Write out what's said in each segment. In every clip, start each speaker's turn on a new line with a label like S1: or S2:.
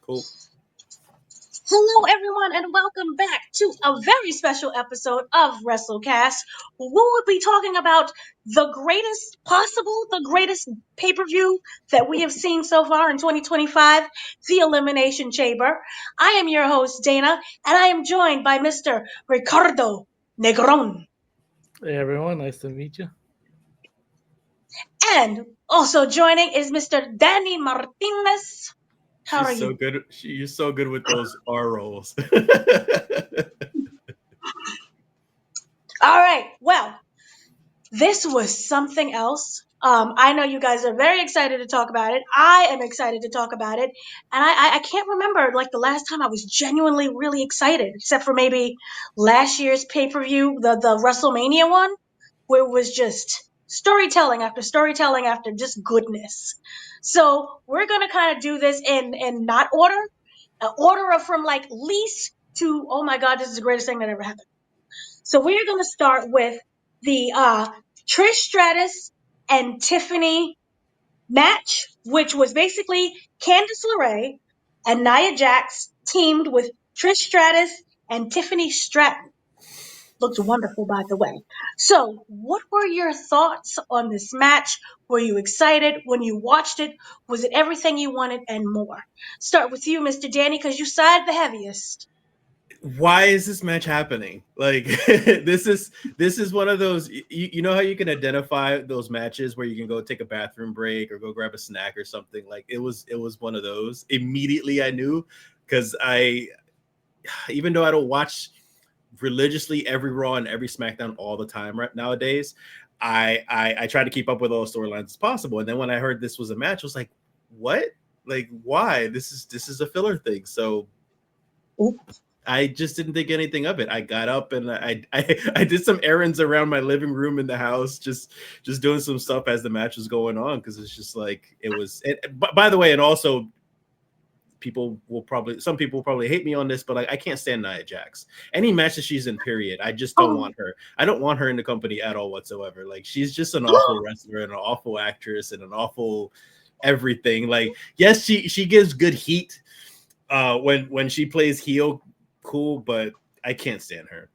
S1: Cool.
S2: Hello, everyone, and welcome back to a very special episode of WrestleCast. We will be talking about the greatest pay-per-view that we have seen so far in 2025, the Elimination Chamber. I am your host, Dana, and I am joined by Mr. Ricardo Negron.
S3: Hey everyone, nice to meet you.
S2: And also joining is Mr. Danny Martinez. How are
S1: She's so
S2: you?
S1: good. She's so good with those R rolls.
S2: All right, well, this was something else. I know you guys are very excited to talk about it. I am excited to talk about it. And I can't remember like the last time I was genuinely really excited, except for maybe last year's pay-per-view, the WrestleMania one, where it was just storytelling after just goodness. So we're gonna kind of do this in not order, an order of from like least to oh my god, this is the greatest thing that ever happened. So we're going to start with the Trish Stratus and Tiffany match, which was basically Candice LeRae and Nia Jax teamed with Trish Stratus and Tiffany Stratton. Looked wonderful, by the way. So, what were your thoughts on this match? Were you excited when you watched it? Was it everything you wanted and more? Start with you, Mr. Danny, because you sighed the heaviest.
S1: Why is this match happening? Like this is one of those you know how you can identify those matches where you can go take a bathroom break or go grab a snack or something. Like it was one of those. Immediately I knew because I even though I don't watch religiously every Raw and every SmackDown all the time right nowadays, I try to keep up with all the storylines as possible. And then when I heard this was a match, I was like, what? Like why? This is a filler thing. So I just didn't think anything of it. I got up and I did some errands around my living room in the house, just doing some stuff as the match was going on because it's just like it was. By the way, and also some people will probably hate me on this, but I can't stand Nia Jax. Any match that she's in, period. I just don't want her. I don't want her in the company at all whatsoever. Like she's just an awful wrestler and an awful actress and an awful everything. Like yes, she gives good heat when she plays heel. Cool, but I can't stand her.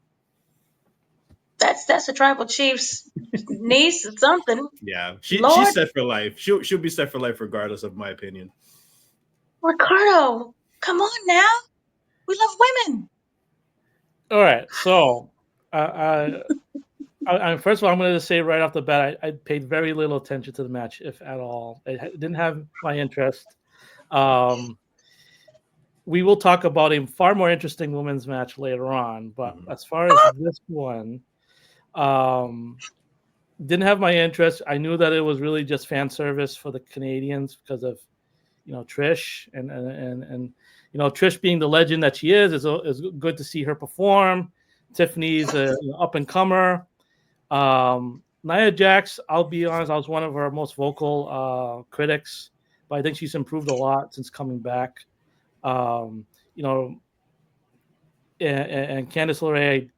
S2: That's a tribal chief's niece or something.
S1: Yeah,
S2: Lord.
S1: she's set for life. She'll be set for life regardless of my opinion.
S2: Ricardo, come on now. We love women.
S3: All right, so first of all, I'm going to say right off the bat, I paid very little attention to the match, if at all. It didn't have my interest. We will talk about a far more interesting women's match later on, but as far as this one, didn't have my interest. I knew that it was really just fan service for the Canadians because of Trish and Trish being the legend that she is good to see her perform. Tiffany's an up and comer. Nia Jax, I'll be honest, I was one of her most vocal critics, but I think she's improved a lot since coming back. And Candice LeRae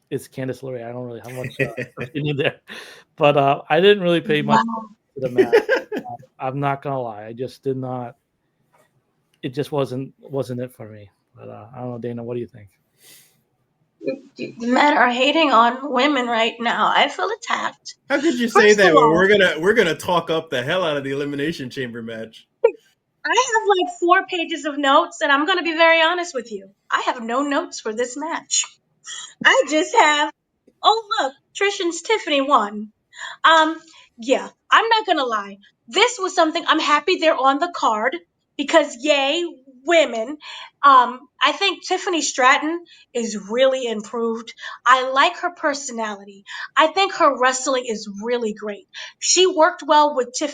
S3: is Candice LeRae. I don't really have much opinion there, but I didn't really pay much attention to the match. I'm not gonna lie, I just did not. It just wasn't it for me. But I don't know, Dana, what do you think?
S2: Men are hating on women right now. I feel attacked.
S1: How could you say that when we're gonna talk up the hell out of the Elimination Chamber match?
S2: I have like 4 pages of notes, and I'm gonna be very honest with you. I have no notes for this match. I just have, oh look, Trish and Tiffany won. Yeah, I'm not gonna lie. This was something I'm happy they're on the card because yay, women. I think Tiffany Stratton is really improved. I like her personality. I think her wrestling is really great. She worked well with she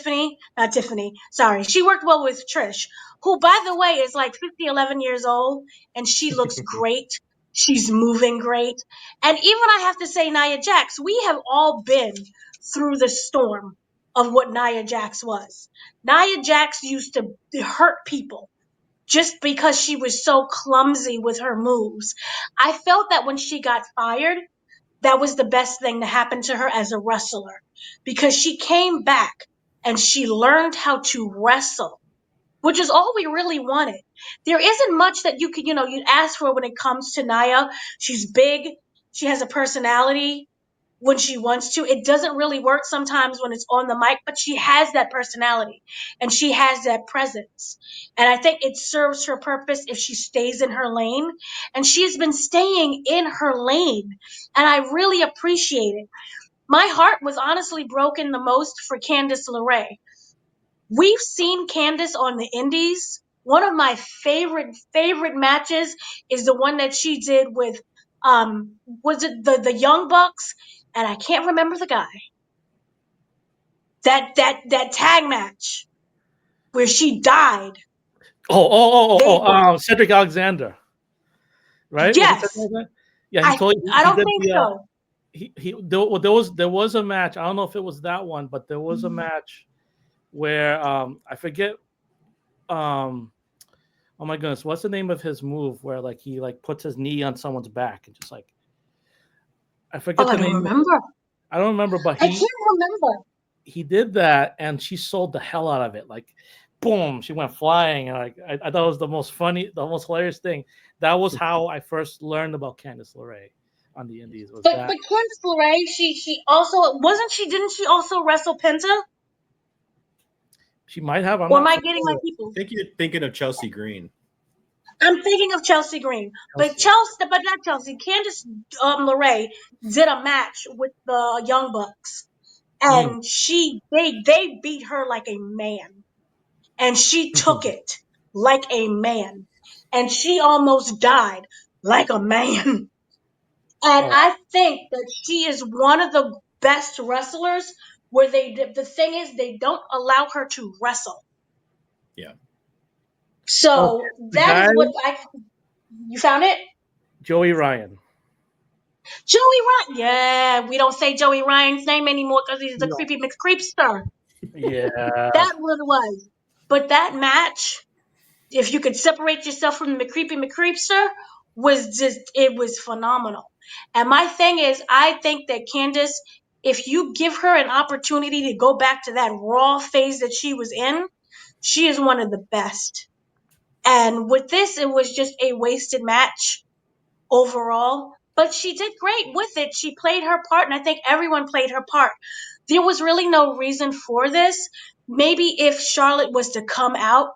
S2: worked well with Trish, who by the way is like 50, 11 years old, and she looks great. She's moving great. And even I have to say, Nia Jax, we have all been through the storm of what Nia Jax was. Nia Jax used to hurt people just because she was so clumsy with her moves. I felt that when she got fired, that was the best thing to happen to her as a wrestler because she came back and she learned how to wrestle which is all we really wanted. There isn't much that you could, you'd ask for when it comes to Nia. She's big. She has a personality when she wants to. It doesn't really work sometimes when it's on the mic, but she has that personality and she has that presence. And I think it serves her purpose if she stays in her lane. And she has been staying in her lane. And I really appreciate it. My heart was honestly broken the most for Candace LeRae. We've seen Candace on the Indies. One of my favorite matches is the one that she did with was it the Young Bucks? And I can't remember the guy. That tag match where she died.
S3: Cedric Alexander. Right? Was it
S2: Yes.
S3: Cedric Alexander? Yeah,
S2: I don't think so.
S3: There was a match. I don't know if it was that one, but there was a match where I forget oh my goodness, what's the name of his move where like he like puts his knee on someone's back and just like I forget the name. I don't remember, but
S2: I can't remember.
S3: He did that and she sold the hell out of it. Like boom, she went flying, and like I thought it was the most hilarious thing. That was how I first learned about Candice LeRae on the Indies.
S2: But Candice LeRae, she also didn't she also wrestle Penta?
S3: She might have.
S2: Or am I getting my people?
S1: I think you're thinking of Chelsea Green.
S2: I'm thinking of Chelsea Green. But not Chelsea. Candice LeRae did a match with the Young Bucks. And they beat her like a man. And she took it like a man. And she almost died like a man. And I think that she is one of the best wrestlers where the thing is they don't allow her to wrestle.
S1: Yeah.
S2: So that is what you found it?
S3: Joey Ryan.
S2: Yeah, we don't say Joey Ryan's name anymore because he's the creepy McCreepster.
S3: Yeah.
S2: That's what it was. But that match, if you could separate yourself from the creepy McCreepster, it was phenomenal. And my thing is, I think that Candace, if you give her an opportunity to go back to that Raw phase that she was in, she is one of the best. And with this, it was just a wasted match overall. But she did great with it. She played her part, and I think everyone played her part. There was really no reason for this. Maybe if Charlotte was to come out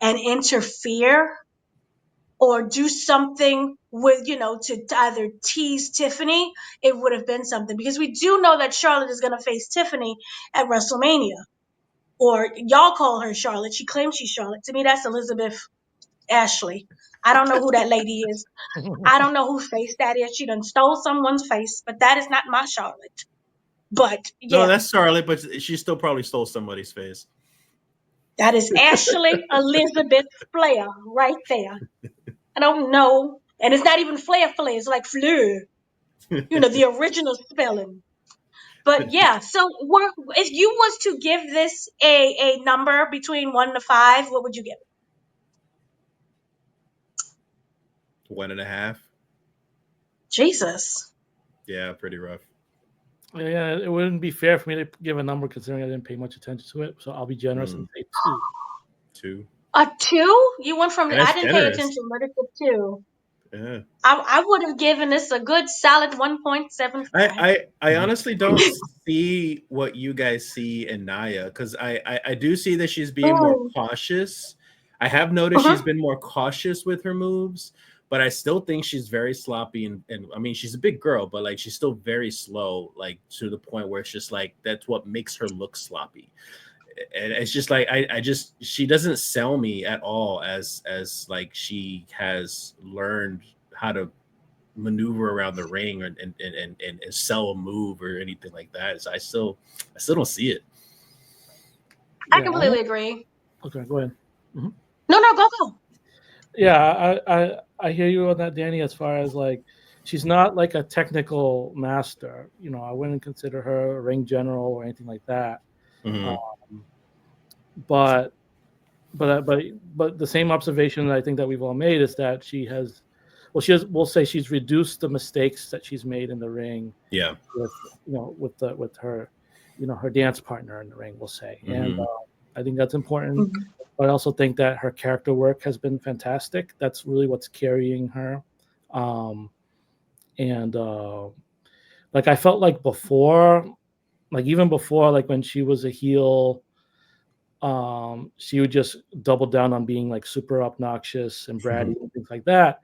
S2: and interfere or do something with, to either tease Tiffany, it would have been something. Because we do know that Charlotte is going to face Tiffany at WrestleMania. Or y'all call her Charlotte. She claims she's Charlotte. To me, that's Elizabeth Ashley. I don't know who that lady is. I don't know whose face that is. She done stole someone's face, but that is not my Charlotte. But yeah.
S1: No, that's Charlotte, but she still probably stole somebody's face.
S2: That is Ashley Elizabeth Flair right there. I don't know. And it's not even Flair. It's like Fleur. The original spelling. But yeah, so if you was to give this a number between 1 to 5, what would you give it?
S1: 1.5.
S2: Jesus.
S1: Yeah, pretty rough.
S3: Yeah, it wouldn't be fair for me to give a number considering I didn't pay much attention to it. So I'll be generous and say 2.
S1: 2.
S2: A 2? You went from I didn't pay attention, but it's a 2.
S1: Yeah.
S2: I would have given this a good solid 1.75.
S1: I honestly don't see what you guys see in Nia, because I do see that she's being more cautious. I have noticed she's been more cautious with her moves, but I still think she's very sloppy and I mean she's a big girl, but like she's still very slow, like to the point where it's just like that's what makes her look sloppy. And it's just like she doesn't sell me at all as like she has learned how to maneuver around the ring and sell a move or anything like that. So I still don't see it.
S2: I completely agree.
S3: Okay, go ahead.
S2: Mm-hmm. No, go.
S3: Yeah, I hear you on that, Danny. As far as like, she's not like a technical master. I wouldn't consider her a ring general or anything like that.
S1: Mm-hmm.
S3: But the same observation that I think that we've all made is that we'll say she's reduced the mistakes that she's made in the ring.
S1: Yeah.
S3: With her, her dance partner in the ring, we'll say.
S1: Mm-hmm.
S3: I think that's important.
S2: Mhm.
S3: But I also think that her character work has been fantastic. That's really what's carrying her. And like I felt like before, like even before, like when she was a heel, she would just double down on being like super obnoxious and bratty and things like that.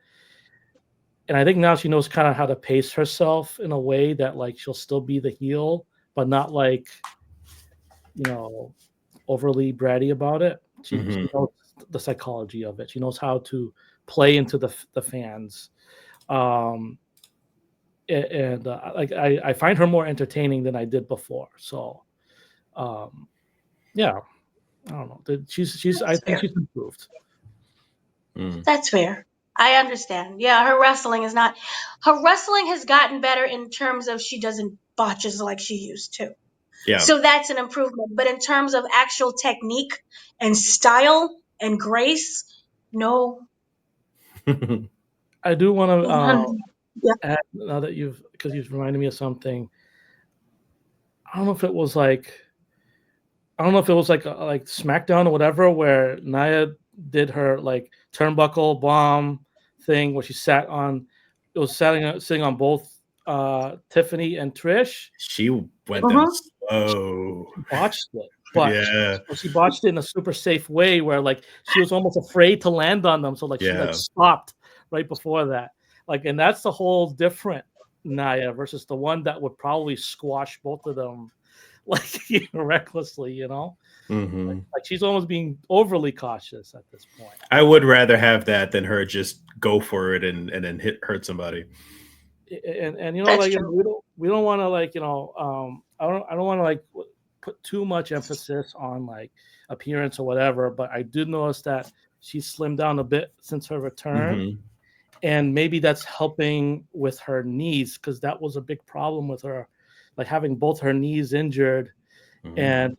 S3: And I think now she knows kind of how to pace herself in a way that like she'll still be the heel, but not like, you know, overly bratty about it. She knows the psychology of it. She knows how to play into the fans. And like I find her more entertaining than I did before. So, yeah, I don't know. She's I think she's improved.
S2: That's fair. I understand. Yeah, her wrestling has gotten better in terms of she doesn't botches like she used to.
S1: Yeah.
S2: So that's an improvement. But in terms of actual technique and style and grace, no.
S3: I do want to
S2: Yeah.
S3: add, now that you've reminded me of something. I don't know if it was like like SmackDown or whatever, where Nia did her like turnbuckle bomb thing where she sat on. It was sitting on both Tiffany and Trish.
S1: She went them slow.
S3: She botched it, but
S1: Yeah.
S3: she botched it in a super safe way where like she was almost afraid to land on them, so like she like stopped right before that. Like, and that's the whole different Nia versus the one that would probably squash both of them like recklessly, you know. Like she's almost being overly cautious at this point.
S1: I would rather have that than her just go for it and then hurt somebody.
S3: And you know, like we don't want to like, you know, I don't want to like put too much emphasis on like appearance or whatever, but I did notice that she slimmed down a bit since her return. And maybe that's helping with her knees, because that was a big problem with her, like having both her knees injured and,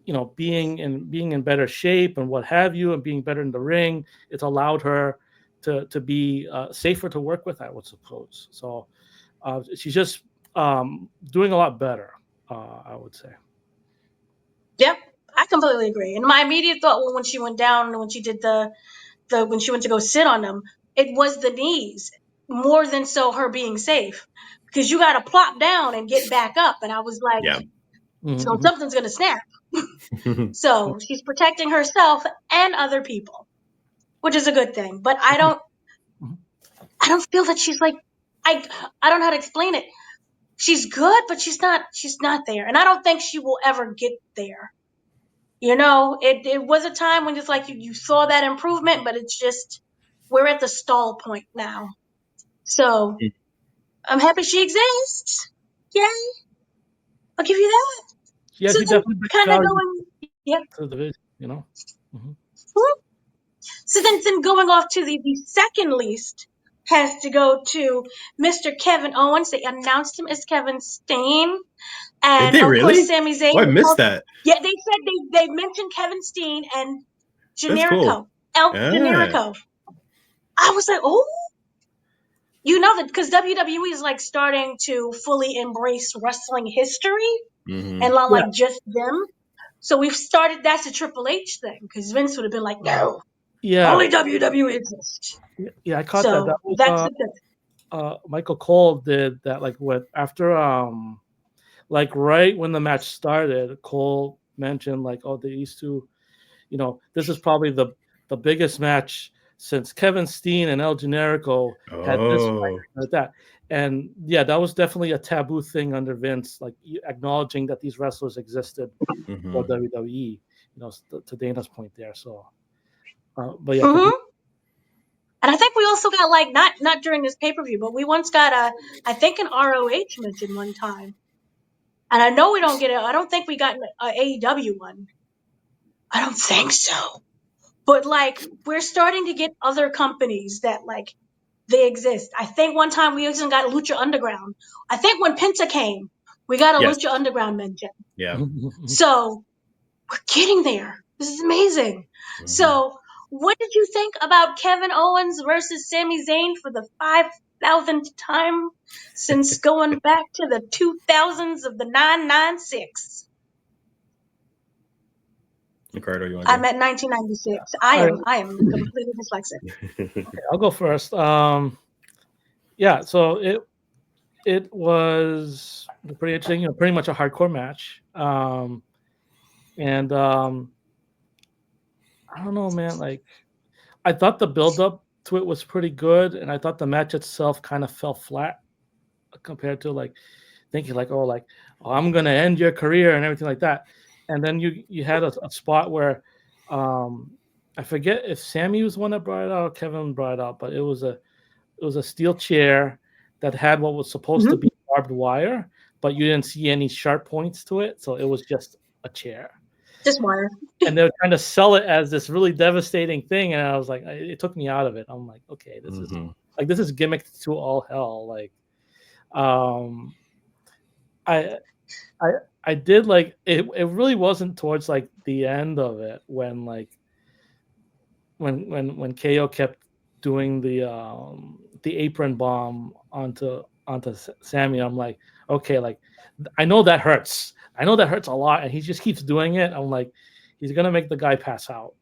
S3: you know, being in better shape and what have you, and being better in the ring. It's allowed her to be safer to work with, I would suppose. So she's just doing a lot better, I would say.
S2: Yep, I completely agree. And my immediate thought when she went down, when she did when she went to go sit on them, it was the knees more than so her being safe, because you got to plop down and get back up. And I was like, so something's gonna snap. So she's protecting herself and other people, which is a good thing. But I don't feel that she's like, I don't know how to explain it. She's good, but she's not there, and I don't think she will ever get there. You know, it was a time when it's like you saw that improvement, but it's just we're at the stall point now. So I'm happy she exists. Yay! I'll give you that.
S3: Yeah,
S2: So
S3: she
S2: then
S3: definitely brings
S2: kind of
S3: value
S2: going,
S3: to the division, you know.
S2: So then going off to the second least has to go to Mr. Kevin Owens. They announced him as Kevin Steen.
S1: Did
S2: And
S1: they
S2: of
S1: really?
S2: course, Sami Zayn.
S1: Oh, I missed that.
S2: Yeah, they said they mentioned Kevin Steen and
S1: That's cool.
S2: Generico. I was like, oh, you know that because WWE is like starting to fully embrace wrestling history and not like just them. So we've started. That's a Triple H thing, because Vince would have been like, no, only WWE exists.
S3: Yeah, I caught
S2: so
S3: that. That
S2: that's
S3: was
S2: the
S3: Michael Cole did that, like what after like right when the match started, Cole mentioned like, oh, these two, you know, this is probably the biggest match since Kevin Steen and El Generico had this fight, like that. And yeah, that was definitely a taboo thing under Vince, like acknowledging that these wrestlers existed for WWE, you know, to Dana's point there. So but yeah,
S2: And I think we also got like not during this pay-per-view, but we once got I think an ROH mention one time. And I know we don't get it. I don't think we got an AEW one. I don't think so. But like we're starting to get other companies that like they exist. I think one time we even got Lucha Underground. I think when Penta came, we got a Lucha Underground mention.
S1: Yeah.
S2: So we're getting there. This is amazing. So what did you think about Kevin Owens versus Sami Zayn for the 5,000th time since going back to the 2000s of the 996?
S1: Ricardo, you want
S2: I
S1: to
S2: meant 1996.
S3: Yeah.
S2: I am completely dyslexic.
S1: go?
S3: I'll go first. Yeah, so it was pretty interesting. Pretty much a hardcore match. And I don't know, man. Like, I thought the build up to it was pretty good, and I thought the match itself kind of fell flat compared to like thinking oh, I'm gonna end your career and everything like that. And then you had a spot where I forget if Sami was the one that brought it out or Kevin brought it out, but it was a steel chair that had what was supposed to be barbed wire, but you didn't see any sharp points to it, so it was just a chair.
S2: Just wire.
S3: And they were trying to sell it as this really devastating thing, and I was like, it took me out of it. I'm like, okay, this is gimmicked to all hell. Like, I did like it. It really wasn't towards like the end of it when KO kept doing the apron bomb onto Sami. I'm like, okay, like I know that hurts. I know that hurts a lot, and he just keeps doing it. I'm like, he's gonna make the guy pass out.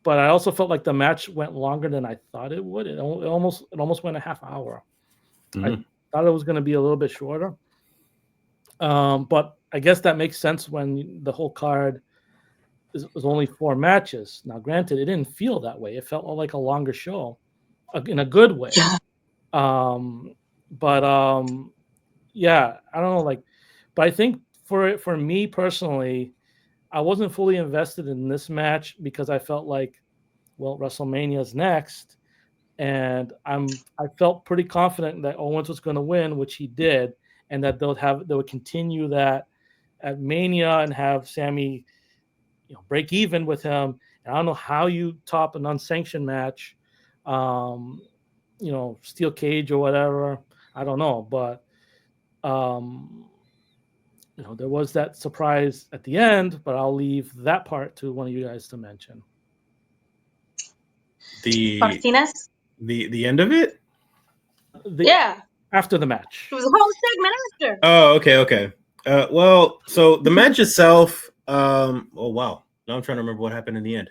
S3: But I also felt like the match went longer than I thought it would. It almost went a half hour. I thought it was going to be a little bit shorter. But I guess that makes sense when the whole card is only 4 matches. Now, granted, it didn't feel that way. It felt like a longer show in a good way.
S2: Yeah.
S3: Yeah, I don't know. Like, but I think for me personally, I wasn't fully invested in this match because I felt like, well, WrestleMania's next, and I felt pretty confident that Owens was going to win, which he did, and that they would continue that at Mania and have Sami, break even with him. And I don't know how you top an unsanctioned match, steel cage or whatever. I don't know, but there was that surprise at the end, but I'll leave that part to one of you guys to mention.
S2: Martinez?
S1: The end of it?
S2: Yeah.
S3: After the match.
S2: It was a whole segment after.
S1: Oh, okay. Well, so the match itself, oh wow. Now I'm trying to remember what happened in the end.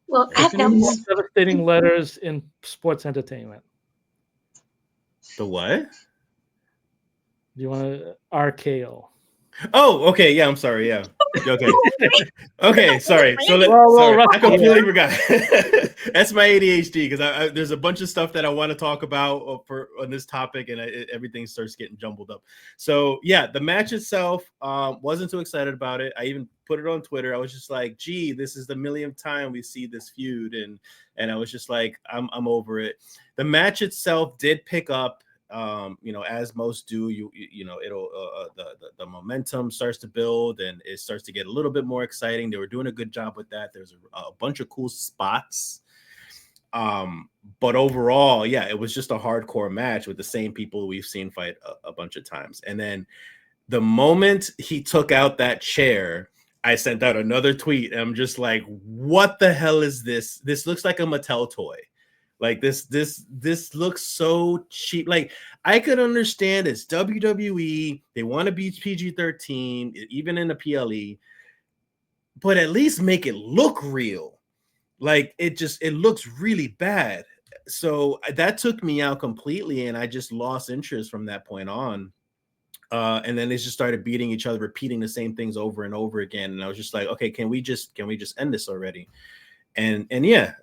S2: Well, I have notes.
S3: Devastating letters in sports entertainment.
S1: The what?
S3: Do you want to RKO?
S1: Oh, okay. Yeah, I'm sorry. Yeah. Okay. Okay. Sorry. So I completely forgot. That's my ADHD because there's a bunch of stuff that I want to talk about on this topic, and everything starts getting jumbled up. So yeah, the match itself, wasn't too excited about it. I even put it on Twitter. I was just like, "Gee, this is the millionth time we see this feud," and I was just like, "I'm over it." The match itself did pick up. As most do, it'll the momentum starts to build and it starts to get a little bit more exciting. They were doing a good job with that. There's a bunch of cool spots, but overall, yeah, it was just a hardcore match with the same people we've seen fight a bunch of times. And then the moment he took out that chair, I sent out another tweet and I'm just like, what the hell is this? This looks like a Mattel toy. Like this looks so cheap. Like I could understand it's WWE. They want to be PG-13, even in the PLE, but at least make it look real. Like it looks really bad. So that took me out completely, and I just lost interest from that point on. And then they just started beating each other, repeating the same things over and over again. And I was just like, okay, can we just end this already? And yeah.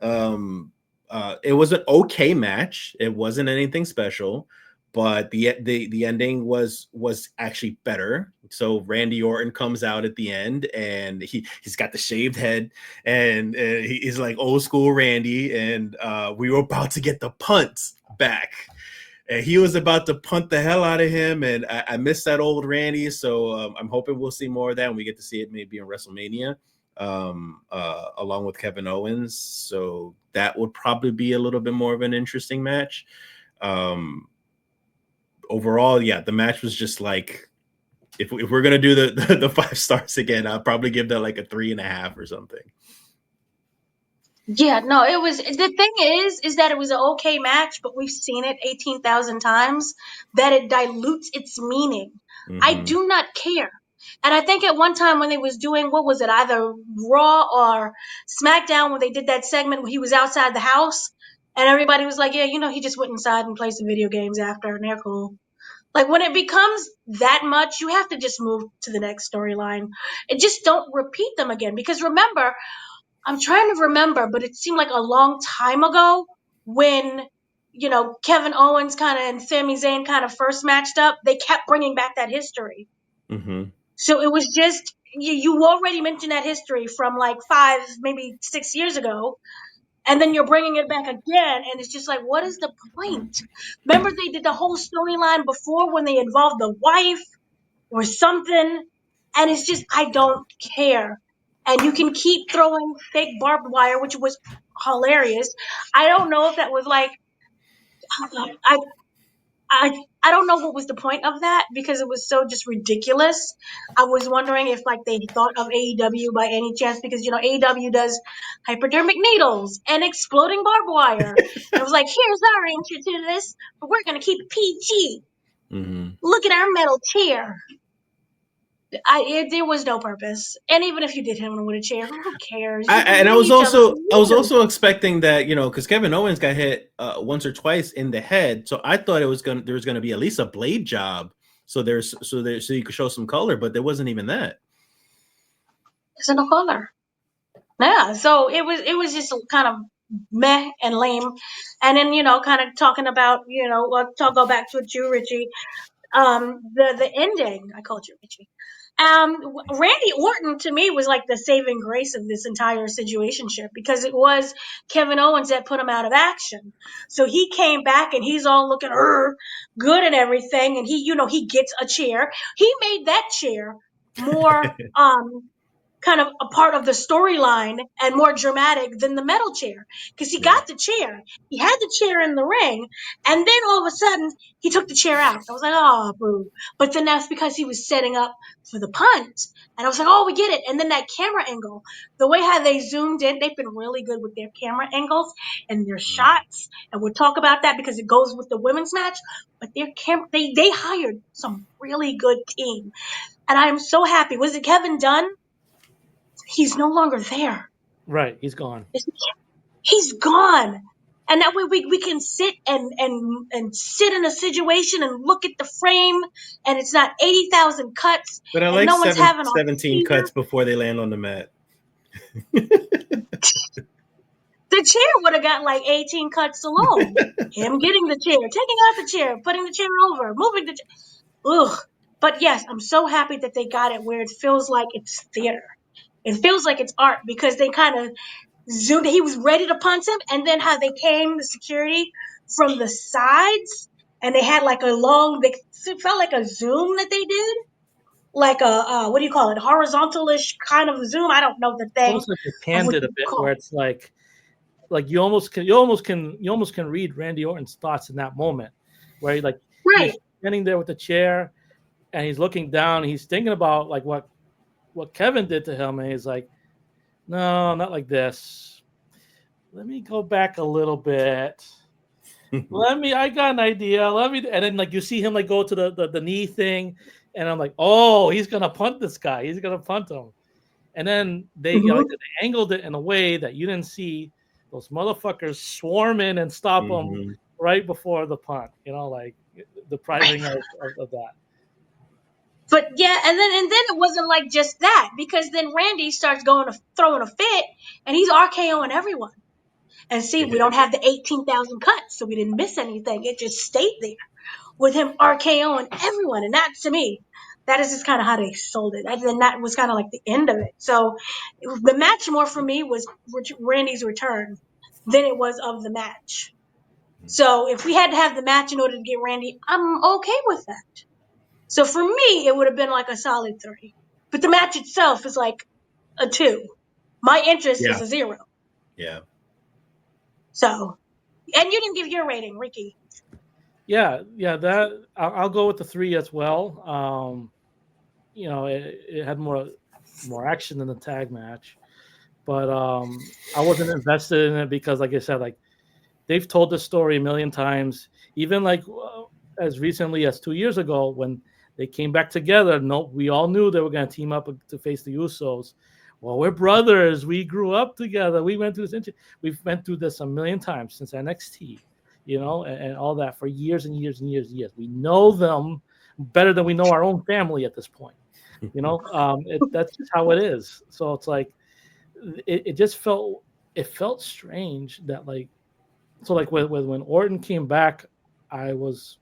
S1: It was an okay match. It wasn't anything special, but the ending was actually better. So Randy Orton comes out at the end, and he's got the shaved head, and he's like old school Randy, and we were about to get the punt back, and he was about to punt the hell out of him, and I missed that old Randy. So I'm hoping we'll see more of that, and we get to see it maybe in WrestleMania. Along with Kevin Owens, so that would probably be a little bit more of an interesting match. Overall, yeah, the match was just like, if we're gonna do the 5 stars again, I'll probably give that like a 3.5 or something.
S2: Yeah, no, it was. The thing is that it was an okay match, but we've seen it 18,000 times that it dilutes its meaning. I do not care. And I think at one time when they was doing, what was it, either Raw or SmackDown, when they did that segment where he was outside the house and everybody was like, yeah, he just went inside and played some video games after, and they're cool. Like, when it becomes that much, you have to just move to the next storyline and just don't repeat them again. Because remember, I'm trying to remember, but it seemed like a long time ago when, Kevin Owens and Sami Zayn first matched up, they kept bringing back that history.
S1: Mm-hmm.
S2: So it was just, you already mentioned that history from like 5, maybe 6 years ago. And then you're bringing it back again. And it's just like, what is the point? Remember they did the whole storyline before when they involved the wife or something. And it's just, I don't care. And you can keep throwing fake barbed wire, which was hilarious. I don't know if that was like, I I don't know what was the point of that because it was so just ridiculous. I was wondering if like they thought of AEW by any chance because AEW does hypodermic needles and exploding barbed wire. And it was like, here's our answer to this, but we're gonna keep it PG.
S1: Mm-hmm.
S2: Look at our metal chair. There was no purpose, and even if you did hit him with a chair, who cares? You can
S1: I
S2: read
S1: was
S2: each other's
S1: also expecting that because Kevin Owens got hit once or twice in the head, so I thought there was gonna be at least a blade job, so you could show some color, but there wasn't even that.
S2: There's no color. Yeah, so it was just kind of meh and lame, and then kind of talking about go back to you, Richie. The ending. I called you Richie. Randy Orton to me was like the saving grace of this entire situationship because it was Kevin Owens that put him out of action. So he came back and he's all looking good and everything, and he gets a chair. He made that chair more kind of a part of the storyline and more dramatic than the metal chair because he got the chair. He had the chair in the ring, and then all of a sudden he took the chair out. I was like, oh, boo. But then that's because he was setting up for the punt. And I was like, oh, we get it. And then that camera angle, the way how they zoomed in, they've been really good with their camera angles and their shots. And we'll talk about that because it goes with the women's match. But their they hired some really good team. And I am so happy. Was it Kevin Dunn? He's no longer there.
S3: Right, he's gone.
S2: He's gone. And that way we can sit and sit in a situation and look at the frame and it's not 80,000 cuts.
S1: But I
S2: and
S1: like
S2: no one's having
S1: 17 cuts before they land on the mat.
S2: The chair would have got like 18 cuts alone. Him getting the chair, taking out the chair, putting the chair over, moving the chair. Ugh. But yes, I'm so happy that they got it where it feels like it's theater. It feels like it's art because they kind of zoomed. He was ready to punch him, and then how they came, the security from the sides, and they had like a long. It felt like a zoom that they did, like a what do you call it, horizontalish kind of zoom. I don't know the thing.
S3: Almost like they panned it a bit, where it's like you almost can read Randy Orton's thoughts in that moment, where he's standing there with the chair, and he's looking down, and he's thinking about like what Kevin did to him, and he's like, no, not like this. Let me go back a little bit. I got an idea. And then like you see him like go to the knee thing, and I'm like, oh, he's gonna punt this guy. He's gonna punt him. And then they they angled it in a way that you didn't see those motherfuckers swarm in and stop him right before the punt. Like depriving of that.
S2: But yeah, and then it wasn't like just that because then Randy starts throwing a fit, and he's RKOing everyone. And see, we don't have the 18,000 cuts, so we didn't miss anything. It just stayed there with him RKOing everyone, and that to me, that is just kind of how they sold it. And then that was kind of like the end of it. So the match more for me was Randy's return than it was of the match. So if we had to have the match in order to get Randy, I'm okay with that. So for me, it would have been like a solid 3. But the match itself is like a 2. My interest is a 0.
S1: Yeah.
S2: So, and you didn't give your rating, Ricky.
S3: Yeah, that I'll go with the 3 as well. It had more action than the tag match, but I wasn't invested in it because, like I said, like they've told this story a million times. Even like as recently as 2 years ago when They came back together. No, we all knew they were going to team up to face the Usos. Well, we're brothers. We grew up together. We went through this. We've went through this a million times since NXT, and all that for years and years and years and years. We know them better than we know our own family at this point. That's just how it is. So it's like, it just felt strange that when Orton came back, I was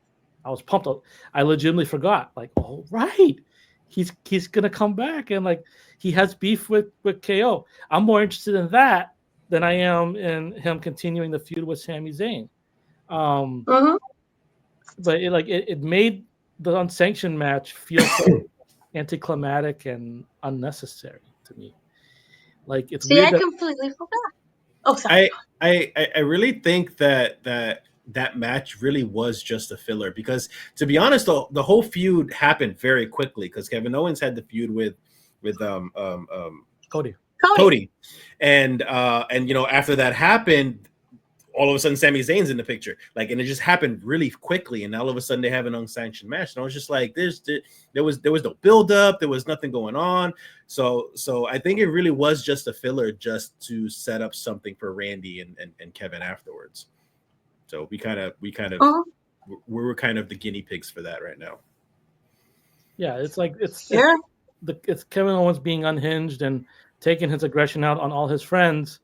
S3: pumped up. I legitimately forgot, oh right, he's gonna come back, and he has beef with KO. I'm more interested in that than I am in him continuing the feud with Sami Zayn. But it made the unsanctioned match feel so anticlimactic and unnecessary to me. It's
S2: See,
S3: weird.
S2: I completely forgot. Oh, sorry.
S1: I really think that match really was just a filler, because to be honest, the whole feud happened very quickly, because Kevin Owens had the feud with
S3: Cody.
S1: And after that happened, all of a sudden Sami Zayn's in the picture, and it just happened really quickly, and all of a sudden they have an unsanctioned match, and I was just like, there was no build up, there was nothing going on, so I think it really was just a filler, just to set up something for Randy and Kevin afterwards. So we were kind of the guinea pigs for that right now.
S3: Yeah, it's Kevin Owens being unhinged and taking his aggression out on all his friends.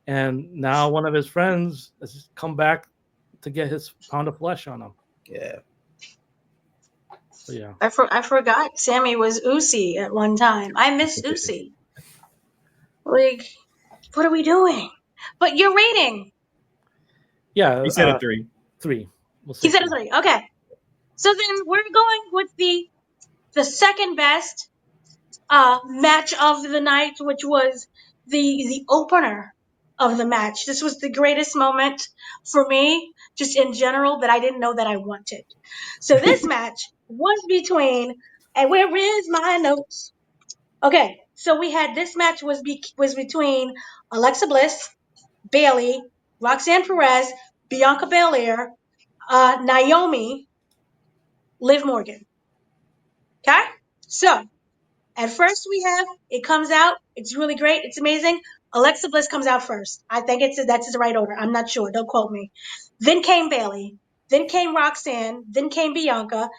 S3: And now one of his friends has come back to get his pound of flesh on him.
S1: Yeah.
S3: So, yeah.
S2: I forgot Sami was Usi at one time. I miss Usi. What are we doing? But your rating?
S3: Yeah.
S1: He said a 3.
S3: 3.
S2: He said a 3. Okay. So then we're going with the second best match of the night, which was the opener of the match. This was the greatest moment for me, just in general, that I didn't know that I wanted. So this match was between, and where is my notes? Okay, so we had this match was between Alexa Bliss, Bayley, Roxanne Perez, Bianca Belair, Naomi, Liv Morgan. Okay, so at first we have, it comes out, it's really great, it's amazing. Alexa Bliss comes out first. I think that's the right order. I'm not sure. Don't quote me. Then came Bayley. Then came Roxanne. Then came Bianca.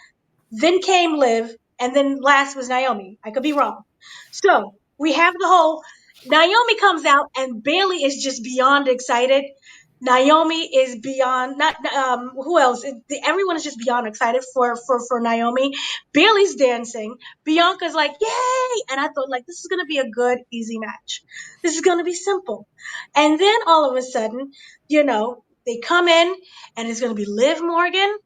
S2: Then came Liv. And then last was Naomi. I could be wrong. So we have the whole, Naomi comes out and Bayley is just beyond excited. Naomi is beyond, not who else? Everyone is just beyond excited for Naomi. Bayley's dancing. Bianca's like, yay! And I thought, this is gonna be a good, easy match. This is gonna be simple. And then all of a sudden, they come in and it's gonna be Liv Morgan,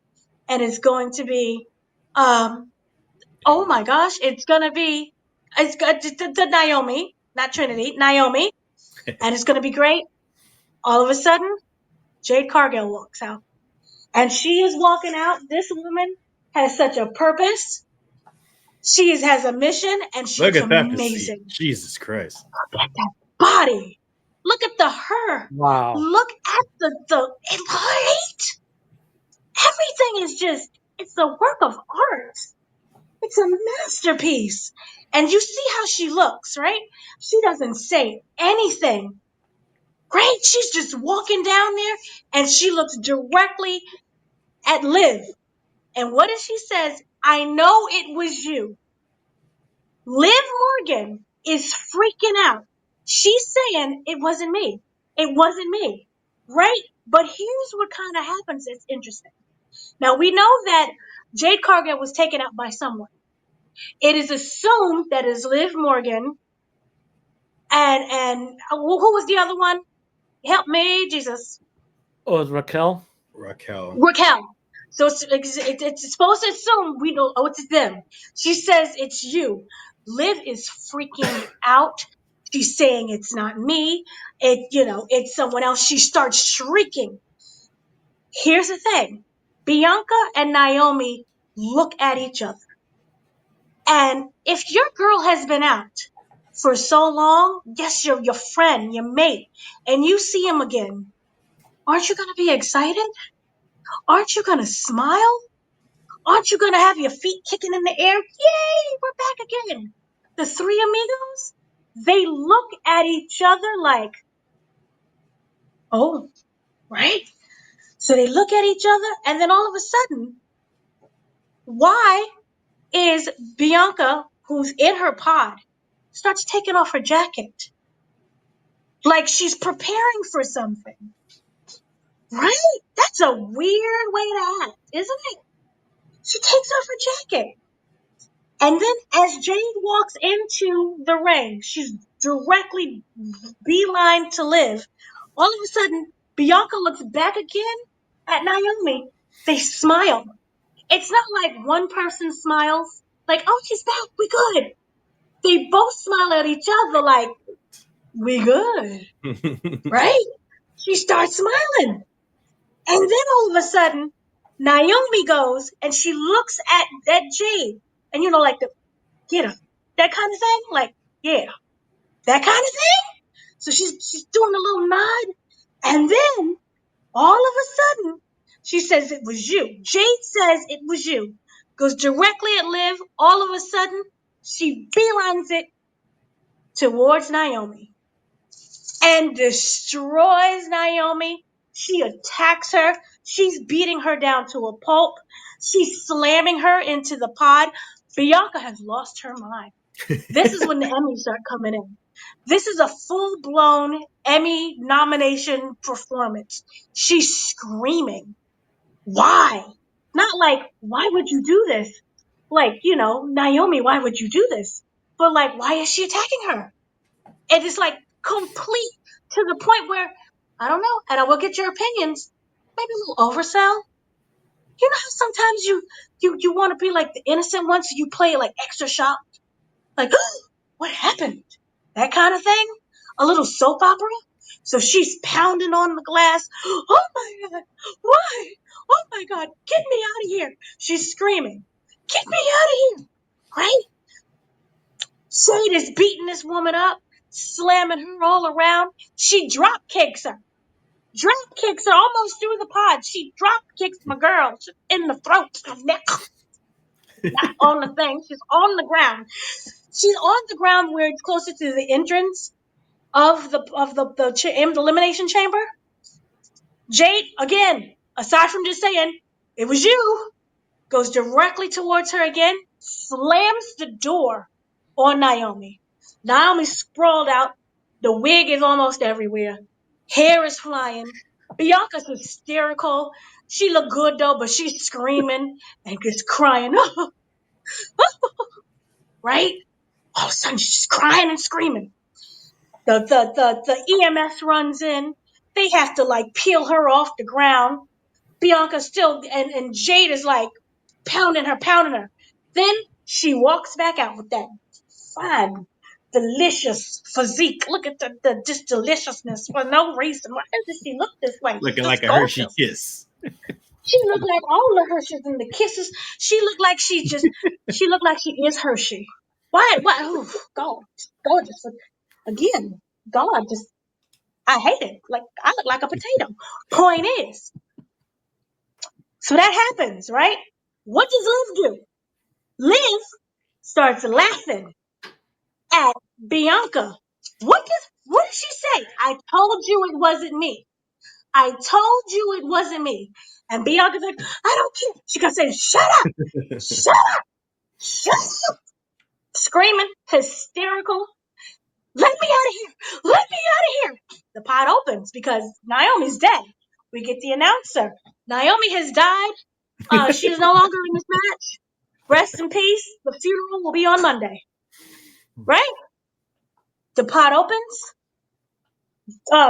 S2: and it's going to be oh my gosh, it's the Naomi, not Trinity, Naomi, and it's gonna be great. All of a sudden, Jade Cargill walks out. And she is walking out. This woman has such a purpose. She has a mission, and she looks amazing.
S1: Jesus Christ.
S2: Look at that body. Look at her.
S3: Wow.
S2: Look at the height. Everything is it's a work of art. It's a masterpiece. And you see how she looks, right? She doesn't say anything. Right? She's just walking down there, and she looks directly at Liv. And what does she says? I know it was you. Liv Morgan is freaking out. She's saying it wasn't me. It wasn't me. Right? But here's what kind of happens that's interesting. Now we know that Jade Cargill was taken out by someone. It is assumed that is Liv Morgan and who was the other one? Help me, Jesus.
S3: Oh, it's Raquel.
S2: So it's supposed to assume we know. Oh, it's them. She says it's you. Liv is freaking out. She's saying it's not me. It's someone else. She starts shrieking. Here's the thing. Bianca and Naomi look at each other. And if your girl has been out for so long, yes, your friend, your mate, and you see him again, aren't you going to be excited? Aren't you going to smile? Aren't you going to have your feet kicking in the air? Yay, we're back again. The three amigos, they look at each other like, oh, right? So they look at each other, and then all of a sudden, why is Bianca, who's in her pod, starts taking off her jacket? Like she's preparing for something. Right? That's a weird way to act, isn't it? She takes off her jacket. And then as Jade walks into the ring, she's directly beeline to Liv. All of a sudden, Bianca looks back again at Naomi. They smile. It's not like one person smiles, like, oh, she's back, we good. They both smile at each other like, we good, right? She starts smiling. And then all of a sudden, Naomi goes and she looks at that Jade. And like the, get her, that kind of thing. Like, yeah, that kind of thing. So she's doing a little nod. And then all of a sudden, she says it was you. Jade says it was you. Goes directly at Liv. All of a sudden, she beelines it towards Naomi and destroys Naomi. She attacks her. She's beating her down to a pulp. She's slamming her into the pod. Bianca has lost her mind. This is when the Emmys start coming in. This is a full-blown Emmy nomination performance. She's screaming. Why? Not like, why would you do this? Like, Naomi, why would you do this? But like, why is she attacking her? And it's like complete to the point where, I don't know, and I will get your opinions, maybe a little oversell. You know how sometimes you want to be like the innocent one, so you play like extra shocked? Like, oh, what happened? That kind of thing? A little soap opera? So she's pounding on the glass. Oh my God, why? Oh my God, get me out of here. She's screaming, get me out of here, right? Jade is beating this woman up, slamming her all around. She drop kicks her. Drop kicks her almost through the pod. She drop kicks my girl in the throat. Not on the thing. She's on the ground. She's on the ground where it's closer to the entrance of the Elimination Chamber. Jade, again, aside from just saying, it was you, goes directly towards her again, slams the door on Naomi. Naomi sprawled out. The wig is almost everywhere. Hair is flying. Bianca's hysterical. She looked good though, but she's screaming and just crying. Right? All of a sudden she's crying and screaming. The EMS runs in. They have to like peel her off the ground. Bianca still and Jade is like pounding her. Then she walks back out with that fine, delicious physique. Look at the just deliciousness for no reason. Why does she look this way?
S1: Looking
S2: She's
S1: like
S2: just
S1: a Hershey
S2: gorgeous.
S1: kiss.
S2: She looked like all the Hershey's and the kisses. She looked like she is Hershey. Why? Oh, God, gorgeous. Again, God, just I hate it. Like I look like a potato. Point is, so that happens, right? What does Liv do? Liv starts laughing at Bianca. What did she say? I told you it wasn't me. I told you it wasn't me. And Bianca's like, I don't care. She kept saying, shut up, shut up, shut up. Screaming, hysterical. Let me out of here. Let me out of here. The pot opens because Naomi's dead. We get the announcer. Naomi has died. She is no longer in this match. Rest in peace. The funeral will be on Monday. Right? The pot opens.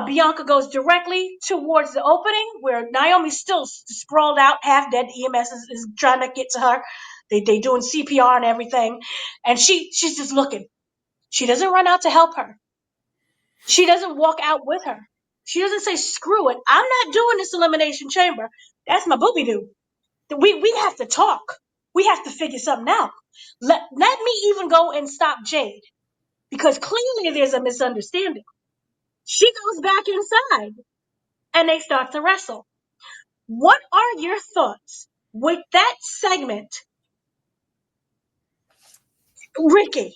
S2: Bianca goes directly towards the opening where Naomi's still sprawled out, half dead. EMS is trying to get to her. They doing CPR and everything. And she's just looking. She doesn't run out to help her. She doesn't walk out with her. She doesn't say, screw it. I'm not doing this Elimination Chamber. That's my booby do. We have to talk. We have to figure something out. Let me even go and stop Jade. Because clearly there's a misunderstanding. She goes back inside and they start to wrestle. What are your thoughts with that segment, Ricky.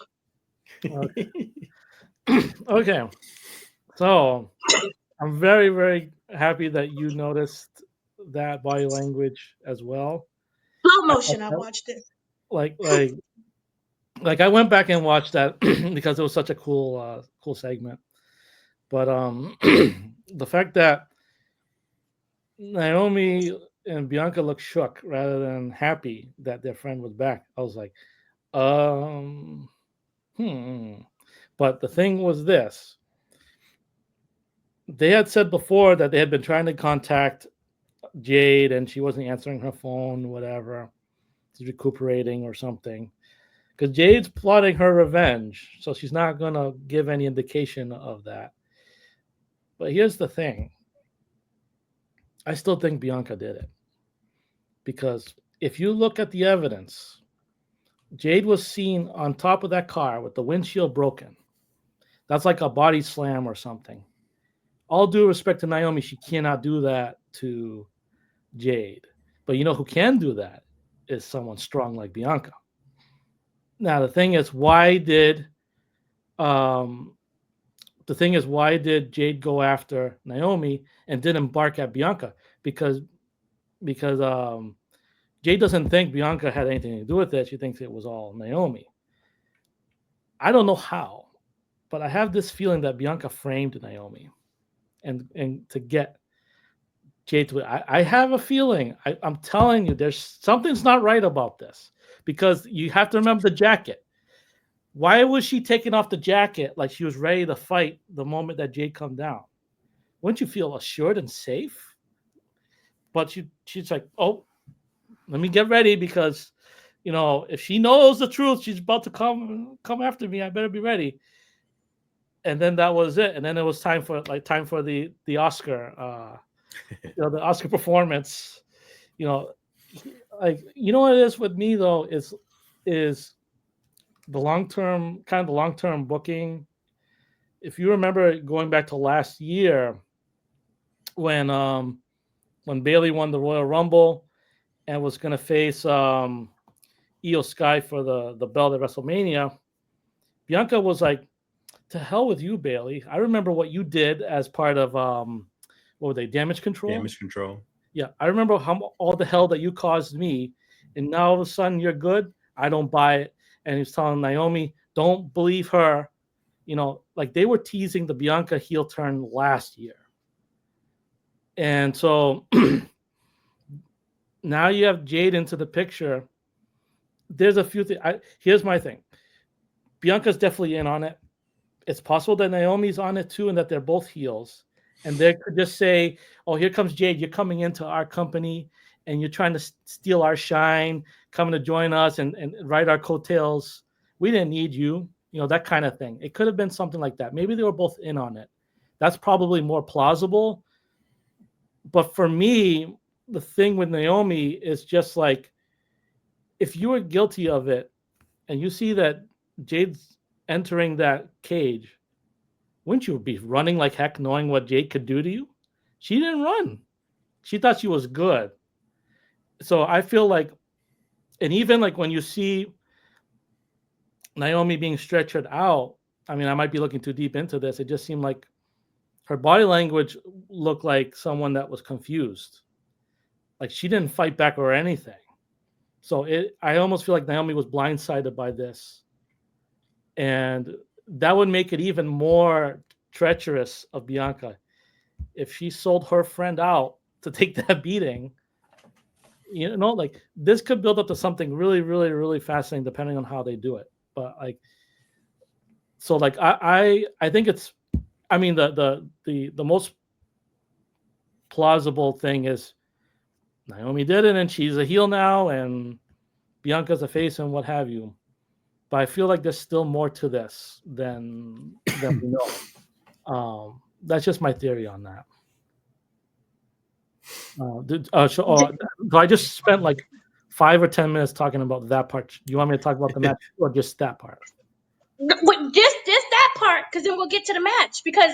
S3: Okay, so I'm very, very happy that you noticed that body language as well.
S2: Slow
S3: I,
S2: motion, I
S3: I-
S2: watched it.
S3: like, like, like I went back and watched that because it was such a cool segment. But the fact that Naomi and Bianca looked shook rather than happy that their friend was back, I was like, um, hmm. But the thing was this: they had said before that they had been trying to contact Jade and she wasn't answering her phone, whatever. She's recuperating or something. Because Jade's plotting her revenge, so she's not gonna give any indication of that. But here's the thing: I still think Bianca did it because if you look at the evidence, Jade was seen on top of that car with the windshield broken. That's like a body slam or something. All due respect to Naomi, she cannot do that to Jade. But you know who can do that is someone strong like Bianca. Now um why did Jade go after Naomi and didn't bark at Bianca? Because because Jade doesn't think Bianca had anything to do with it. She thinks it was all Naomi. I don't know how, but I have this feeling that Bianca framed Naomi and to get Jade to it. I have a feeling. I'm telling you, there's something's not right about this because you have to remember the jacket. Why was she taking off the jacket like she was ready to fight the moment that Jade come down? Wouldn't you feel assured and safe? But she's like, oh, let me get ready because if she knows the truth, she's about to come after me. I better be ready. And then that was it. And then it was time for the Oscar, the Oscar performance. You know, what it is with me though is the long term booking. If you remember going back to last year when Bayley won the Royal Rumble and was going to face Io Sky for the belt at WrestleMania, Bianca was like, "To hell with you, Bayley. I remember what you did as part of what were they, Damage Control?
S1: Damage control.
S3: Yeah, I remember all the hell that you caused me, and now all of a sudden you're good. I don't buy it." And he's telling Naomi, "Don't believe her." Like they were teasing the Bianca heel turn last year, and so now you have Jade into the picture. There's a few things. Here's my thing: Bianca's definitely in on it. It's possible that Naomi's on it too, and that they're both heels. And they could just say, "Oh, here comes Jade. You're coming into our company, and you're trying to steal our shine, coming to join us and ride our coattails. We didn't need you." That kind of thing. It could have been something like that. Maybe they were both in on it. That's probably more plausible. But for me, the thing with Naomi is just like, if you were guilty of it and you see that Jade's entering that cage, wouldn't you be running like heck knowing what Jade could do to you? She didn't run. She thought she was good. So I feel like, and even like when you see Naomi being stretchered out, I mean, I might be looking too deep into this. It just seemed like her body language looked like someone that was confused. Like she didn't fight back or anything. So I almost feel like Naomi was blindsided by this. And that would make it even more treacherous of Bianca if she sold her friend out to take that beating. Like this could build up to something really, really, really fascinating depending on how they do it. But I think it's, I mean, the most plausible thing is Naomi did it and she's a heel now and Bianca's a face and what have you. But I feel like there's still more to this than we know. That's just my theory on that. So I just spent like 5 or 10 minutes talking about that part. Do you want me to talk about the match or just that part?
S2: Just that part, because then we'll get to the match, because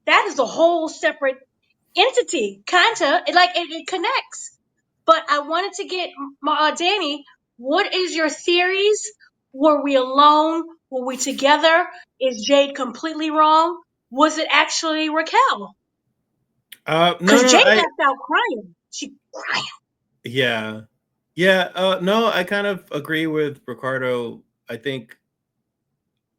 S2: that is a whole separate entity, kinda. It connects. But I wanted to get Danny. What is your theories? Were we alone? Were we together? Is Jade completely wrong? Was it actually Raquel?
S1: No,
S2: Because
S1: no,
S2: Jade left out crying. She crying.
S1: yeah. No, I kind of agree with Ricardo. I think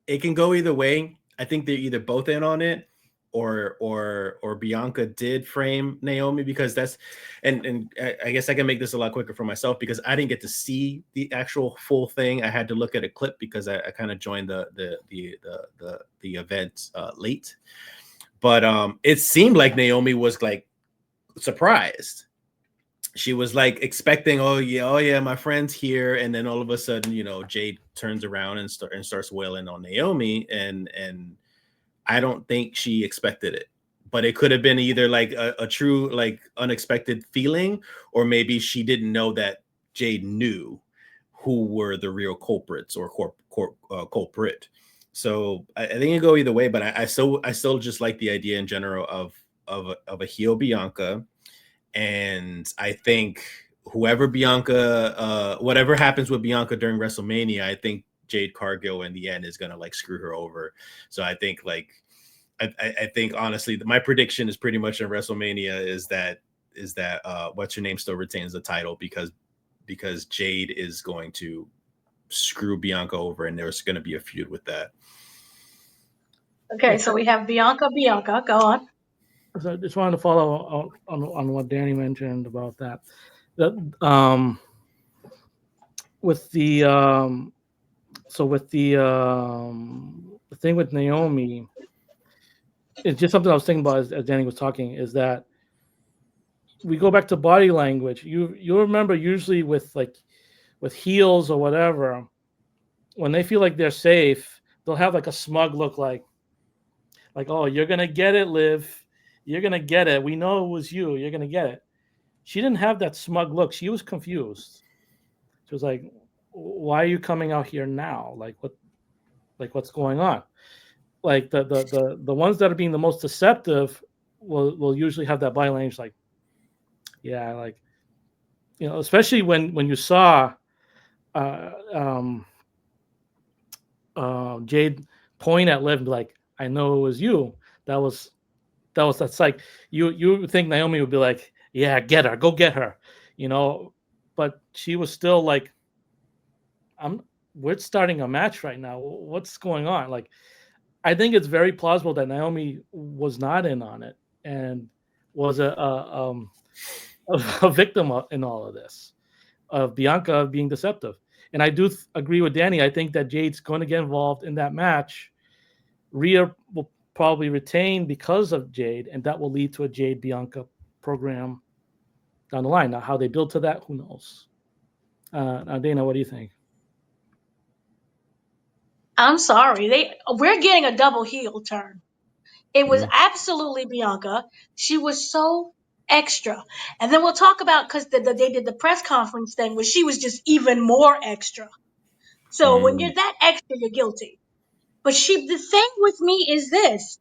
S1: it can go either way. I think they're either both in on it, or Bianca did frame Naomi, because that's, and I guess I can make this a lot quicker for myself because I didn't get to see the actual full thing. I had to look at a clip because I kind of joined the event late. But it seemed like Naomi was like surprised. She was like expecting, oh yeah, my friend's here, and then all of a sudden, Jade turns around and starts wailing on Naomi, and I don't think she expected it. But it could have been either like a true like unexpected feeling, or maybe she didn't know that Jade knew who were the real culprits or culprit. So I think it go either way, but I still just like the idea in general of a heel Bianca. And I think whoever Bianca, whatever happens with Bianca during WrestleMania, I think Jade Cargill in the end is gonna like screw her over. So I think like I think honestly, my prediction is pretty much in WrestleMania is that what's her name still retains the title, because Jade is going to screw Bianca over, and there's going to be a feud with that.
S2: Okay, so we have Bianca. Go on.
S3: So I just wanted to follow on what Danny mentioned about that. With the the thing with Naomi, it's just something I was thinking about as Danny was talking, is that we go back to body language. You remember usually with heels or whatever, when they feel like they're safe, they'll have like a smug look, like, oh, you're gonna get it, Liv. You're gonna get it. We know it was you. You're gonna get it. She didn't have that smug look. She was confused. She was like, why are you coming out here now? What's going on? Like the ones that are being the most deceptive will usually have that body language, like, yeah, like, especially when you saw Jade point at Liv and be like, I know it was you. That's like, you think Naomi would be like, yeah, get her, go get her, but she was still like, we're starting a match right now. What's going on? Like, I think it's very plausible that Naomi was not in on it and was a victim in all of this, of Bianca being deceptive. And I do agree with Danny. I think that Jade's going to get involved in that match. Rhea will probably retain because of Jade, and that will lead to a Jade Bianca program down the line. Now, how they build to that, who knows? Now, Dana, what do you think?
S2: I'm sorry. We're getting a double heel turn. It was absolutely Bianca. She was so extra. And then we'll talk about, because they did the press conference thing where she was just even more extra. So when you're that extra, you're guilty. But the thing with me is this.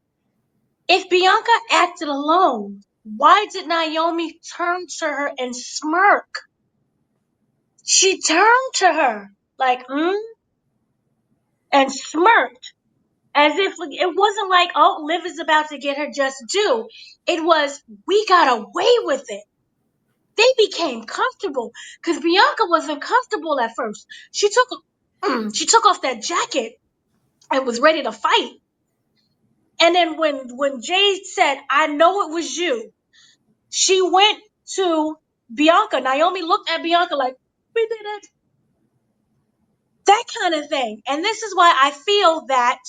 S2: If Bianca acted alone, why did Naomi turn to her and smirk? She turned to her like, and smirked. As if it wasn't like, oh, Liv is about to get her just due. It was, we got away with it. They became comfortable because Bianca wasn't comfortable at first. She took off that jacket and was ready to fight. And then when Jade said, I know it was you, she went to Bianca. Naomi looked at Bianca like, we did it. That kind of thing. And this is why I feel that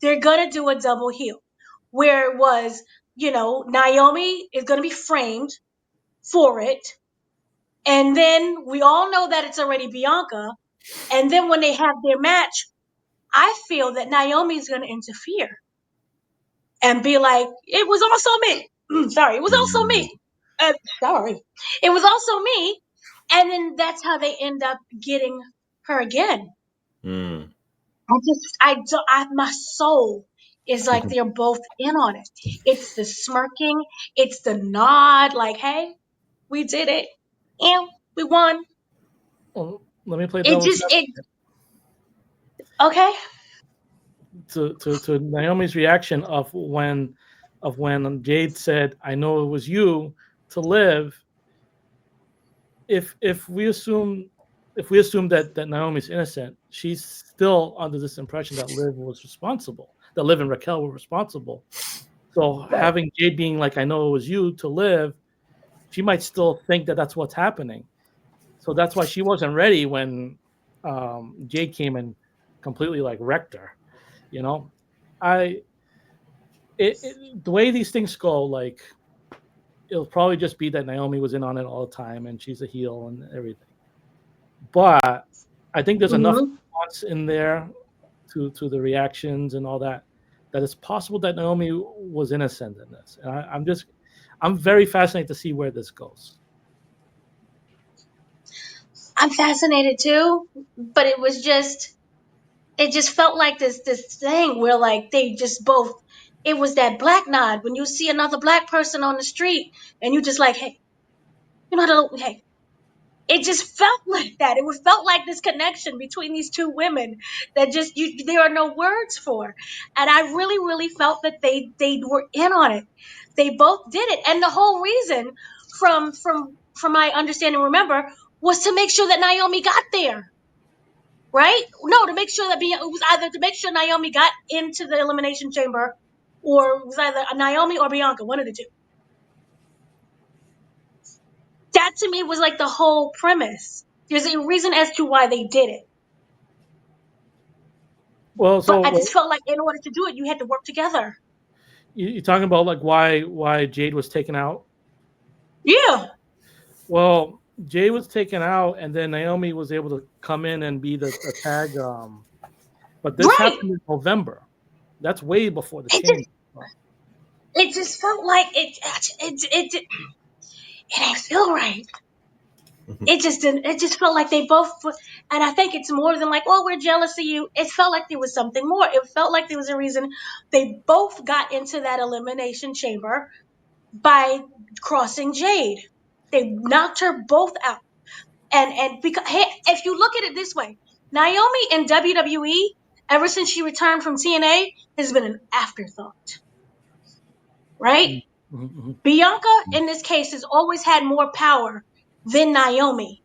S2: they're going to do a double heel, where it was, Naomi is going to be framed for it. And then we all know that it's already Bianca. And then when they have their match, I feel that Naomi is going to interfere and be like, it was also me. Sorry, it was also me. Sorry. It was also me. And then that's how they end up getting her again. My soul is like they're both in on it. It's the smirking, it's the nod, like, hey, we did it. and we won.
S3: Well, let me play
S2: It
S3: devil's
S2: just it okay.
S3: to Naomi's reaction of when Jade said, "I know it was you to live." If we assume that Naomi's innocent, she's still under this impression that Liv was responsible, that Liv and Raquel were responsible. So having Jade being like, "I know it was you" to Liv, she might still think that that's what's happening. So that's why she wasn't ready when Jade came and completely like wrecked her. You know, the way these things go, like it'll probably just be that Naomi was in on it all the time and she's a heel and everything. But I think there's enough nuance in there to the reactions and all that it's possible that Naomi was innocent in this. And I'm very fascinated to see where this goes.
S2: I'm fascinated too, but it just felt like this thing where like they just both. It was that black nod when you see another black person on the street and you just like, hey, you know how to, hey. It just felt like that. It was felt like this connection between these two women that just there are no words for. And I really, really felt that they were in on it. They both did it, and the whole reason, from my understanding, remember, was to make sure that Naomi got there. Right? No, to make sure that it was either to make sure Naomi got into the Elimination Chamber, or it was either Naomi or Bianca, one of the two. That to me was like the whole premise. There's a reason as to why they did it.
S3: Well, so
S2: but I just felt like in order to do it, you had to work together.
S3: you're talking about like why Jade was taken out?
S2: Yeah.
S3: Well, Jade was taken out, and then Naomi was able to come in and be the tag. But this happened in November. That's way before the change.
S2: It just felt like it didn't feel right. It just didn't. It just felt like they both. And I think it's more than like, oh, we're jealous of you. It felt like there was something more. It felt like there was a reason they both got into that elimination chamber by crossing Jade. They knocked her both out. And because, hey, if you look at it this way, Naomi in WWE, ever since she returned from TNA, has been an afterthought. Right?
S3: Mm-hmm.
S2: Bianca, in this case, has always had more power than Naomi.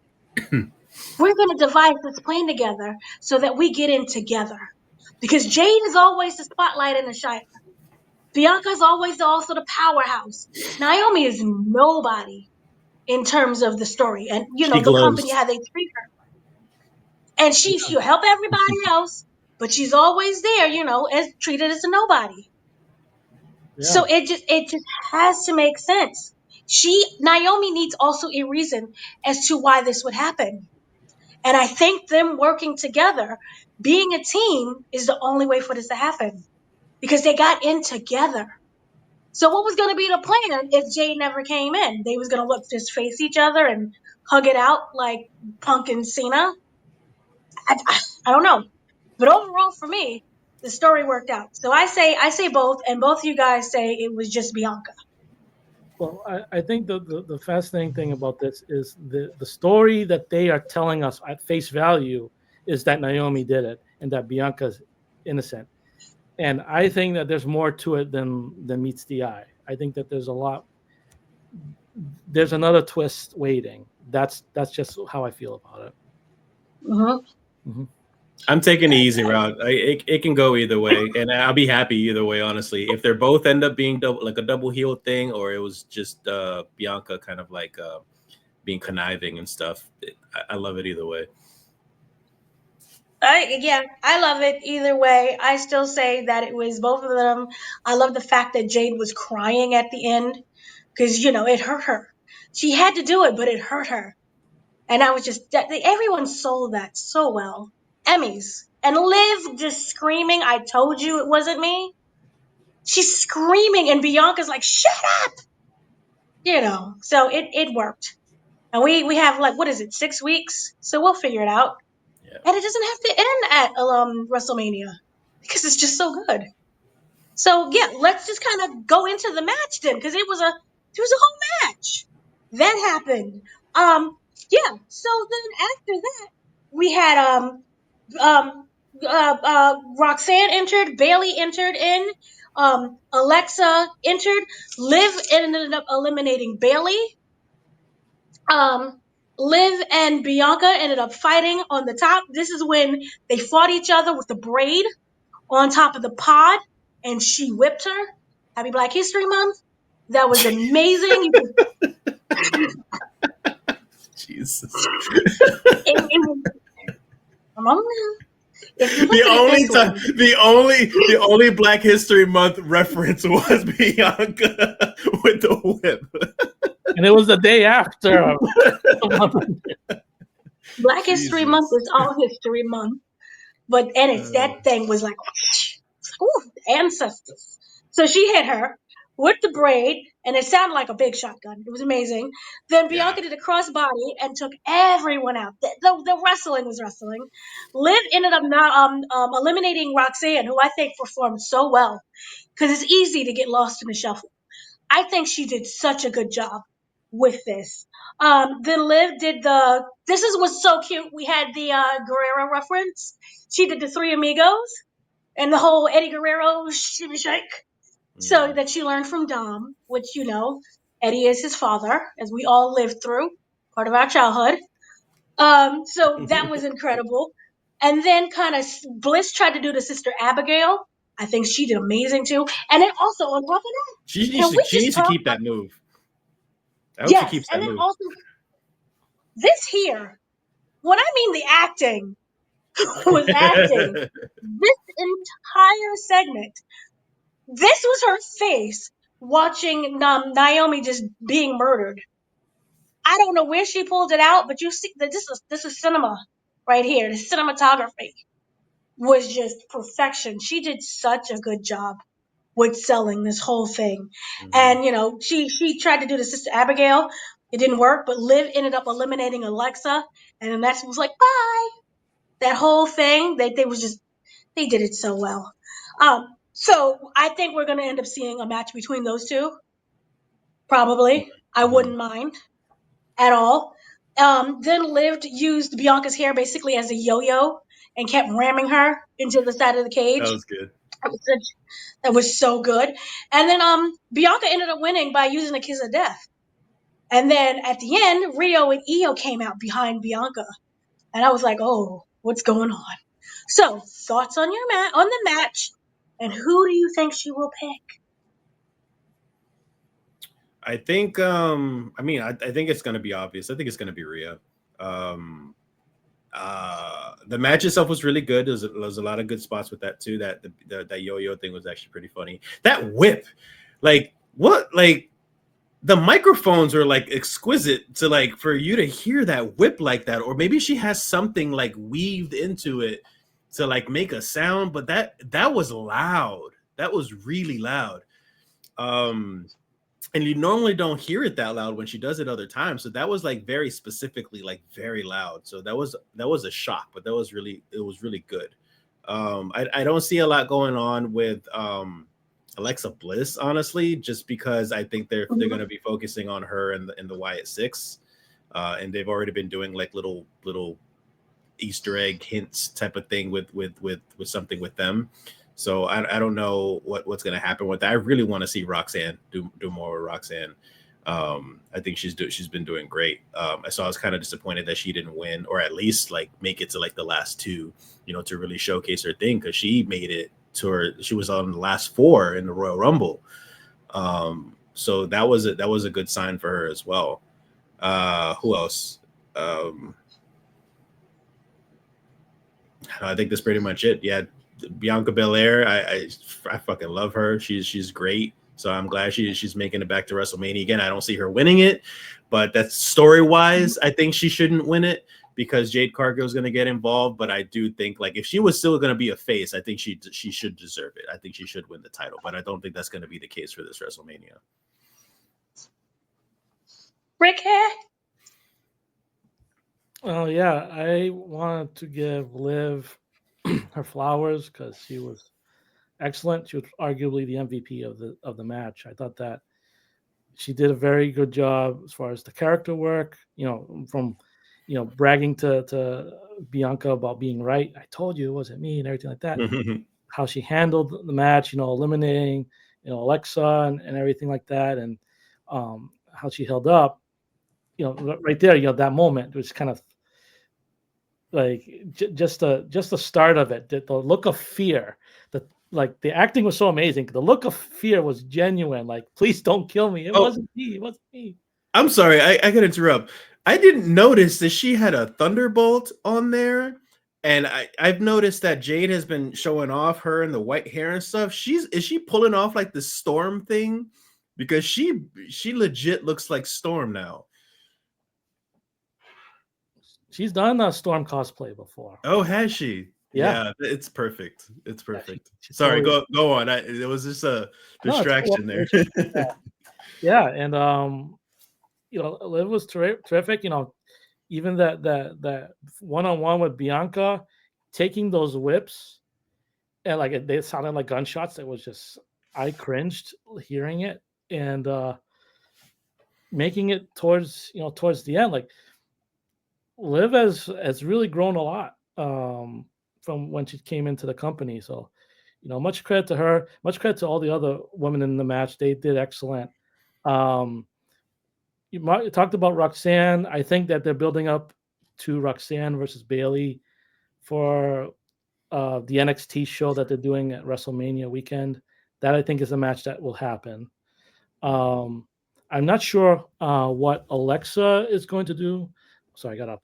S2: We're going to devise this plan together so that we get in together. Because Jade is always the spotlight and the shiner. Bianca is always also the powerhouse. Naomi is nobody in terms of the story. And, the company, how they treat her. And she'll help everybody else, but she's always there, as treated as a nobody. Yeah. So it just has to make sense. Naomi needs also a reason as to why this would happen. And I think them working together, being a team, is the only way for this to happen. Because they got in together. So what was going to be the plan if Jade never came in? They was going to just face each other and hug it out like Punk and Cena? I don't know. But overall, for me, the story worked out. So I say both, and both of you guys say it was just Bianca.
S3: Well, I think the fascinating thing about this is the story that they are telling us at face value is that Naomi did it and that Bianca's innocent. And I think that there's more to it than meets the eye. I think that there's another twist waiting. That's just how I feel about it.
S2: Mm-hmm.
S3: Mm-hmm.
S1: I'm taking the easy route. It can go either way, and I'll be happy either way. Honestly, if they're both end up being like a double heel thing, or it was just Bianca kind of like being conniving and stuff, I love it either way.
S2: I love it either way. I still say that it was both of them. I love the fact that Jade was crying at the end because it hurt her. She had to do it, but it hurt her, and I was just everyone sold that so well. Emmys and Liv just screaming, "I told you it wasn't me." She's screaming, and Bianca's like, "Shut up!" So it worked, and we have like, what is it, 6 weeks? So we'll figure it out. Yeah. And it doesn't have to end at WrestleMania because it's just so good. So yeah, let's just kind of go into the match then, because it was a whole match that happened. Yeah. So then after that, we had Roxanne entered, Bayley entered in, Alexa entered, Liv ended up eliminating Bayley. Liv and Bianca ended up fighting on the top. This is when they fought each other with the braid on top of the pod, and she whipped her. Happy Black History Month. That was amazing.
S1: Jesus.
S2: If you
S1: The
S2: look at it
S1: only
S2: this
S1: time,
S2: way,
S1: the only Black History Month reference was Bianca with the whip,
S3: and it was the day after.
S2: Black History Month
S1: Jesus.
S2: is all History Month, but and it's that thing was like, ooh, ancestors. So she hit her with the braid, and it sounded like a big shotgun. It was amazing. Then
S1: Yeah.
S2: Bianca did a crossbody and took everyone out. The wrestling was wrestling. Liv ended up eliminating Roxanne, who I think performed so well because it's easy to get lost in the shuffle. I think she did such a good job with this. Then Liv did was so cute. We had the Guerrero reference. She did the Three Amigos and the whole Eddie Guerrero shimmy shake. So that she learned from Dom, which, Eddie is his father, as we all lived through, part of our childhood. So that was incredible. And then kind of Bliss tried to do the Sister Abigail. I think she did amazing too. And then also on top of that, can we
S1: She
S2: just
S1: needs to
S2: talk
S1: keep
S2: about,
S1: that move. I hope she
S2: yes,
S1: keeps
S2: and
S1: that
S2: then
S1: move.
S2: also this here, when I mean the acting was acting, this entire segment, this was her face watching Naomi just being murdered. I don't know where she pulled it out, but you see that this is cinema right here. The cinematography was just perfection. She did such a good job with selling this whole thing. And she tried to do the Sister Abigail. It didn't work, but Liv ended up eliminating Alexa, and then that was like bye. That whole thing, they did it so well. So I think we're gonna end up seeing a match between those two. Probably. I
S1: Mhm.
S2: wouldn't mind at all. Then Liv used Bianca's hair basically as a yo-yo and kept ramming her into the side of the
S1: That
S2: cage.
S1: was good.
S2: That was so good. And then Bianca ended up winning by using a kiss of death. And then at the end, Rio and Io came out behind Bianca. And I was like, oh, what's going on? So, thoughts on on the match, and who do you think she will pick?
S1: I think I think it's gonna be obvious. I think it's gonna be Rhea. Um the match itself was really good. There was a lot of good spots with that too. That yo-yo thing was actually pretty funny. That whip, like what, like the microphones are like exquisite to like for you to hear that whip like that, or maybe she has something like weaved into it to like make a sound, but that was loud. That was really loud. And you normally don't hear it that loud when she does it other times. So that was like very specifically like very loud. So that was a shock, but it was really good. I don't see a lot going on with Alexa Bliss, honestly, just because I think they're going to be focusing on her in the Wyatt Six, and they've already been doing like little Easter egg hints type of thing with something with them. So I don't know what's going to happen with that. I really want to see Roxanne do more with Roxanne. I think she's been doing great. So I was kind of disappointed that she didn't win, or at least like make it to like the last two, to really showcase her thing, because she made it to her. She was on the last four in the Royal Rumble. So that was a good sign for her as well. Who else? I think that's pretty much it. Yeah, Bianca Belair. I fucking love her. She's great. So I'm glad she's making it back to WrestleMania again. I don't see her winning it, but that's story wise. I think she shouldn't win it because Jade Cargill is going to get involved. But I do think like if she was still going to be a face, I think she should deserve it. I think she should win the title, but I don't think that's going to be the case for this WrestleMania.
S2: Rick hair?
S3: Oh yeah, I wanted to give Liv her flowers because she was excellent. She was arguably the MVP of the match. I thought that she did a very good job as far as the character work. From bragging to Bianca about being right. I told you it wasn't me and everything like that. How she handled the match, eliminating, Alexa and everything like that, and how she held up, right there, that moment was kind of like just the start of it. The look of fear, the acting was so amazing. The look of fear was genuine. Like, please don't kill me. It wasn't me. It wasn't me.
S1: I'm sorry, I gotta interrupt. I didn't notice that she had a thunderbolt on there. And I've noticed that Jade has been showing off her and the white hair and stuff. Is she pulling off like the Storm thing? Because she legit looks like Storm now.
S3: She's done a Storm cosplay before.
S1: Oh, has she?
S3: Yeah,
S1: it's perfect. It's perfect.
S3: She
S1: Sorry,
S3: totally...
S1: go on. It was just a distraction there.
S3: Yeah, and Liv was terrific. Even that one-on-one with Bianca, taking those whips, and like they sounded like gunshots. It was just, I cringed hearing it, and making it towards the end. Like, Liv has really grown a lot from when she came into the company. So, much credit to her. Much credit to all the other women in the match. They did excellent. You talked about Roxanne. I think that they're building up to Roxanne versus Bayley for the NXT show that they're doing at WrestleMania weekend. That, I think, is a match that will happen. I'm not sure what Alexa is going to do. Sorry, I got a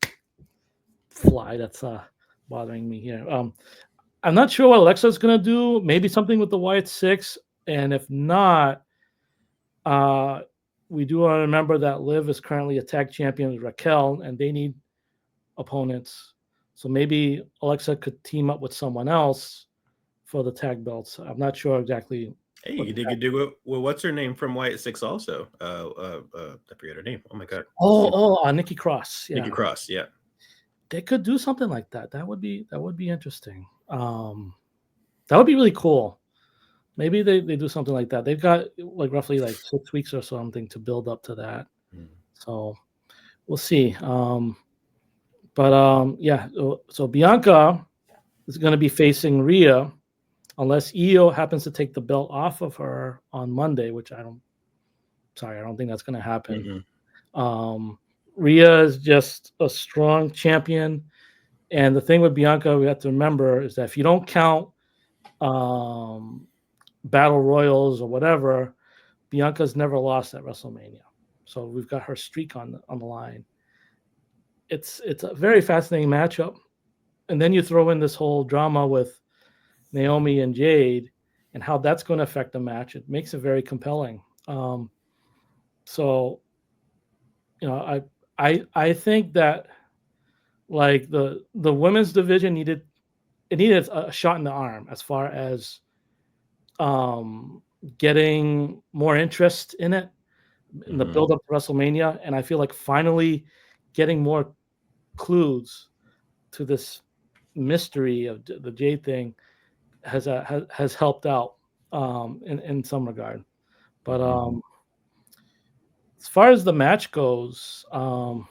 S3: fly that's bothering me here. I'm not sure what Alexa is going to do. Maybe something with the Wyatt Six. And if not, we do want to remember that Liv is currently a tag champion with Raquel, and they need opponents. So maybe Alexa could team up with someone else for the tag belts. I'm not sure exactly.
S1: Hey, they could do it. Well, what's her name from Wyatt Six also? I forget her name. Oh my god.
S3: Nikki Cross. Yeah.
S1: Nikki Cross. Yeah.
S3: They could do something like that. That would be interesting. That would be really cool. Maybe they do something like that. They've got like roughly like 6 weeks or something to build up to that. So we'll see. Yeah. So Bianca is going to be facing Rhea, unless Io happens to take the belt off of her on Monday, which I don't think that's going to happen. Rhea is just a strong champion. And the thing with Bianca, we have to remember, is that if you don't count battle royals or whatever, Bianca's never lost at WrestleMania. So we've got her streak on the line. It's a very fascinating matchup. And then you throw in this whole drama with Naomi and Jade and how that's going to affect the match. It makes it very compelling. So, I think that like the women's division needed a shot in the arm as far as getting more interest in it in the build up to WrestleMania. And I feel like finally getting more clues to this mystery of the Jade thing has helped out in some regard. But as far as the match goes, I'm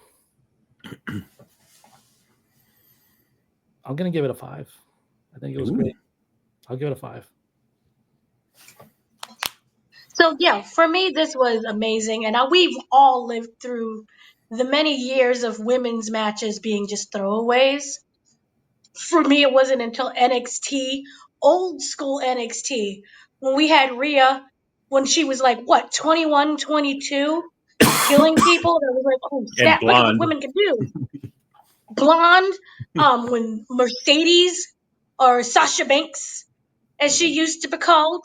S3: going to give it a 5. I think it was great. I'll give it a 5.
S2: So, yeah, for me, this was amazing. And we've all lived through the many years of women's matches being just throwaways. For me, it wasn't until NXT, old school NXT, when we had Rhea, when she was like, 21, 22, killing people. That was like, oh, snap, look at what women can do. Blonde, when Mercedes or Sasha Banks, as she used to be called,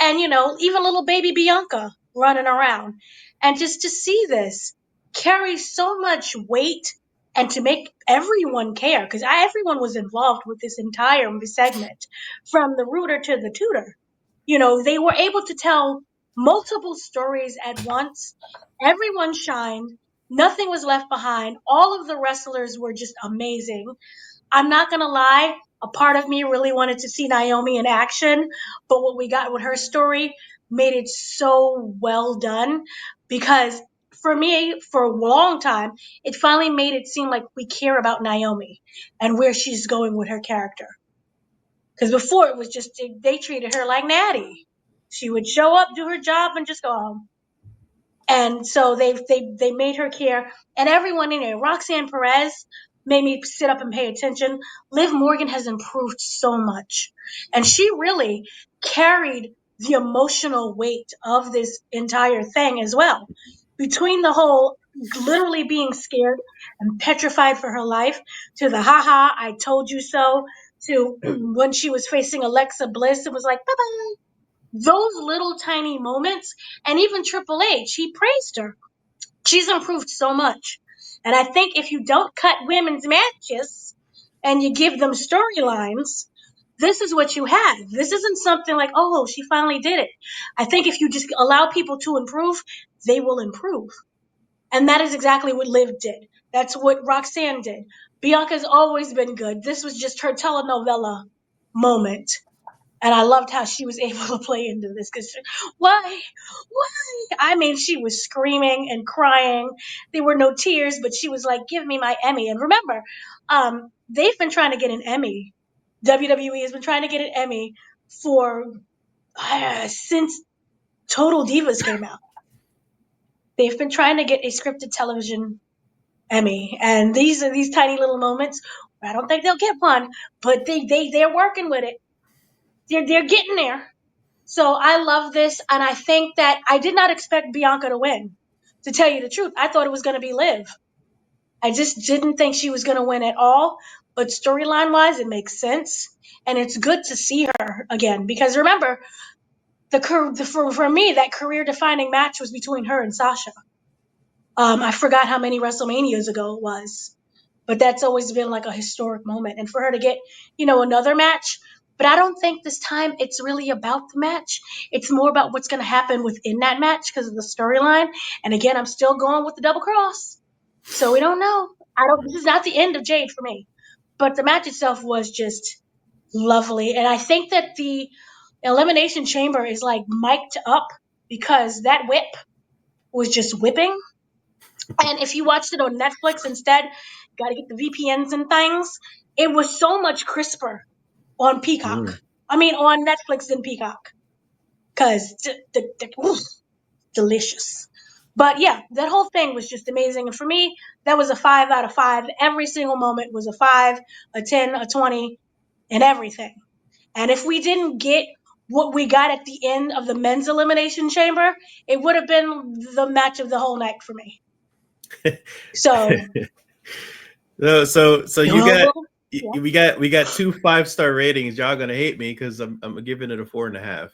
S2: and even little baby Bianca running around, and just to see this carry so much weight and to make everyone care, because everyone was involved with this entire segment, from the rooter to the tutor. They were able to tell multiple stories at once. Everyone shined. Nothing was left behind. All of the wrestlers were just amazing. I'm not going to lie. A part of me really wanted to see Naomi in action, but what we got with her story made it so well done, because for me, for a long time, it finally made it seem like we care about Naomi and where she's going with her character. Because before it was just they treated her like Natty. She would show up, do her job, and just go home. And so they made her care, and everyone in there. Roxanne Perez made me sit up and pay attention. Liv Morgan has improved so much, and she really carried the emotional weight of this entire thing as well. Between the whole literally being scared and petrified for her life, to the haha, I told you so, to when she was facing Alexa Bliss, it was like, bye bye. Those little tiny moments, and even Triple H, he praised her. She's improved so much. And I think if you don't cut women's matches and you give them storylines, this is what you have. This isn't something like, oh, she finally did it. I think if you just allow people to improve, they will improve. And that is exactly what Liv did. That's what Roxanne did. Bianca's always been good. This was just her telenovela moment. And I loved how she was able to play into this because why? I mean, she was screaming and crying. There were no tears, but she was like, give me my Emmy. And remember, they've been trying to get an Emmy. WWE has been trying to get an Emmy for since Total Divas came out. They've been trying to get a scripted television Emmy. And these are these tiny little moments. I don't think they'll get one, but they're working with it. They're getting there. So I love this, and I think that I did not expect Bianca to win. To tell you the truth, I thought it was going to be Liv. I just didn't think she was going to win at all. But storyline-wise, it makes sense, and it's good to see her again. Because remember, for me, that career-defining match was between her and Sasha. I forgot how many WrestleManias ago it was. But that's always been like a historic moment. And for her to get, another match, but I don't think this time it's really about the match. It's more about what's going to happen within that match because of the storyline. And again, I'm still going with the double cross. So we don't know. This is not the end of Jade for me. But the match itself was just lovely. And I think that the Elimination Chamber is like mic'd up because that whip was just whipping. And if you watched it on Netflix instead, got to get the VPNs and things. It was so much crisper on Peacock. I mean, on Netflix and Peacock. Because delicious. But yeah, that whole thing was just amazing. And for me, that was a 5 out of 5. Every single moment was a 5, a 10, a 20, and everything. And if we didn't get what we got at the end of the men's Elimination Chamber, it would have been the match of the whole night for me. So
S1: so you got we got 2 5-star ratings. Y'all gonna hate me because I'm giving it a 4.5.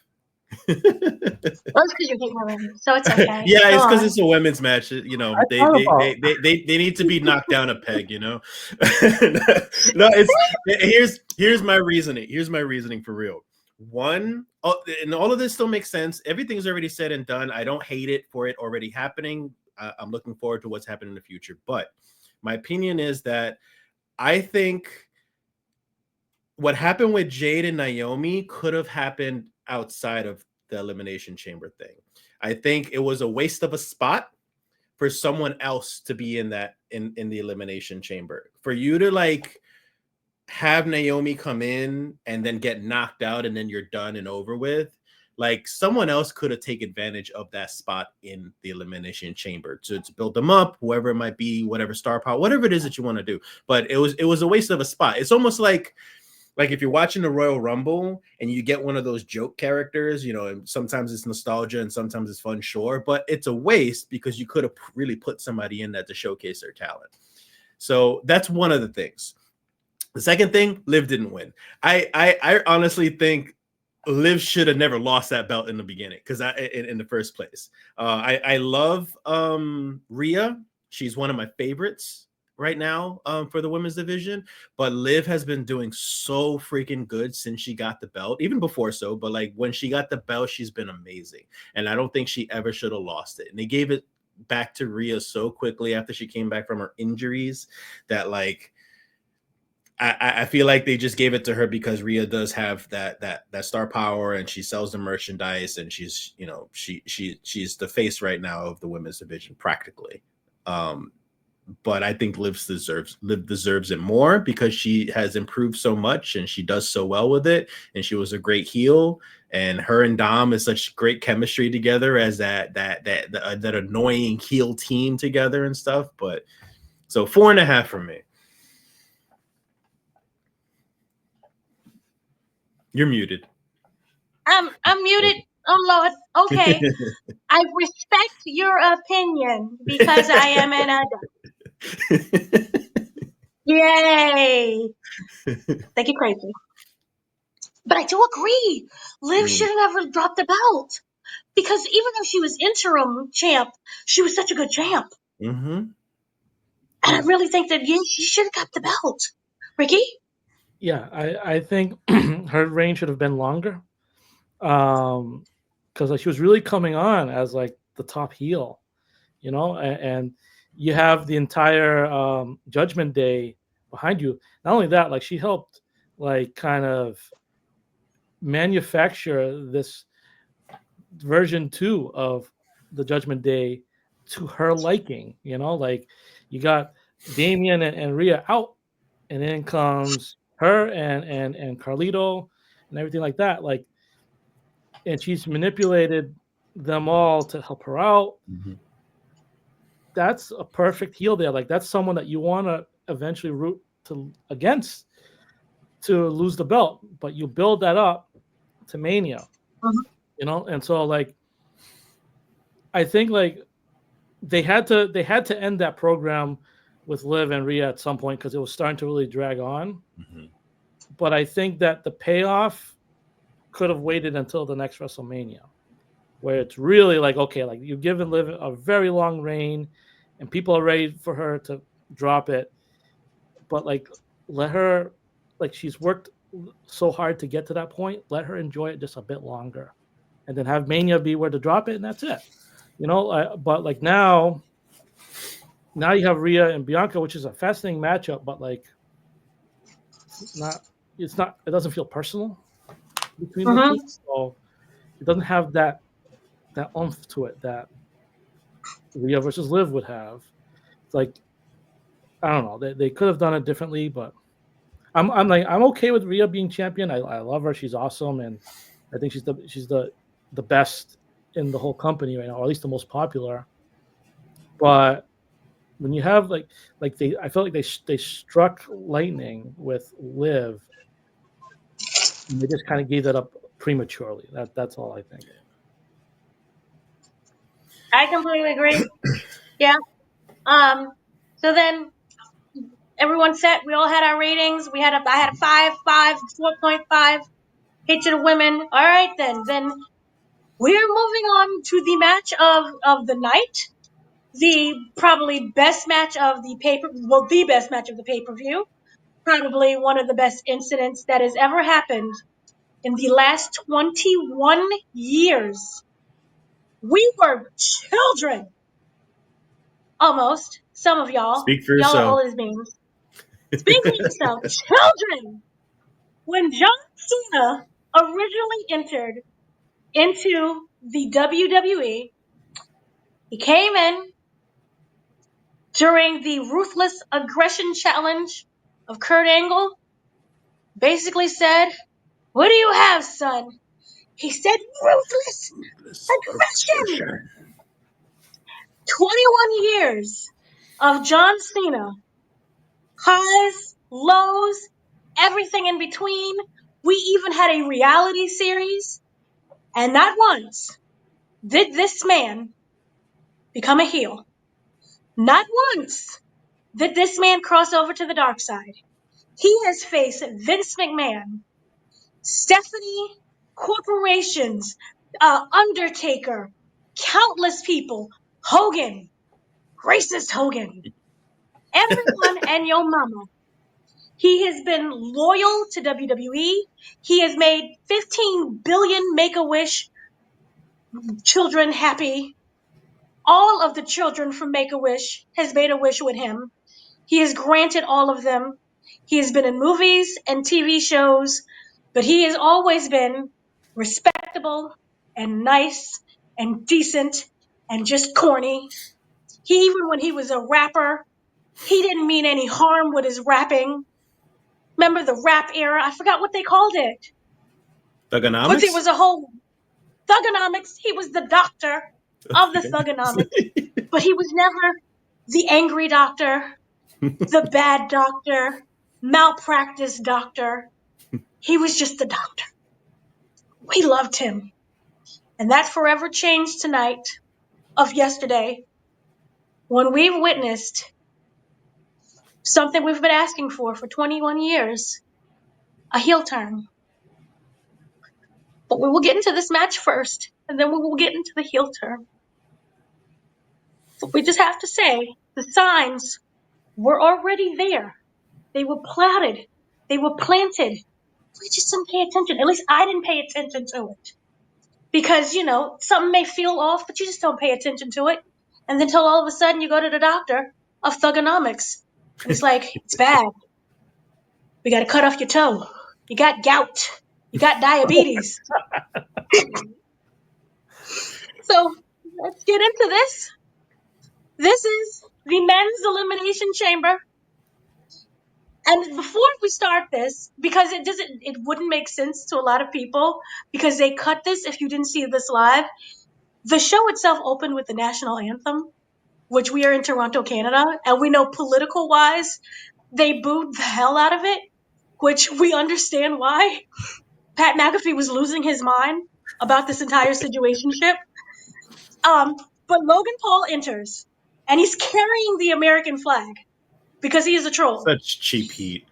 S2: Well, it's because you hate women, so it's okay.
S1: Yeah, it's because it's a women's match. They need to be knocked down a peg. No, here's my reasoning. Here's my reasoning for real. One, and all of this still makes sense. Everything's already said and done. I don't hate it for it already happening. I'm looking forward to what's happening in the future. But my opinion is that I think what happened with Jade and Naomi could have happened outside of the Elimination Chamber thing. I think it was a waste of a spot for someone else to be in that in the Elimination Chamber. For you to have Naomi come in and then get knocked out and then you're done and over with. Someone else could have taken advantage of that spot in the Elimination Chamber to build them up, whoever it might be, whatever star power, whatever it is that you want to do. But it was a waste of a spot. It's almost like if you're watching the Royal Rumble and you get one of those joke characters, and sometimes it's nostalgia and sometimes it's fun, sure, but it's a waste because you could have really put somebody in that to showcase their talent. So that's one of the things. The second thing, Liv didn't win. I honestly think Liv should have never lost that belt in the beginning because in the first place. I love Rhea. She's one of my favorites right now for the women's division, but Liv has been doing so freaking good since she got the belt, even before so, but when she got the belt, she's been amazing. And I don't think she ever should have lost it. And they gave it back to Rhea so quickly after she came back from her injuries that I feel like they just gave it to her because Rhea does have that star power, and she sells the merchandise, and she's she's the face right now of the women's division practically. But I think Liv deserves it more because she has improved so much and she does so well with it, and she was a great heel. And her and Dom is such great chemistry together as that annoying heel team together and stuff. But so 4.5 for me. You're muted.
S2: I'm muted. Oh Lord. Okay. I respect your opinion because I am an adult. Yay. Thank you, crazy. But I do agree. Liv should have never dropped the belt. Because even though she was interim champ, she was such a good champ.
S1: Mm-hmm.
S2: And I really think that she should have got the belt. Ricky?
S3: Yeah, I think her reign should have been longer. Because like she was really coming on as like the top heel, and you have the entire Judgment Day behind you. Not only that, like she helped like kind of manufacture this version 2 of the Judgment Day to her liking. Like you got Damian and Rhea out, and then comes her and Carlito and everything like that. Like, and she's manipulated them all to help her out.
S1: Mm-hmm.
S3: That's a perfect heel there. Like that's someone that you want to eventually root against to lose the belt, but you build that up to Mania, and so like I think like they had to end that program with Liv and Rhea at some point because it was starting to really drag on.
S1: Mm-hmm.
S3: But I think that the payoff could have waited until the next WrestleMania, where it's really like, okay, like you've given Liv a very long reign and people are ready for her to drop it. But like, let her, like she's worked so hard to get to that point, let her enjoy it just a bit longer and then have Mania be where to drop it. And that's it, but like now you have Rhea and Bianca, which is a fascinating matchup, but like, it doesn't feel personal between the two. So it doesn't have that oomph to it that Rhea versus Liv would have. It's like, I don't know. They could have done it differently, but I'm okay with Rhea being champion. I love her. She's awesome, and I think she's the best in the whole company right now, or at least the most popular. But when you have I feel like they struck lightning with Liv, and they just kind of gave that up prematurely. That's all I think.
S2: I completely agree. Yeah. So then everyone set. We all had our ratings. I had a 5, 4.5. Hit to the women. All right, then we're moving on to the match of the night. The probably best match of the the best match of the pay-per-view. Probably one of the best incidents that has ever happened in the last 21 years. We were children. Almost. Some of y'all.
S1: Speak for
S2: Y'all are
S1: yourself.
S2: old as beans. Speak for yourself. Children. When John Cena originally entered into the WWE, he came in during the Ruthless Aggression Challenge of Kurt Angle. Basically said, "What do you have, son?" He said, "Ruthless aggression." 21 years of John Cena. Highs, lows, everything in between. We even had a reality series. And not once did this man become a heel. Not once did this man cross over to the dark side. He has faced Vince McMahon, Stephanie, corporations, Undertaker, countless people, Hogan, racist Hogan, everyone and your mama. He has been loyal to WWE. He has made 15 billion Make-A-Wish children happy. All of the children from Make-A-Wish has made a wish with him. He has granted all of them. He has been in movies and TV shows, but he has always been respectable and nice and decent and just corny. Even when he was a rapper, he didn't mean any harm with his rapping. Remember the rap era? I forgot what they called it.
S1: Thugonomics?
S2: But there was a whole Thugonomics. He was the doctor of the Thugonomics. But he was never the angry doctor, the bad doctor, malpractice doctor. He was just the doctor. We loved him. And that forever changed tonight of yesterday when we've witnessed something we've been asking for 21 years, a heel turn. But we will get into this match first, and then we will get into the heel turn. But we just have to say, the signs were already there. They were plotted. They were planted. We just didn't pay attention. At least I didn't pay attention to it. Because, something may feel off, but you just don't pay attention to it. And then until all of a sudden you go to the doctor of Thugonomics. And it's like, it's bad. We got to cut off your toe. You got gout. You got diabetes. So let's get into this. This is the men's elimination chamber. And before we start this, because it wouldn't make sense to a lot of people, because they cut this if you didn't see this live. The show itself opened with the national anthem, which we are in Toronto, Canada, and we know political wise, they booed the hell out of it, which we understand why. Pat McAfee was losing his mind about this entire situationship. But Logan Paul enters, and he's carrying the American flag because he is a troll.
S1: Such cheap heat.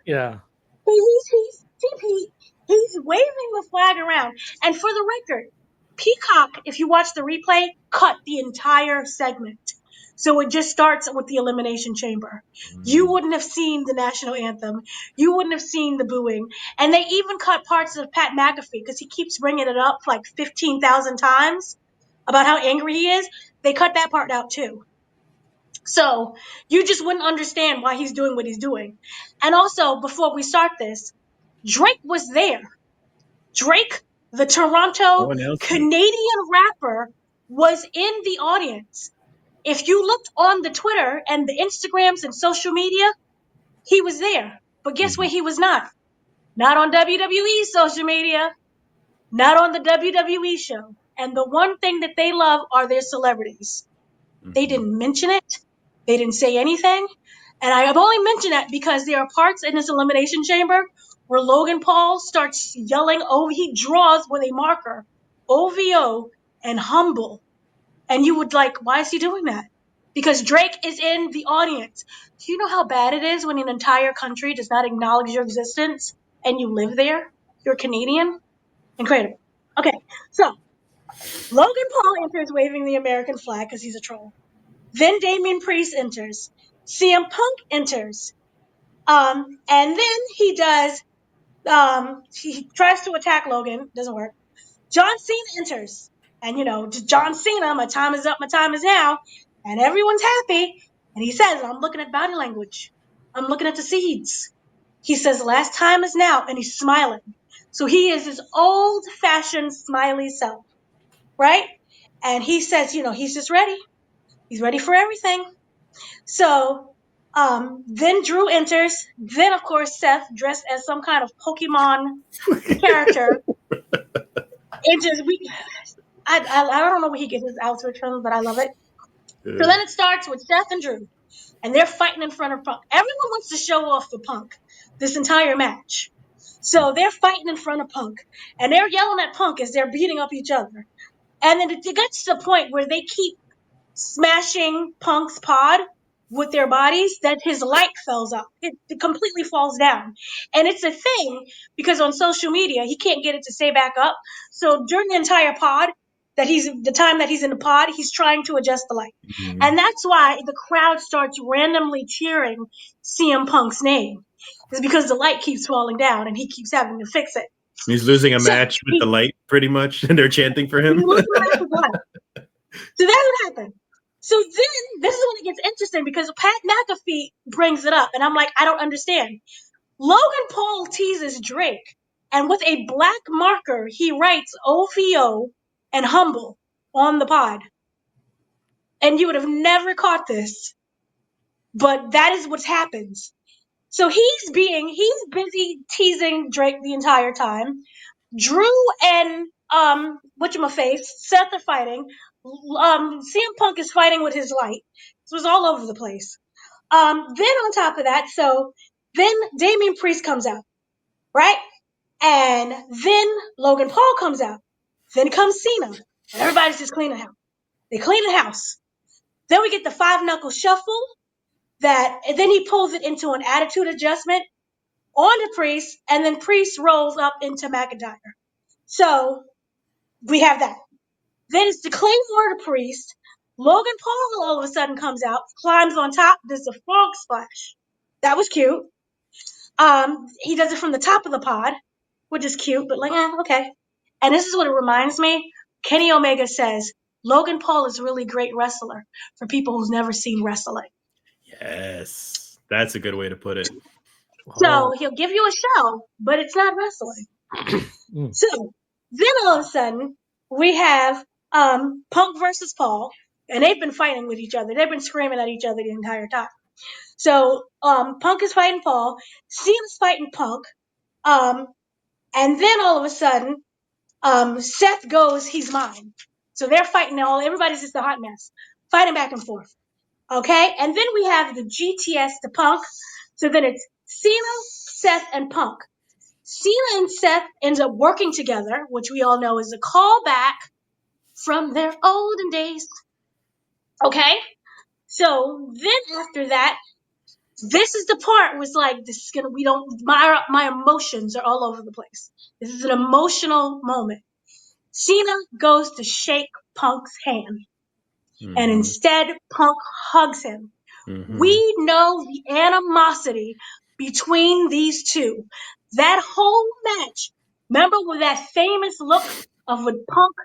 S3: Yeah.
S2: He's cheap heat. He's waving the flag around. And for the record, Peacock, if you watch the replay, cut the entire segment. So it just starts with the Elimination Chamber. You wouldn't have seen the national anthem. You wouldn't have seen the booing. And they even cut parts of Pat McAfee because he keeps bringing it up like 15,000 times about how angry he is. They cut that part out too. So you just wouldn't understand why he's doing what he's doing. And also, before we start this, Drake was there. Drake, the Toronto Canadian rapper, was in the audience. If you looked on the Twitter and the Instagrams and social media, he was there. But guess where he was not? Not on WWE social media. Not on the WWE show. And the one thing that they love are their celebrities. They didn't mention it. They didn't say anything. And I have only mentioned that because there are parts in this Elimination Chamber where Logan Paul starts yelling, he draws with a marker, OVO and humble. And you would why is he doing that? Because Drake is in the audience. Do you know how bad it is when an entire country does not acknowledge your existence and you live there? You're Canadian? Incredible. Okay, so Logan Paul enters waving the American flag because he's a troll. Then Damian Priest enters. CM Punk enters. And then he does, he tries to attack Logan. Doesn't work. John Cena enters. And, John Cena, my time is up, my time is now. And everyone's happy. And he says, I'm looking at body language. I'm looking at the seeds. He says, last time is now. And he's smiling. So he is his old-fashioned smiley self. Right? And he says, he's just ready. He's ready for everything. So then Drew enters. Then, of course, Seth, dressed as some kind of Pokemon character, enters. I don't know where he gets his outfit from, but I love it. Yeah. So then it starts with Seth and Drew, and they're fighting in front of Punk. Everyone wants to show off the Punk this entire match. So they're fighting in front of Punk, and they're yelling at Punk as they're beating up each other. And then it gets to the point where they keep smashing Punk's pod with their bodies that his light falls out. It completely falls down. And it's a thing because on social media, he can't get it to stay back up. So during the entire pod, the time that he's in the pod, he's trying to adjust the light. Mm-hmm. And that's why the crowd starts randomly cheering CM Punk's name. It's because the light keeps falling down and he keeps having to fix it.
S1: He's losing a match with the light pretty much, and they're chanting for him.
S2: So that's what happened. So then this is when it gets interesting because Pat McAfee brings it up, and I'm like, I don't understand. Logan Paul teases Drake, and with a black marker, he writes OVO and humble on the pod. And you would have never caught this, but that is what happens. So he's busy teasing Drake the entire time. Drew and whatchamaface, Seth are fighting. CM Punk is fighting with his light. This was all over the place. Then on top of that, then Damian Priest comes out, right? And then Logan Paul comes out. Then comes Cena. And everybody's just cleaning house. They clean the house. Then we get the 5-knuckle shuffle and then he pulls it into an attitude adjustment on the Priest, and then Priest rolls up into McIntyre. So we have that. Then it's the Claymore to Priest. Logan Paul all of a sudden comes out, climbs on top, does a frog splash. That was cute. He does it from the top of the pod, which is cute, but okay. And this is what it reminds me. Kenny Omega says, Logan Paul is a really great wrestler for people who's never seen wrestling.
S1: Yes. That's a good way to put it.
S2: So he'll give you a show, but it's not wrestling. So then all of a sudden, we have Punk versus Paul, and they've been fighting with each other. They've been screaming at each other the entire time. So Punk is fighting Paul, Cena's fighting Punk, and then all of a sudden, Seth goes, he's mine. So they're fighting everybody's just a hot mess, fighting back and forth. Okay, and then we have the GTS to Punk. So then it's Cena, Seth, and Punk. Cena and Seth ends up working together, which we all know is a callback from their olden days. Okay, so then after that, this is the part was like, this is gonna, my emotions are all over the place. This is an emotional moment. Cena goes to shake Punk's hand, and instead Punk hugs him. We know the animosity between these two. That whole match, remember with that famous look of with Punk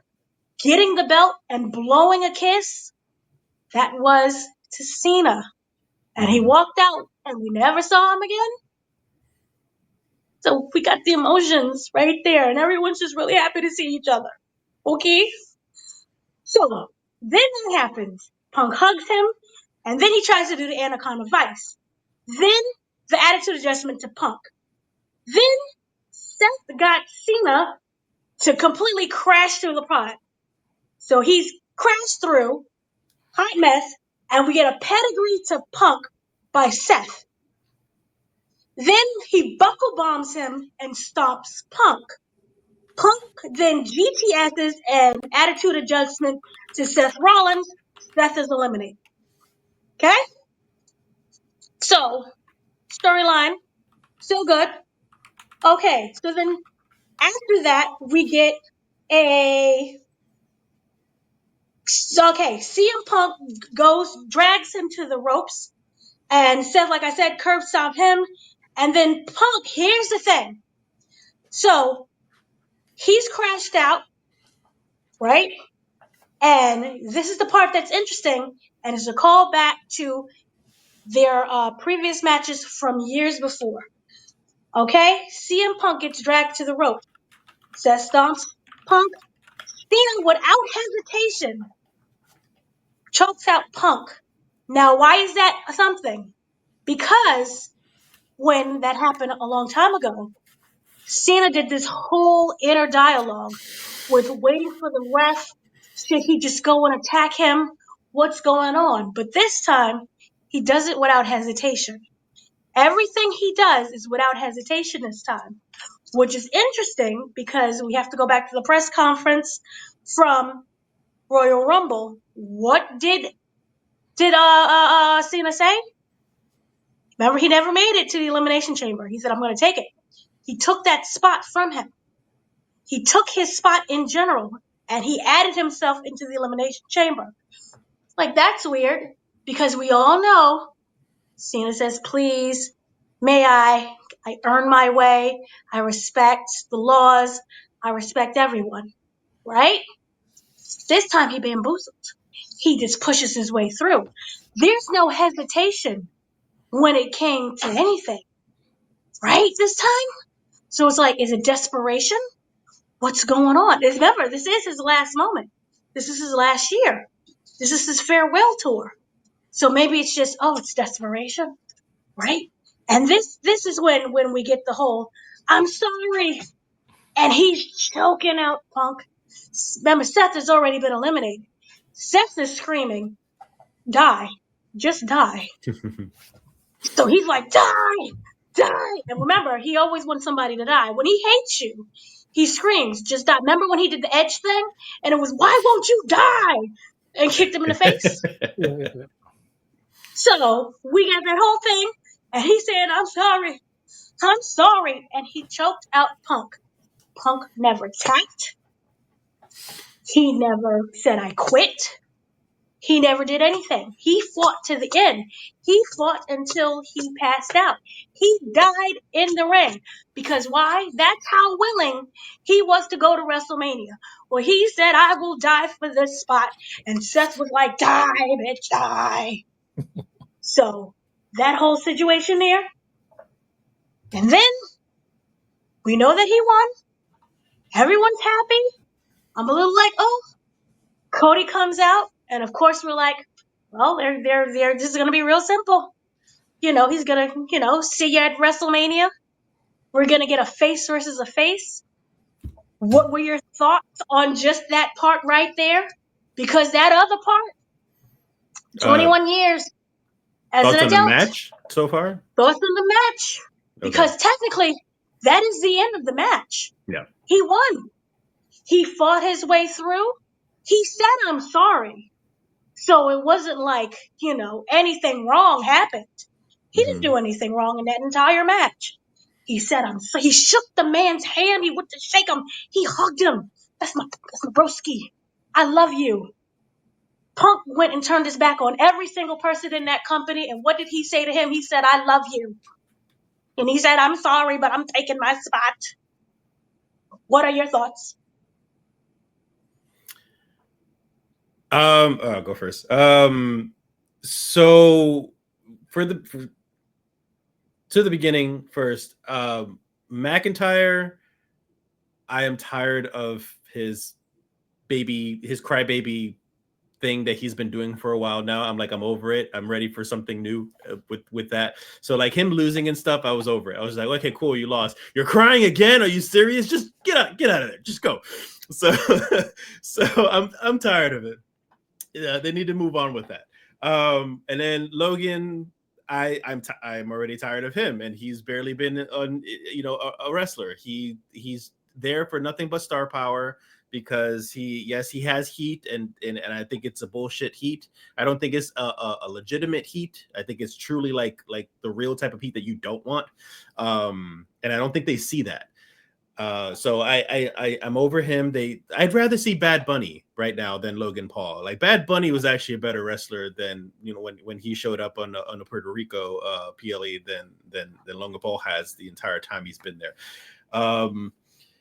S2: getting the belt and blowing a kiss? That was to Cena. And he walked out and we never saw him again. So we got the emotions right there, and everyone's just really happy to see each other. Okay? So then what happens? Punk hugs him, and then he tries to do the Anaconda Vice. Then the attitude adjustment to Punk. Then Seth got Cena to completely crash through the pod. So he's crashed through, hot mess, and we get a pedigree to Punk by Seth. Then he buckle bombs him and stomps Punk. Punk then GTS's and attitude adjustment to Seth Rollins. Seth is eliminated. Okay? So, storyline, still good. Okay, so then after that, we get CM Punk drags him to the ropes, and Seth, like I said, curb stomp him, and then Punk, here's the thing. So, he's crashed out, right? And this is the part that's interesting, and it's a call back to their previous matches from years before. Okay? CM Punk gets dragged to the rope. Seth stomps Punk. Cena, without hesitation, chokes out Punk. Now, why is that something? Because when that happened a long time ago, Cena did this whole inner dialogue with waiting for the ref. Should he just go and attack him? What's going on? But this time, he does it without hesitation. Everything he does is without hesitation this time, which is interesting because we have to go back to the press conference from Royal Rumble. What did Cena say? Remember, he never made it to the Elimination Chamber. He said, I'm going to take it. He took that spot from him. He took his spot in general, and he added himself into the Elimination Chamber. Like, that's weird, because we all know Cena says, please, may I earn my way. I respect the laws. I respect everyone. Right? This time he bamboozled. he just pushes his way through. There's no hesitation when it came to anything, right? This time. So it's like, is it desperation? What's going on? Remember, this is his last moment. This is his last year. This is his farewell tour. So maybe it's just, oh, it's desperation, right? And this is when we get the whole, I'm sorry. And he's choking out Punk. Remember, Seth has already been eliminated. Seth is screaming, die. Just die. So he's like, die, die. And remember, he always wants somebody to die. When he hates you, he screams, just die. Remember when he did the edge thing? And it was, why won't you die? And kicked him in the face?
S3: Yeah.
S2: So we got that whole thing. And he said, I'm sorry. I'm sorry. And he choked out Punk. Punk never tapped. He never said, I quit. He never did anything. He fought to the end. He fought until he passed out. He died in the ring. Because why? That's how willing he was to go to WrestleMania. Well, he said, I will die for this spot. And Seth was like, die, bitch, die. So that whole situation there. And then we know that he won. Everyone's happy. I'm a little like, oh, Cody comes out. And of course we're like, well, they're this is going to be real simple. You know, he's going to, see you at WrestleMania. We're going to get a face versus a face. What were your thoughts on just that part right there? Because that other part, 21 years as
S1: Thoughts
S2: an
S1: on the
S2: adult.
S1: match so far?
S2: Thoughts on the match. Because technically, that is the end of the match.
S1: Yeah.
S2: He won. He fought his way through. He said, I'm sorry. So it wasn't like, anything wrong happened. He didn't do anything wrong in that entire match. He said, he shook the man's hand. He went to shake him. He hugged him. That's my broski. I love you. Punk went and turned his back on every single person in that company. And what did he say to him? He said, I love you. And he said, I'm sorry, but I'm taking my spot. What are your thoughts?
S1: I'll go first. So to the beginning first, McIntyre, I am tired of his crybaby thing that he's been doing for a while now. I'm over it. I'm ready for something new with that. So like him losing and stuff, I was over it. I was like, okay, cool, you lost. You're crying again? Are you serious? Just get out of there. Just go. So I'm tired of it. Yeah, they need to move on with that. And then Logan, I'm already tired of him, and he's barely been on a wrestler. He's there for nothing but star power because he has heat, and I think it's a bullshit heat. I don't think it's a legitimate heat. I think it's truly like the real type of heat that you don't want. And I don't think they see that. So I'm over him. I'd rather see Bad Bunny right now than Logan Paul. Like Bad Bunny was actually a better wrestler than when he showed up on the Puerto Rico PLE than Logan Paul has the entire time he's been there.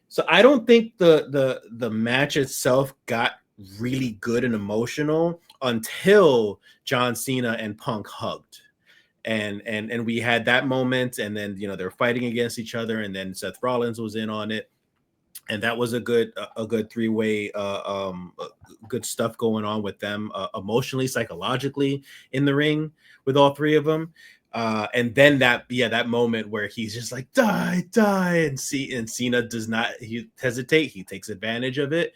S1: So I don't think the match itself got really good and emotional until John Cena and Punk hugged. And we had that moment, and then they're fighting against each other, and then Seth Rollins was in on it, and that was a good three-way good stuff going on with them emotionally, psychologically in the ring with all three of them. And then that moment where he's just like die, and Cena does not hesitate. He takes advantage of it.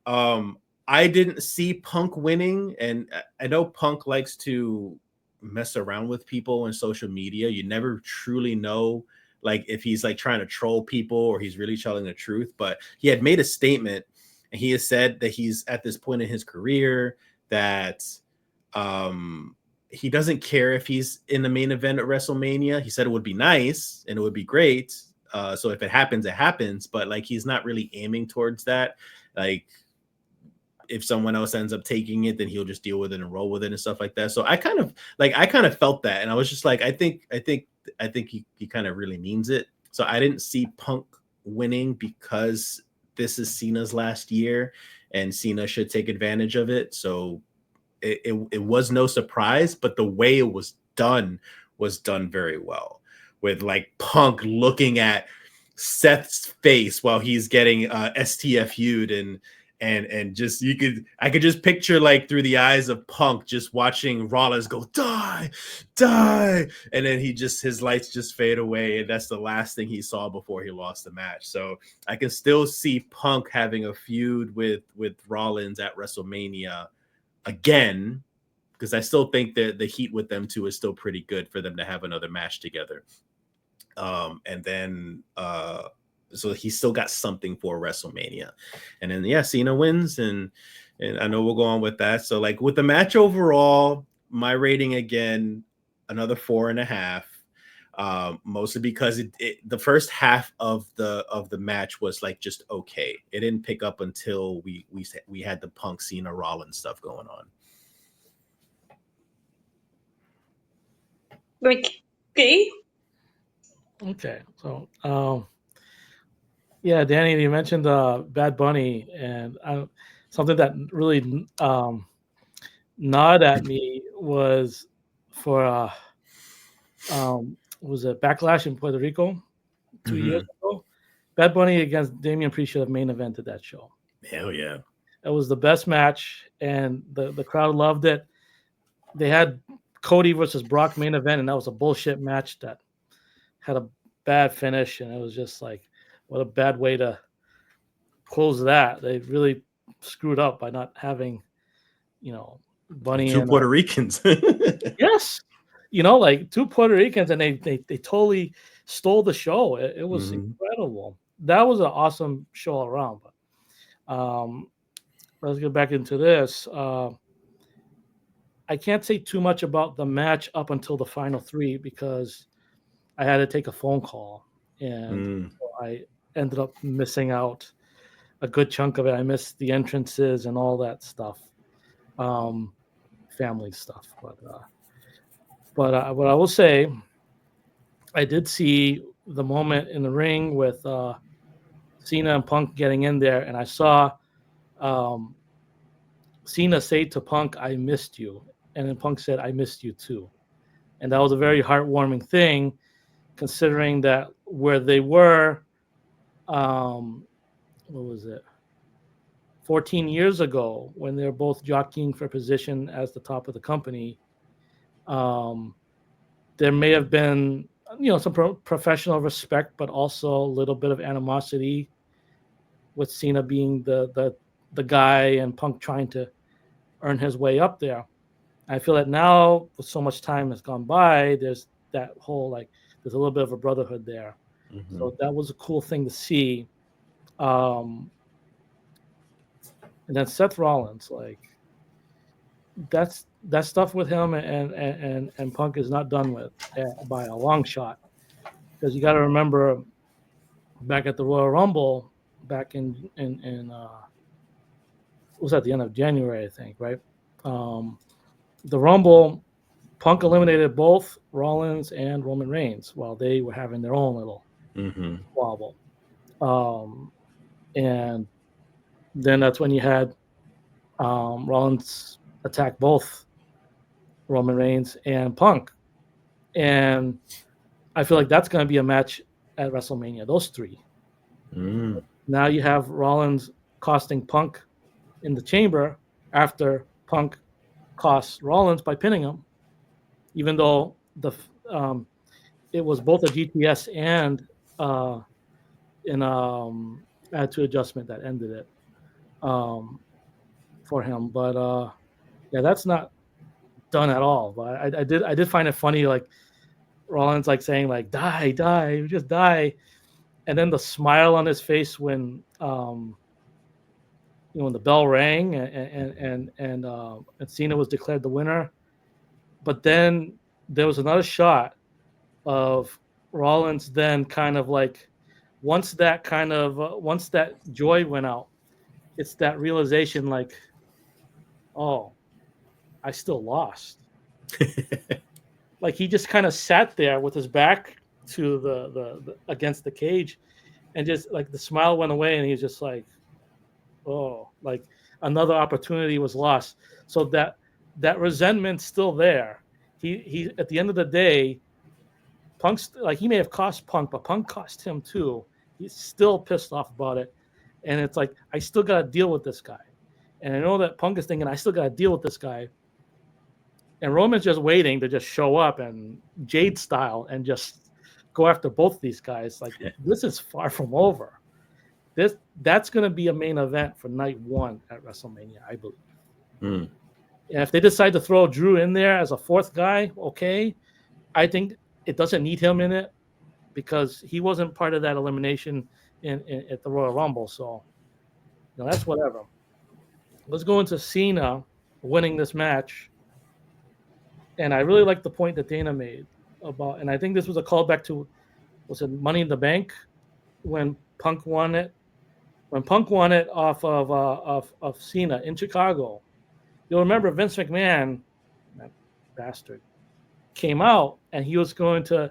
S1: I didn't see Punk winning, and I know Punk likes to mess around with people on social media. You never truly know like if he's like trying to troll people or he's really telling the truth. But he had made a statement, and he has said that he's at this point in his career that he doesn't care if he's in the main event at WrestleMania. He said it would be nice and it would be great. So if it happens, it happens. But like he's not really aiming towards that. Like if someone else ends up taking it, then he'll just deal with it and roll with it and stuff like that. So I kind of felt that, and I was just like, I think he kind of really means it. So I didn't see Punk winning because this is Cena's last year, and Cena should take advantage of it. So it was no surprise, but the way it was done very well, with like Punk looking at Seth's face while he's getting STFU'd, and just I could just picture like through the eyes of Punk just watching Rollins go die, and then his lights just fade away, and that's the last thing he saw before he lost the match. So I can still see Punk having a feud with Rollins at WrestleMania again, because I still think that the heat with them two is still pretty good for them to have another match together. And then so he's still got something for WrestleMania. And then Cena wins, and I know we'll go on with that. So like with the match overall, my rating again, another 4.5. Mostly because the first half of the match was like just okay. It didn't pick up until we had the Punk Cena Rollins stuff going on.
S3: Okay, so Danny, you mentioned Bad Bunny, and something that really gnawed at me was for was it Backlash in Puerto Rico 2 years ago? Bad Bunny against Damian Priest should have main evented that show.
S1: Hell yeah.
S3: It was the best match, and the crowd loved it. They had Cody versus Brock main event, and that was a bullshit match that had a bad finish, and it was just like, what a bad way to close that. They really screwed up by not having, Bunny
S1: two
S3: and
S1: Puerto Ricans.
S3: Yes, like two Puerto Ricans, and they totally stole the show. It was incredible. That was an awesome show all around. But let's get back into this. I can't say too much about the match up until the final three because I had to take a phone call, and so I ended up missing out a good chunk of it. I missed the entrances and all that stuff, family stuff. But what I will say, I did see the moment in the ring with Cena and Punk getting in there, and I saw Cena say to Punk, "I missed you," and then Punk said, "I missed you too," and that was a very heartwarming thing, considering that where they were, what was it, 14 years ago, when they're both jockeying for position as the top of the company. There may have been, some professional respect, but also a little bit of animosity with Cena being the guy and Punk trying to earn his way up there. I feel that now, with so much time has gone by, there's that whole, there's a little bit of a brotherhood there. So that was a cool thing to see. And then Seth Rollins, that stuff with him and Punk is not done with by a long shot, because you got to remember back at the Royal Rumble back in it was at the end of January, I think, right? The Rumble, Punk eliminated both Rollins and Roman Reigns while they were having their own little wobble, and then that's when you had Rollins attack both Roman Reigns and Punk, and I feel like that's going to be a match at WrestleMania. Those three. Now you have Rollins costing Punk in the chamber after Punk costs Rollins by pinning him, even though it was both a GTS and an attitude adjustment that ended it for him. But that's not done at all. But I did find it funny, Rollins saying die, just die, and then the smile on his face when when the bell rang and Cena was declared the winner. But then there was another shot of Rollins then kind of once that joy went out, it's that realization oh, I still lost. He just kind of sat there with his back to the against the cage, and just the smile went away, and he was just oh, another opportunity was lost. So that resentment's still there. He at the end of the day, Punk's like, he may have cost Punk, but Punk cost him too. He's still pissed off about it. And it's like, I still got to deal with this guy. And I know that Punk is thinking, I still got to deal with this guy. And Roman's just waiting to just show up and Jade style and just go after both these guys. Like, this is far from over. That's going to be a main event for night 1 at WrestleMania, I believe. And if they decide to throw Drew in there as a 4th guy, okay. I think it doesn't need him in it because he wasn't part of that elimination at the Royal Rumble. So, that's whatever. Let's go into Cena winning this match. And I really like the point that Dana made about, and I think this was a callback to, was it Money in the Bank when Punk won it? When Punk won it off of Cena in Chicago, you'll remember Vince McMahon, that bastard, came out and he was going to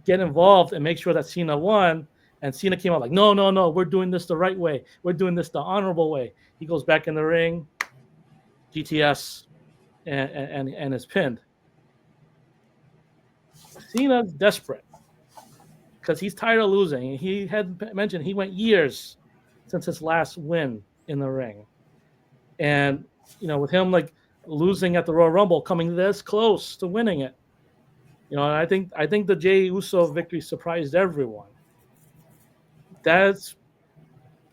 S3: get involved and make sure that Cena won. And Cena came out like, no, we're doing this the right way. We're doing this the honorable way. He goes back in the ring, GTS, and is pinned. Cena's desperate because he's tired of losing. He had mentioned he went years since his last win in the ring. And, with him like losing at the Royal Rumble, coming this close to winning it. And I think the Jey Uso victory surprised everyone. That's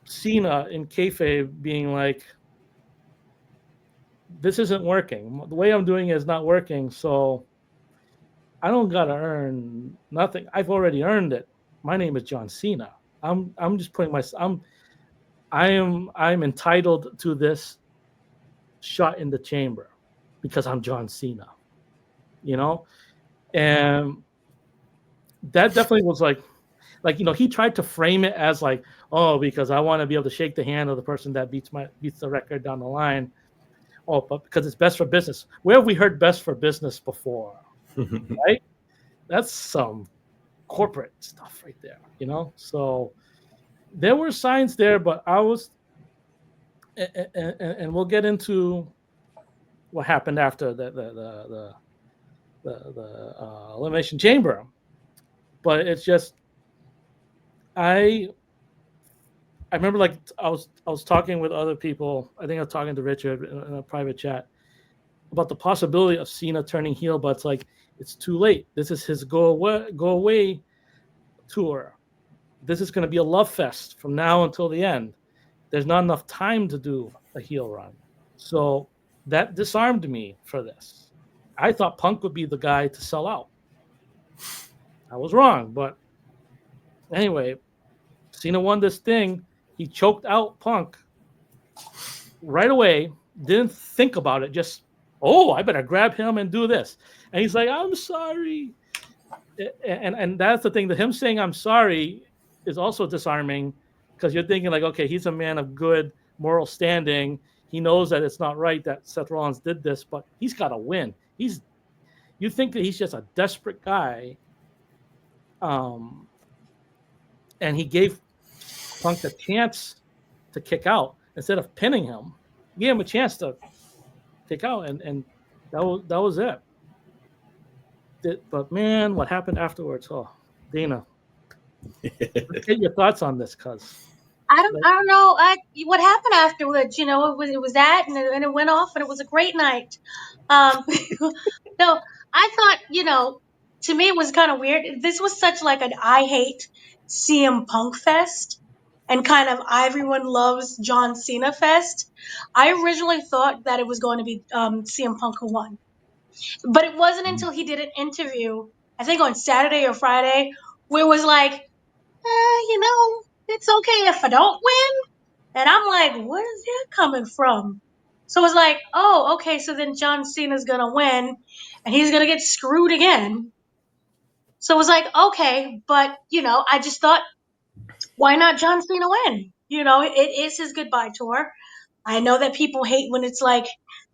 S3: Cena in kayfabe being like, this isn't working. The way I'm doing it is not working, so I don't gotta earn nothing. I've already earned it. My name is John Cena. I'm just putting I'm entitled to this shot in the chamber because I'm John Cena. And that definitely was like he tried to frame it as like, oh, because I want to be able to shake the hand of the person that beats the record down the line. Oh, but because it's best for business. Where have we heard best for business before? Right? That's some corporate stuff right there, So there were signs there, but I was, and we'll get into what happened after the Elimination Chamber. But it's just, I remember like I was talking with other people. I think I was talking to Richard in a private chat about the possibility of Cena turning heel, but it's like it's too late. This is his go away tour. This is going to be a love fest from now until the end. There's not enough time to do a heel run. So that disarmed me for this. I thought Punk would be the guy to sell out. I was wrong, but anyway, Cena won this thing. He choked out Punk right away. Didn't think about it. Just, I better grab him and do this. And he's like, I'm sorry. And that's the thing. That him saying I'm sorry is also disarming because you're thinking like, okay, he's a man of good moral standing. He knows that it's not right that Seth Rollins did this, but he's got to win. You think that he's just a desperate guy. And he gave Punk a chance to kick out instead of pinning him. He gave him a chance to kick out, and that was it. But man, what happened afterwards? Oh, Dana, get your thoughts on this, cuz.
S2: I don't know what happened afterwards. It was that, and it went off, and it was a great night. No, I thought, to me it was kind of weird. This was such like an I hate CM Punk fest, and kind of everyone loves John Cena fest. I originally thought that it was going to be CM Punk who won, but it wasn't until he did an interview, I think on Saturday or Friday, where it was like, it's okay if I don't win. And I'm like, where is that coming from? So it's like, oh, okay, so then John Cena's going to win, and he's going to get screwed again. So it was like, okay, but, I just thought, why not John Cena win? It is his goodbye tour. I know that people hate when it's like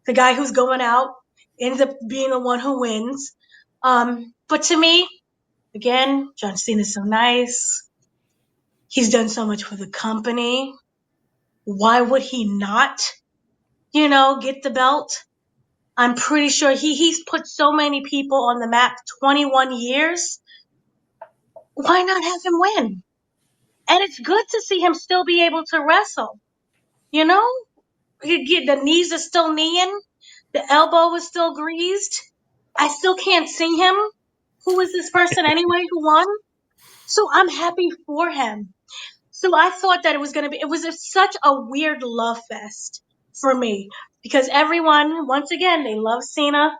S2: the guy who's going out ends up being the one who wins. But to me, again, John Cena's so nice. He's done so much for the company. Why would he not, get the belt? I'm pretty sure he's put so many people on the map 21 years. Why not have him win? And it's good to see him still be able to wrestle. You know, the knees are still kneeing, the elbow is still greased. I still can't see him. Who is this person anyway who won? So I'm happy for him. So I thought that it was such a weird love fest for me because everyone, once again, they love Cena.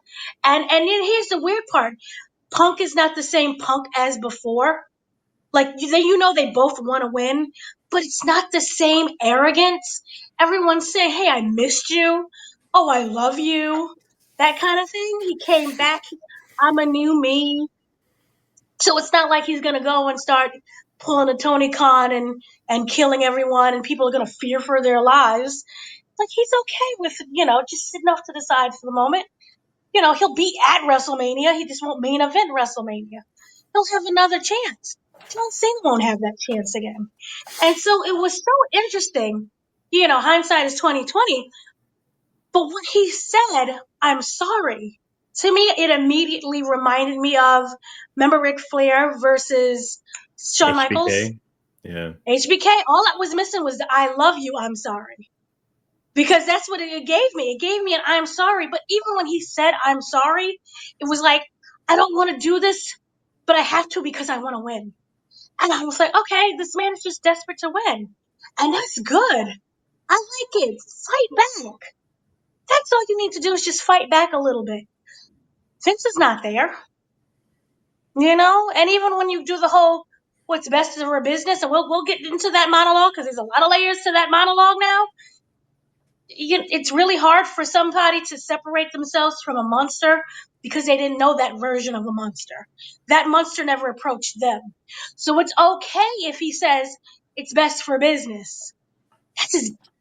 S2: And here's the weird part. Punk is not the same Punk as before. Like, they both want to win, but it's not the same arrogance. Everyone's saying, hey, I missed you. Oh, I love you. That kind of thing. He came back. I'm a new me. So it's not like he's going to go and start pulling a Tony Khan and killing everyone and people are going to fear for their lives. Like, he's okay with, just sitting off to the side for the moment. He'll be at WrestleMania. He just won't main event WrestleMania. He'll have another chance. John Cena won't have that chance again. And so it was so interesting. Hindsight is 2020. But when he said, I'm sorry, to me, it immediately reminded me of, remember Ric Flair versus Shawn Michaels?
S1: HBK. Yeah.
S2: HBK, all that was missing was the I love you, I'm sorry. Because that's what it gave me. It gave me an I'm sorry. But even when he said I'm sorry, it was like, I don't want to do this, but I have to because I want to win. And I was like, okay, this man is just desperate to win. And that's good. I like it. Fight back. That's all you need to do is just fight back a little bit. Vince is not there. And even when you do the whole what's best for a business, and we'll get into that monologue because there's a lot of layers to that monologue now. It's really hard for somebody to separate themselves from a monster because they didn't know that version of a monster. That monster never approached them. So it's okay if he says it's best for business.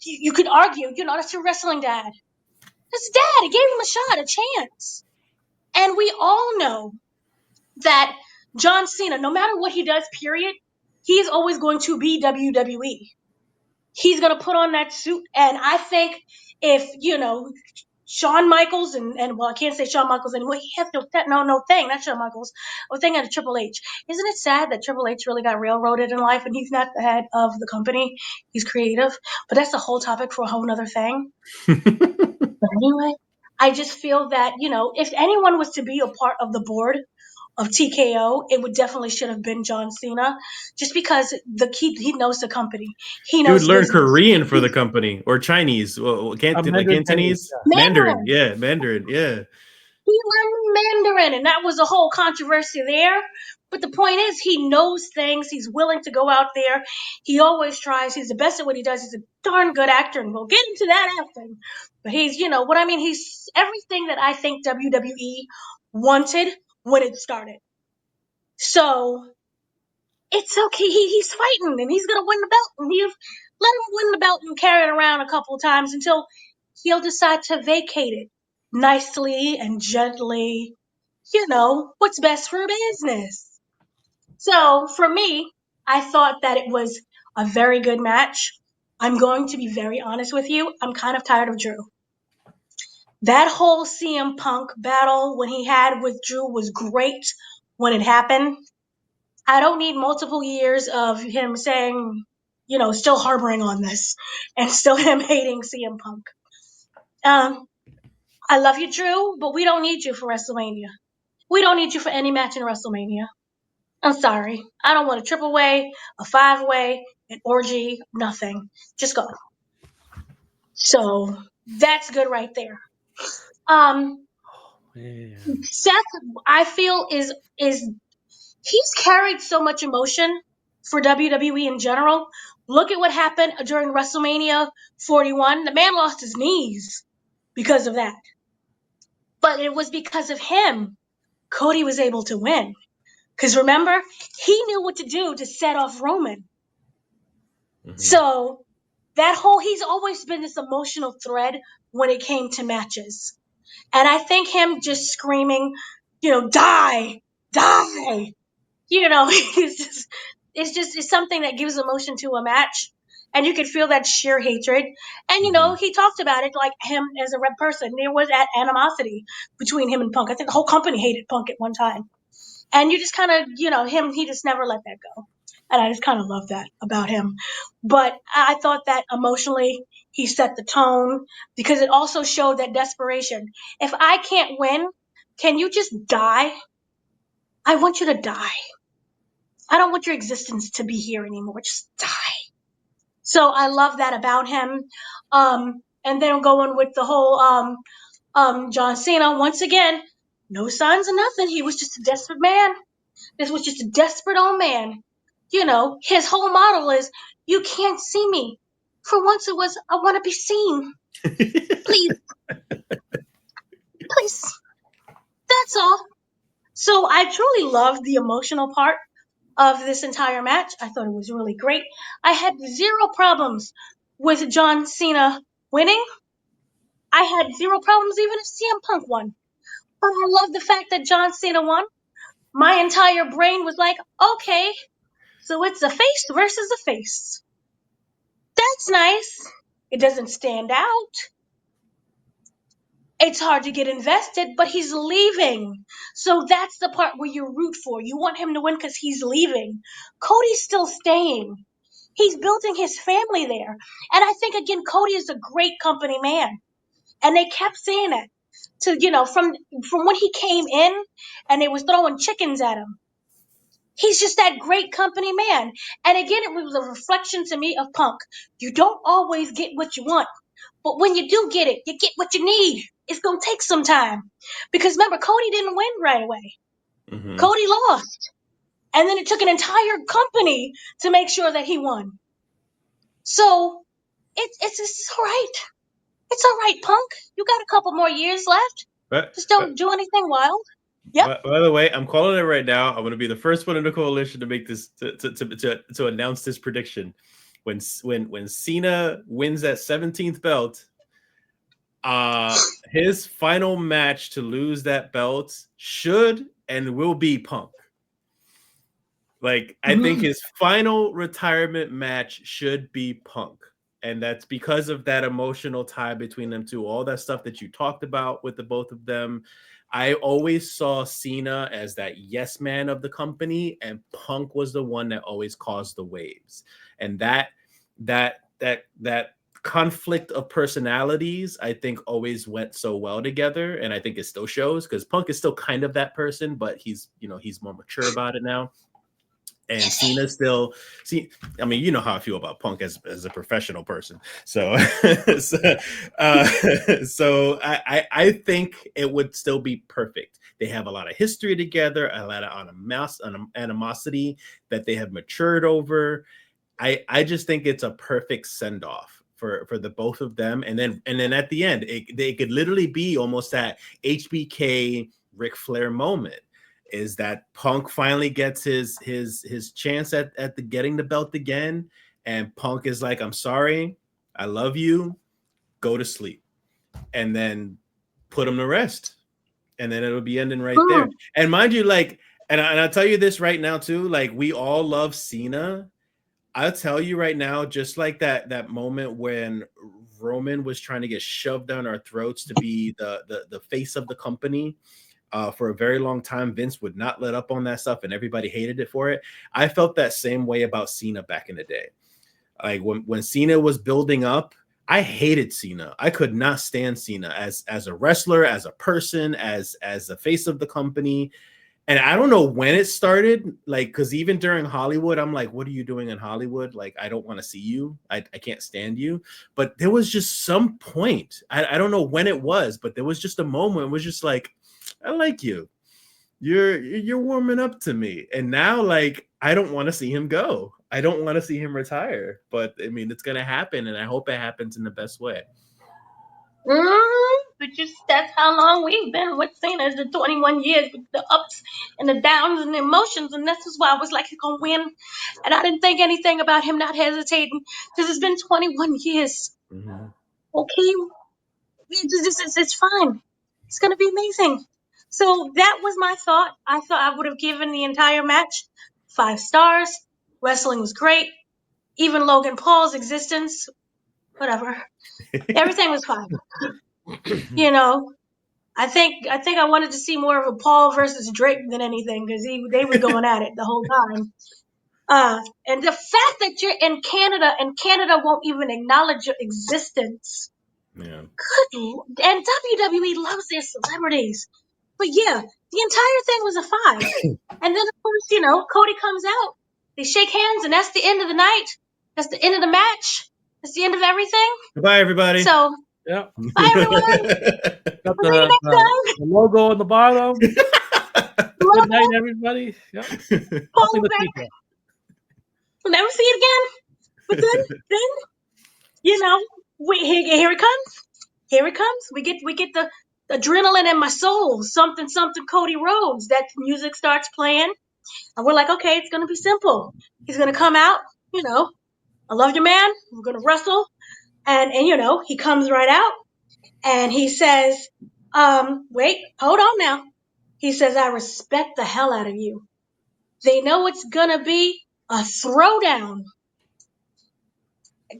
S2: You could argue, that's your wrestling dad. That's dad. He gave him a shot, a chance. And we all know that John Cena, no matter what he does, period, he is always going to be WWE. He's going to put on that suit. And I think if, Shawn Michaels and well, I can't say Shawn Michaels anymore. He has no thing. Not Shawn Michaels. I was thinking of Triple H. Isn't it sad that Triple H really got railroaded in life and he's not the head of the company? He's creative. But that's a whole topic for a whole nother thing. But anyway, I just feel that, if anyone was to be a part of the board of TKO, it would definitely should have been John Cena, just because he knows the company. He knows
S1: Dude learned
S2: business.
S1: Korean for the company or Chinese. Well, Cantonese?
S2: Mandarin.
S1: Yeah, Mandarin. Yeah.
S2: He learned Mandarin, and that was a whole controversy there. But the point is, he knows things. He's willing to go out there. He always tries. He's the best at what he does. He's a darn good actor, and we'll get into that acting. But he's, what I mean? He's everything that I think WWE wanted when it started. So it's okay. He's fighting, and he's gonna win the belt. And you let him win the belt and carry it around a couple of times until he'll decide to vacate it nicely and gently. What's best for business. So for me, I thought that it was a very good match. I'm going to be very honest with you. I'm kind of tired of Drew. That whole CM Punk battle when he had with Drew was great when it happened. I don't need multiple years of him saying, still harboring on this and still him hating CM Punk. I love you, Drew, but we don't need you for WrestleMania. We don't need you for any match in WrestleMania. I'm sorry. I don't want a triple way, a 5-way, an orgy, nothing. Just go. So that's good right there. Seth, I feel is he's carried so much emotion for WWE in general. Look at what happened during WrestleMania 41. The man lost his knees because of that. But it was because of him Cody was able to win. Because remember, he knew what to do to set off Roman. Mm-hmm. So he's always been this emotional thread when it came to matches. And I think him just screaming, die, it's something that gives emotion to a match. and you could feel that sheer hatred. And he talked about it like him as a red person. There was that animosity between him and Punk. I think the whole company hated Punk at one time. And you just kind of, he just never let that go. And I just kind of love that about him. But I thought that emotionally, he set the tone because it also showed that desperation. If I can't win, can you just die? I want you to die. I don't want your existence to be here anymore. Just die. So I love that about him. And then going with the whole John Cena, once again, no signs of nothing. He was just a desperate man. This was just a desperate old man. His whole model is, you can't see me. For once it was, I want to be seen. Please. Please. That's all. So I truly loved the emotional part of this entire match. I thought it was really great. I had zero problems with John Cena winning. I had zero problems even if CM Punk won. But I love the fact that John Cena won. My entire brain was like, okay, so it's a face versus a face. That's nice. It doesn't stand out. It's hard to get invested, but he's leaving. So that's the part where you root for. You want him to win because he's leaving. Cody's still staying. He's building his family there. And I think, again, Cody is a great company man. And they kept saying that. From when he came in and they was throwing chickens at him. He's just that great company man. And again, it was a reflection to me of Punk. You don't always get what you want. But when you do get it, you get what you need. It's going to take some time. Because remember, Cody didn't win right away.
S1: Mm-hmm.
S2: Cody lost. And then it took an entire company to make sure that he won. So it's all right. It's all right, Punk. You got a couple more years left. Just don't do anything wild. Yep.
S1: By the way, I'm calling it right now. I'm going to be the first one in the Koalition to make this to announce this prediction. When Cena wins that 17th belt, his final match to lose that belt should and will be Punk. Like, I think his final retirement match should be Punk. And that's because of that emotional tie between them two. All that stuff that you talked about with the both of them. I always saw Cena as that yes man of the company, and Punk was the one that always caused the waves. And that conflict of personalities, I think, always went so well together. And I think it still shows because Punk is still kind of that person, but he's more mature about it now. And Cena still, I mean, you know how I feel about Punk as a professional person. So, so I think it would still be perfect. They have a lot of history together, a lot of animosity that they have matured over. I just think it's a perfect send off for the both of them. And then at the end, it could literally be almost that HBK Ric Flair moment. Is that Punk finally gets his chance at getting the belt again, and Punk is like, I'm sorry, I love you, go to sleep, and then put him to rest, and then it'll be ending right there. And mind you, like, and I'll tell you this right now too, like, we all love Cena. I'll tell you right now, just like that moment when Roman was trying to get shoved down our throats to be the face of the company. For a very long time, Vince would not let up on that stuff, and everybody hated it for it. I felt that same way about Cena back in the day. Like when Cena was building up, I hated Cena. I could not stand Cena as a wrestler, as a person, as the face of the company. And I don't know when it started, like, because even during Hollywood, I'm like, what are you doing in Hollywood? Like, I don't want to see you. I can't stand you. But there was just some point. I don't know when it was, but there was just a moment. It was just like, I like you. You're warming up to me. And now, like, I don't want to see him go. I don't want to see him retire. But I mean, it's gonna happen, and I hope it happens in the best way.
S2: But that's how long we've been with Cena, is the 21 years with the ups and the downs and the emotions, and this is why I was like, he's gonna win. And I didn't think anything about him not hesitating because it's been 21 years.
S1: Mm-hmm.
S2: Okay, it's fine. It's gonna be amazing. So that was my thought. I thought I would have given the entire match 5 stars. Wrestling was great. even Logan Paul's existence, whatever. Everything was fine. You know, I think I wanted to see more of a Paul versus Drake than anything because they were going at it the whole time. And the fact that you're in Canada and Canada won't even acknowledge your existence.
S1: Yeah.
S2: And WWE loves their celebrities. But yeah, the entire thing was a 5. And then, of course, you know, Cody comes out. They shake hands, and that's the end of the night. That's the end of the match. That's the end of everything.
S1: Goodbye, everybody.
S2: So,
S3: Yeah.
S2: bye, everyone.
S3: Got
S2: See you next time.
S3: the logo on the bottom. Good night, everybody. Yep.
S2: Paul back. We'll never see it again. But then, you know, here it comes. Here it comes. We get the adrenaline in my soul. Something Cody Rhodes. That music starts playing. And we're like, okay, it's going to be simple. He's going to come out, you know, I love you, man. We're going to wrestle. And, you know, he comes right out and he says, wait, hold on now. He says, I respect the hell out of you. They know it's going to be a throwdown.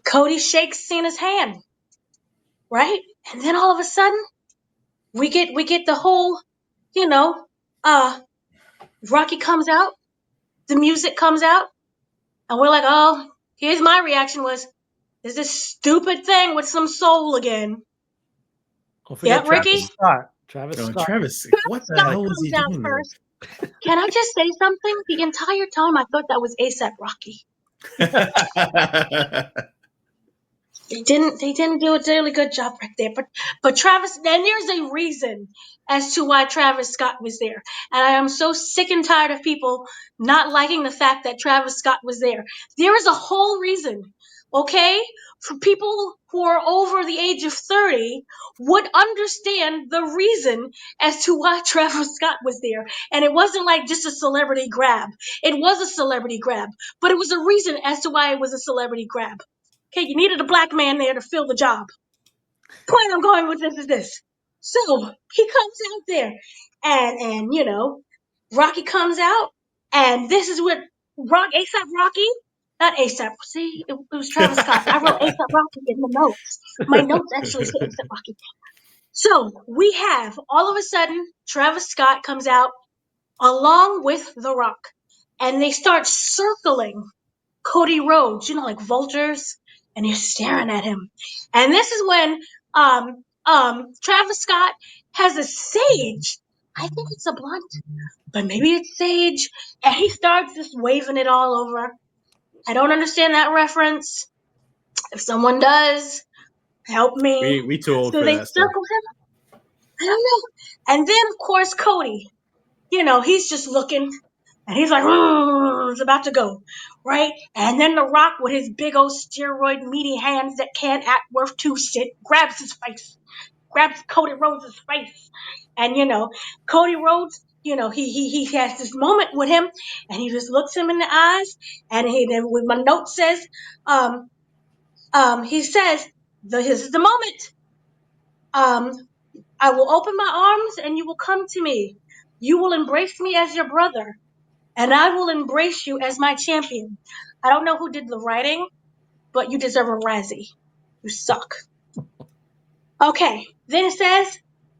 S2: Cody shakes Cena's hand, right? And then all of a sudden, we get the whole, you know, Rocky comes out, the music comes out, and we're like, oh, here's my reaction was, is this stupid thing with some soul again?
S3: Don't forget
S2: Ricky?
S3: Travis Scott. Travis Scott.
S1: Travis, what the
S2: Scott
S1: hell was he
S2: comes out
S1: doing
S2: first. Can I just say something? The entire time I thought that was ASAP Rocky.
S1: there?
S2: They didn't do a really good job right there. But Travis, and there's a reason as to why Travis Scott was there. And I am so sick and tired of people not liking the fact that Travis Scott was there. There is a whole reason, okay? For people who are over the age of 30 would understand the reason as to why Travis Scott was there. And it wasn't like just a celebrity grab. It was a celebrity grab, but it was a reason as to why it was a celebrity grab. Okay, you needed a black man there to fill the job. Point I'm going with this is this. So he comes out there, and you know, Rocky comes out, and this is what ASAP Rocky, not ASAP. See, it was Travis Scott. I wrote ASAP Rocky in the notes. My notes actually say ASAP Rocky. So we have all of a sudden Travis Scott comes out along with The Rock, and they start circling Cody Rhodes, you know, like vultures, and you're staring at him. And this is when Travis Scott has a sage. I think it's a blunt, but maybe it's sage. And he starts just waving it all over. I don't understand that reference. If someone does, help me.
S1: we too old
S2: So
S1: for
S2: they
S1: that stuff.
S2: circle him. I don't know. And then, of course, Cody. You know, he's just looking. And he's like, it's about to go, right? And then The Rock, with his big old steroid meaty hands that can't act worth 2 shit, grabs his face, grabs Cody Rhodes' face. And, you know, Cody Rhodes, you know, he has this moment with him, and he just looks him in the eyes, and then with my note says, he says, this is the moment. I will open my arms, and you will come to me. You will embrace me as your brother. And I will embrace you as my champion. I don't know who did the writing, but you deserve a Razzie. You suck. Okay. Then it says,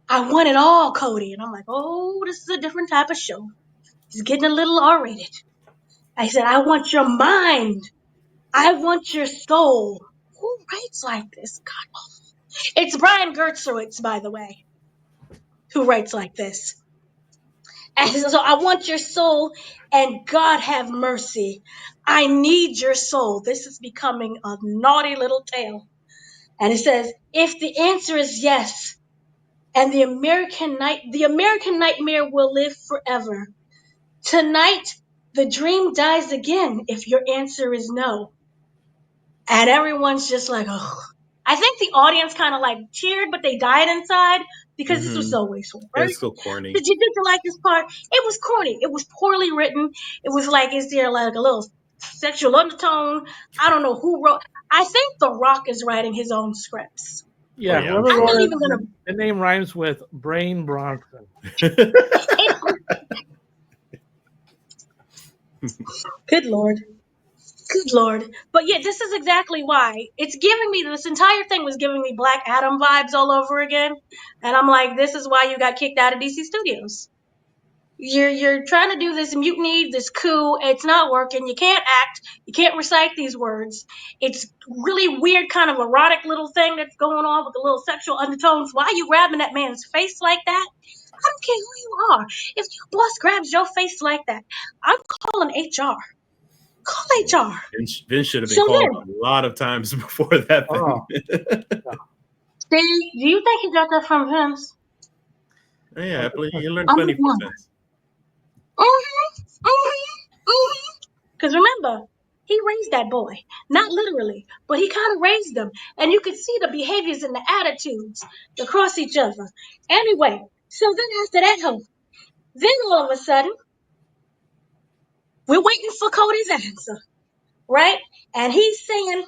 S2: I want it all, Cody. And I'm like, oh, this is a different type of show. It's getting a little R-rated. I said, I want your mind. I want your soul. Who writes like this? God. It's Brian Gertzowitz, by the way, who writes like this. And so I want your soul, and God have mercy. I need your soul. This is becoming a naughty little tale. And it says, if the answer is yes, and the American nightmare will live forever. Tonight, the dream dies again if your answer is no. And everyone's just like, oh. I think the audience kind of like cheered, but they died inside because this was so wasteful, right?
S1: It's so corny.
S2: Did you like this part? It was corny. It was poorly written. It was like, is there like a little sexual undertone? I don't know who wrote. I think The Rock is writing his own scripts.
S3: Yeah,
S1: yeah,
S3: whoever
S2: I'm
S3: wrote
S2: not
S3: it,
S2: even gonna.
S3: the name rhymes with Brain Bronson.
S2: Good Lord. Good Lord. But yeah, this is exactly why. It's giving me, this entire thing was giving me Black Adam vibes all over again. And I'm like, this is why you got kicked out of DC Studios. You're trying to do this mutiny, this coup. It's not working. You can't act. You can't recite these words. It's really weird, kind of erotic little thing that's going on with the little sexual undertones. Why are you grabbing that man's face like that? I don't care who you are. If your boss grabs your face like that, I'm calling HR. Call HR.
S1: Vince should have been
S2: So
S1: called
S2: then,
S1: a lot of times before that thing.
S2: see, do you think he got that from Vince?
S1: Yeah, he learned
S2: I'm
S1: plenty
S2: with
S1: from
S2: one.
S1: Vince.
S2: Because remember, he raised that boy. Not literally, but he kind of raised them. And you could see the behaviors and the attitudes across each other. Anyway, so then after that, then all of a sudden, we're waiting for Cody's answer, right? And he's saying,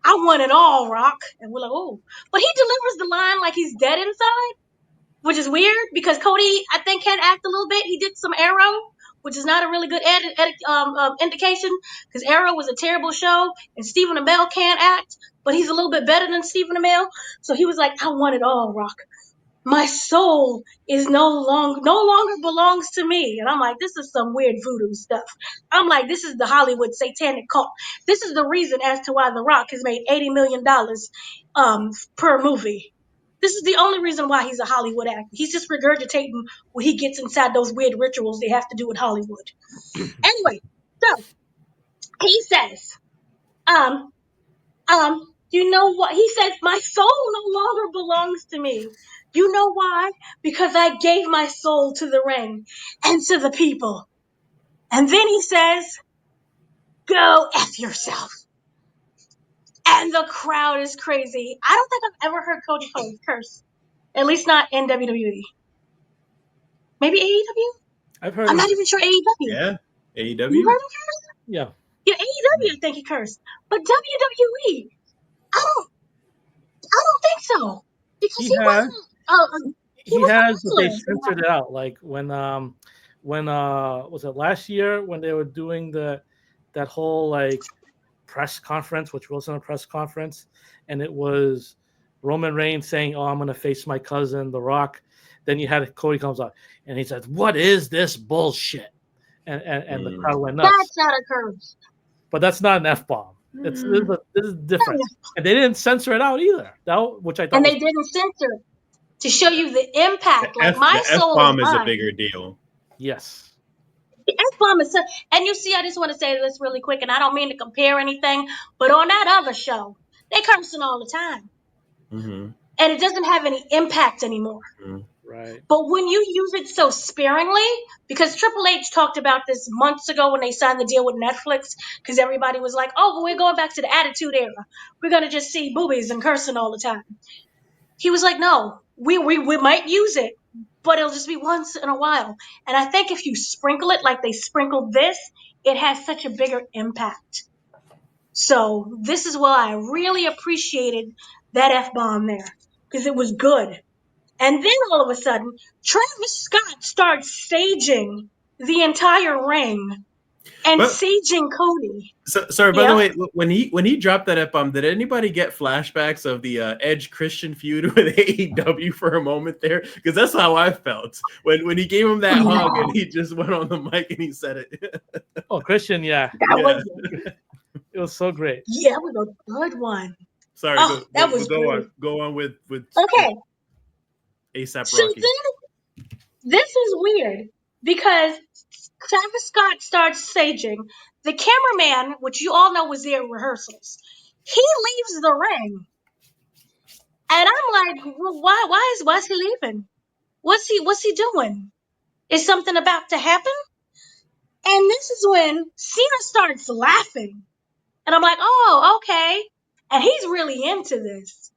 S2: I want it all, Rock. And we're like, oh. But he delivers the line like he's dead inside, which is weird because Cody, I think, can act a little bit. He did some Arrow, which is not a really good indication because Arrow was a terrible show and Stephen Amell can't act, but he's a little bit better than Stephen Amell. So he was like, I want it all, Rock. My soul is no longer belongs to me. And I'm like, this is some weird voodoo stuff. I'm like, this is the Hollywood satanic cult. This is the reason as to why The Rock has made $80 million per movie. This is the only reason why he's a Hollywood actor. He's just regurgitating what he gets inside those weird rituals they have to do in Hollywood. Anyway, so he says, you know what? He says, my soul no longer belongs to me. You know why? Because I gave my soul to the ring and to the people. And then he says, go F yourself. And the crowd is crazy. I don't think I've ever heard Cody curse. At least not in WWE. Maybe AEW?
S3: I've heard
S2: I'm
S3: him.
S2: not even sure AEW.
S1: Yeah,
S2: You
S1: AEW.
S2: heard him curse?
S3: Yeah.
S2: Yeah, AEW I think he cursed. But WWE, I don't think so. Because
S3: He has.
S2: he
S3: He
S2: was a
S3: has, but they
S2: wrestler.
S3: censored it out. Like when was it last year when they were doing that whole like press conference, which wasn't a press conference, and it was Roman Reigns saying, "Oh, I'm going to face my cousin, The Rock." Then you had Cody comes out and he says, "What is this bullshit?" And the crowd went nuts.
S2: That's not a curse.
S3: But that's not an F-bomb. This is different. And they didn't censor it out either. Which I thought.
S2: And they didn't censor it to show you the impact.
S1: The F-bomb is a bigger deal.
S3: Yes.
S2: The F-bomb is and you see, I just want to say this really quick, and I don't mean to compare anything, but on that other show, they cursing all the time.
S1: Mm-hmm.
S2: And it doesn't have any impact anymore.
S1: Mm-hmm.
S3: Right.
S2: But when you use it so sparingly, because Triple H talked about this months ago when they signed the deal with Netflix, because everybody was like, oh, well, we're going back to the Attitude Era. We're going to just see boobies and cursing all the time. He was like, no, we might use it, but it'll just be once in a while. And I think if you sprinkle it like they sprinkled this, it has such a bigger impact. So this is why I really appreciated that F-bomb there, because it was good. And then all of a sudden, Travis Scott starts staging the entire ring and saging Cody.
S1: Sorry, by the way, when he dropped that F-bomb, did anybody get flashbacks of the Edge Christian feud with AEW for a moment there? Because that's how I felt when he gave him that hug and he just went on the mic and he said it.
S3: Oh, Christian, yeah. It was so great.
S2: Yeah, it was a good one.
S1: Sorry, go on with
S2: okay.
S1: ASAP
S2: So
S1: Rocky.
S2: then, this is weird because Travis Scott starts saging. The cameraman, which you all know was there at rehearsals, he leaves the ring. And I'm like, well, why is he leaving? What's he doing? Is something about to happen? And this is when Cena starts laughing. And I'm like, oh, okay. And he's really into this.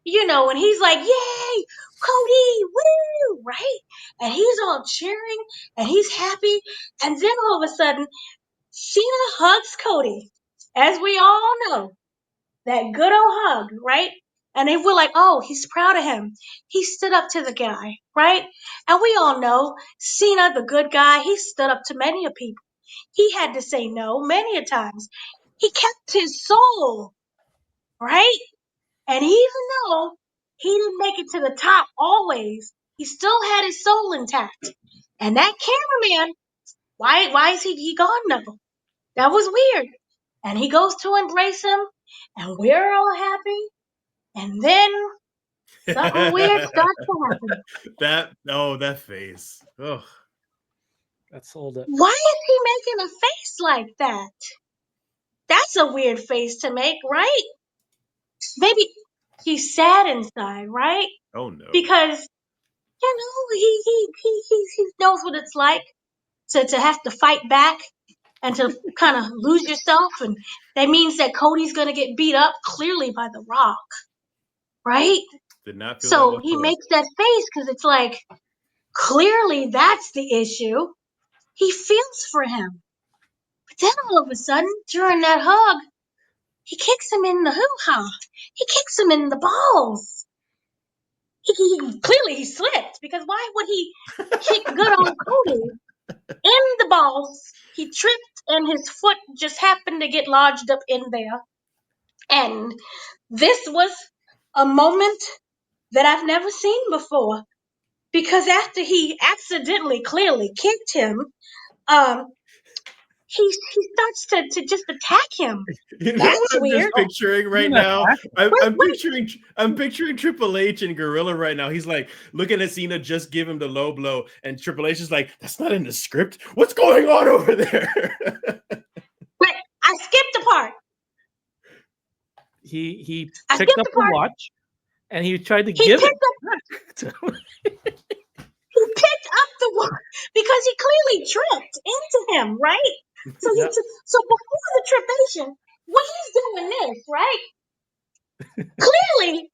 S2: You know, and he's like, yay, Cody, woo, right? And he's all cheering and he's happy. And then all of a sudden, Cena hugs Cody, as we all know, that good old hug, right? And they were like, oh, he's proud of him. He stood up to the guy, right? And we all know Cena, the good guy, he stood up to many a people. He had to say no many a times. he kept his soul, right? And even though he didn't make it to the top always, he still had his soul intact. And that cameraman, why is he gone now? That was weird. And he goes to embrace him, and we're all happy. And then something weird starts to happen.
S1: that face. Oh,
S3: That sold it.
S2: Why is he making a face like that? That's a weird face to make, right? Maybe he's sad inside, right?
S1: oh no.
S2: Because he knows what it's like to have to fight back and to kind of lose yourself, and that means that Cody's gonna get beat up clearly by The Rock, right?
S1: Did not feel that
S2: So he
S1: whatsoever.
S2: makes that face because it's like clearly that's the issue. He feels for him, but then all of a sudden during that hug, he kicks him in the hoo-ha. He kicks him in the balls. Clearly he slipped, because why would he kick good old Cody in the balls? He tripped and his foot just happened to get lodged up in there. And this was a moment that I've never seen before, because after he accidentally clearly kicked him, he starts to just attack him.
S1: You know
S2: That's
S1: what I'm
S2: weird.
S1: just picturing right
S3: Even
S1: now? I'm
S2: Wait.
S1: picturing Triple H and Gorilla right now. He's like looking at Cena, just give him the low blow, and Triple H is like, "That's not in the script. What's going on over there?"
S2: Wait, I skipped a part.
S3: He
S2: I
S3: picked
S2: skipped
S3: up
S2: the
S3: the
S2: part.
S3: watch and he tried to
S2: He
S3: give
S2: picked
S3: it
S2: up
S3: back to him.
S2: He picked up the watch because he clearly tripped into him, right? So
S3: Yeah.
S2: so before the trippation, when he's doing this, right? Clearly,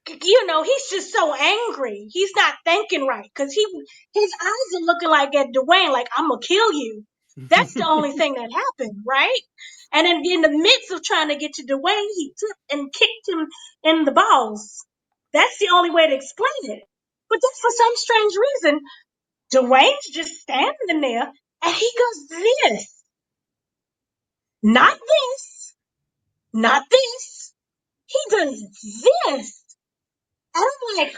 S2: he's just so angry. He's not thinking right, because his eyes are looking like at Dwayne, like, I'm gonna kill you. That's the only thing that happened, right? And then in the midst of trying to get to Dwayne, he tripped and kicked him in the balls. That's the only way to explain it. But then for some strange reason, Dwayne's just standing there and he goes this. Not this. Not this. He does this. And I'm like,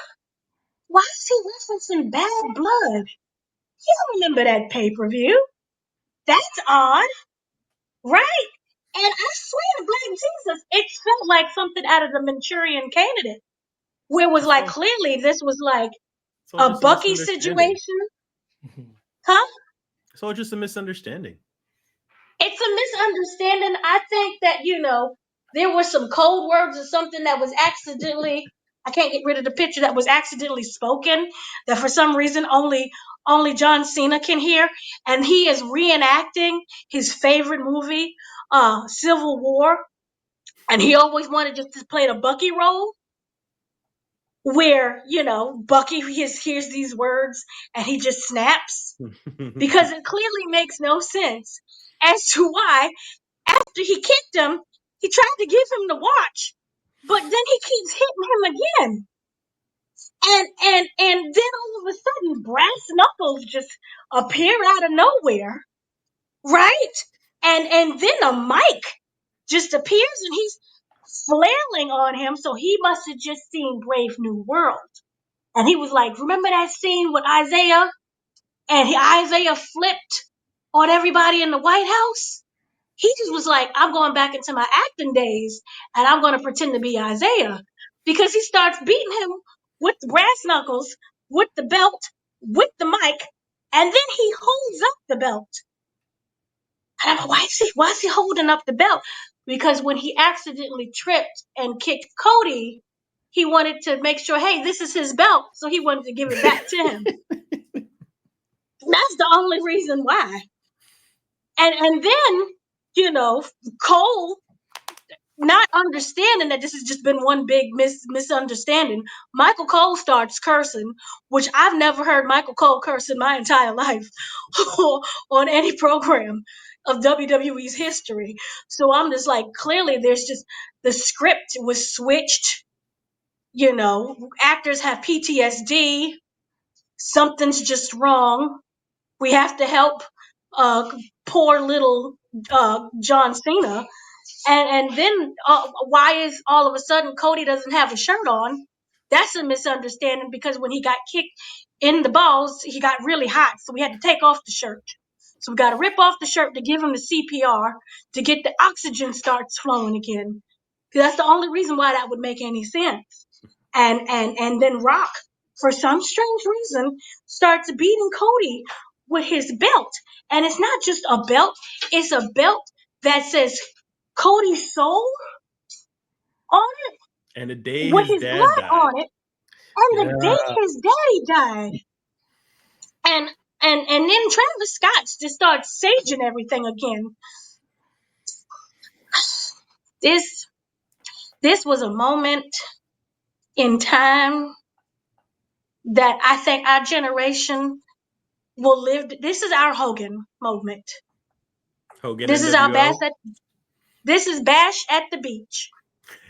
S2: why is he referencing Bad Blood? You don't remember that pay-per-view. That's odd, right? And I swear to Black Jesus, it felt like something out of the Manchurian Candidate, where it was like, clearly this was like
S1: It's all
S2: a
S1: just a
S2: Bucky
S1: misunderstanding.
S2: situation. Huh?
S1: It's all just a misunderstanding.
S2: It's a misunderstanding. I think that, there were some code words or something that was accidentally, I can't get rid of the picture, that was accidentally spoken, that for some reason only John Cena can hear. And he is reenacting his favorite movie, Civil War. And he always wanted just to play the Bucky role, where, Bucky hears these words and he just snaps, because it clearly makes no sense as to why, after he kicked him, he tried to give him the watch, but then he keeps hitting him again. And then all of a sudden, brass knuckles just appear out of nowhere, right? And then a mic just appears and he's flailing on him. So he must have just seen Brave New World. And he was like, remember that scene with Isaiah? And Isaiah flipped on everybody in the White House? He just was like, I'm going back into my acting days and I'm going to pretend to be Isaiah, because he starts beating him with the brass knuckles, with the belt, with the mic, and then he holds up the belt. And I'm like, why is he holding up the belt? Because when he accidentally tripped and kicked Cody, he wanted to make sure, hey, this is his belt. So he wanted to give it back to him. That's the only reason why. And then, Cole, not understanding that this has just been one big misunderstanding, Michael Cole starts cursing, which I've never heard Michael Cole curse in my entire life on any program of WWE's history. So I'm just like, clearly there's just, the script was switched. Actors have PTSD. Something's just wrong. We have to help poor little John Cena. And then why is all of a sudden Cody doesn't have a shirt on? That's a misunderstanding because when he got kicked in the balls, he got really hot, so we had to take off the shirt. So we got to rip off the shirt to give him the CPR to get the oxygen starts flowing again. That's the only reason why that would make any sense. And then Rock, for some strange reason, starts beating Cody with his belt. And it's not just a belt, it's a belt that says Cody's soul on it
S1: And the day
S2: with
S1: his
S2: his
S1: dad
S2: blood
S1: died.
S2: on it. And the day
S3: Yeah.
S2: his daddy died. And then Travis Scott just starts saging everything again. This was a moment in time that I think our generation will live. This is our Hogan moment.
S1: Hogan
S2: This is our
S1: NWO.
S2: this is Bash at the Beach.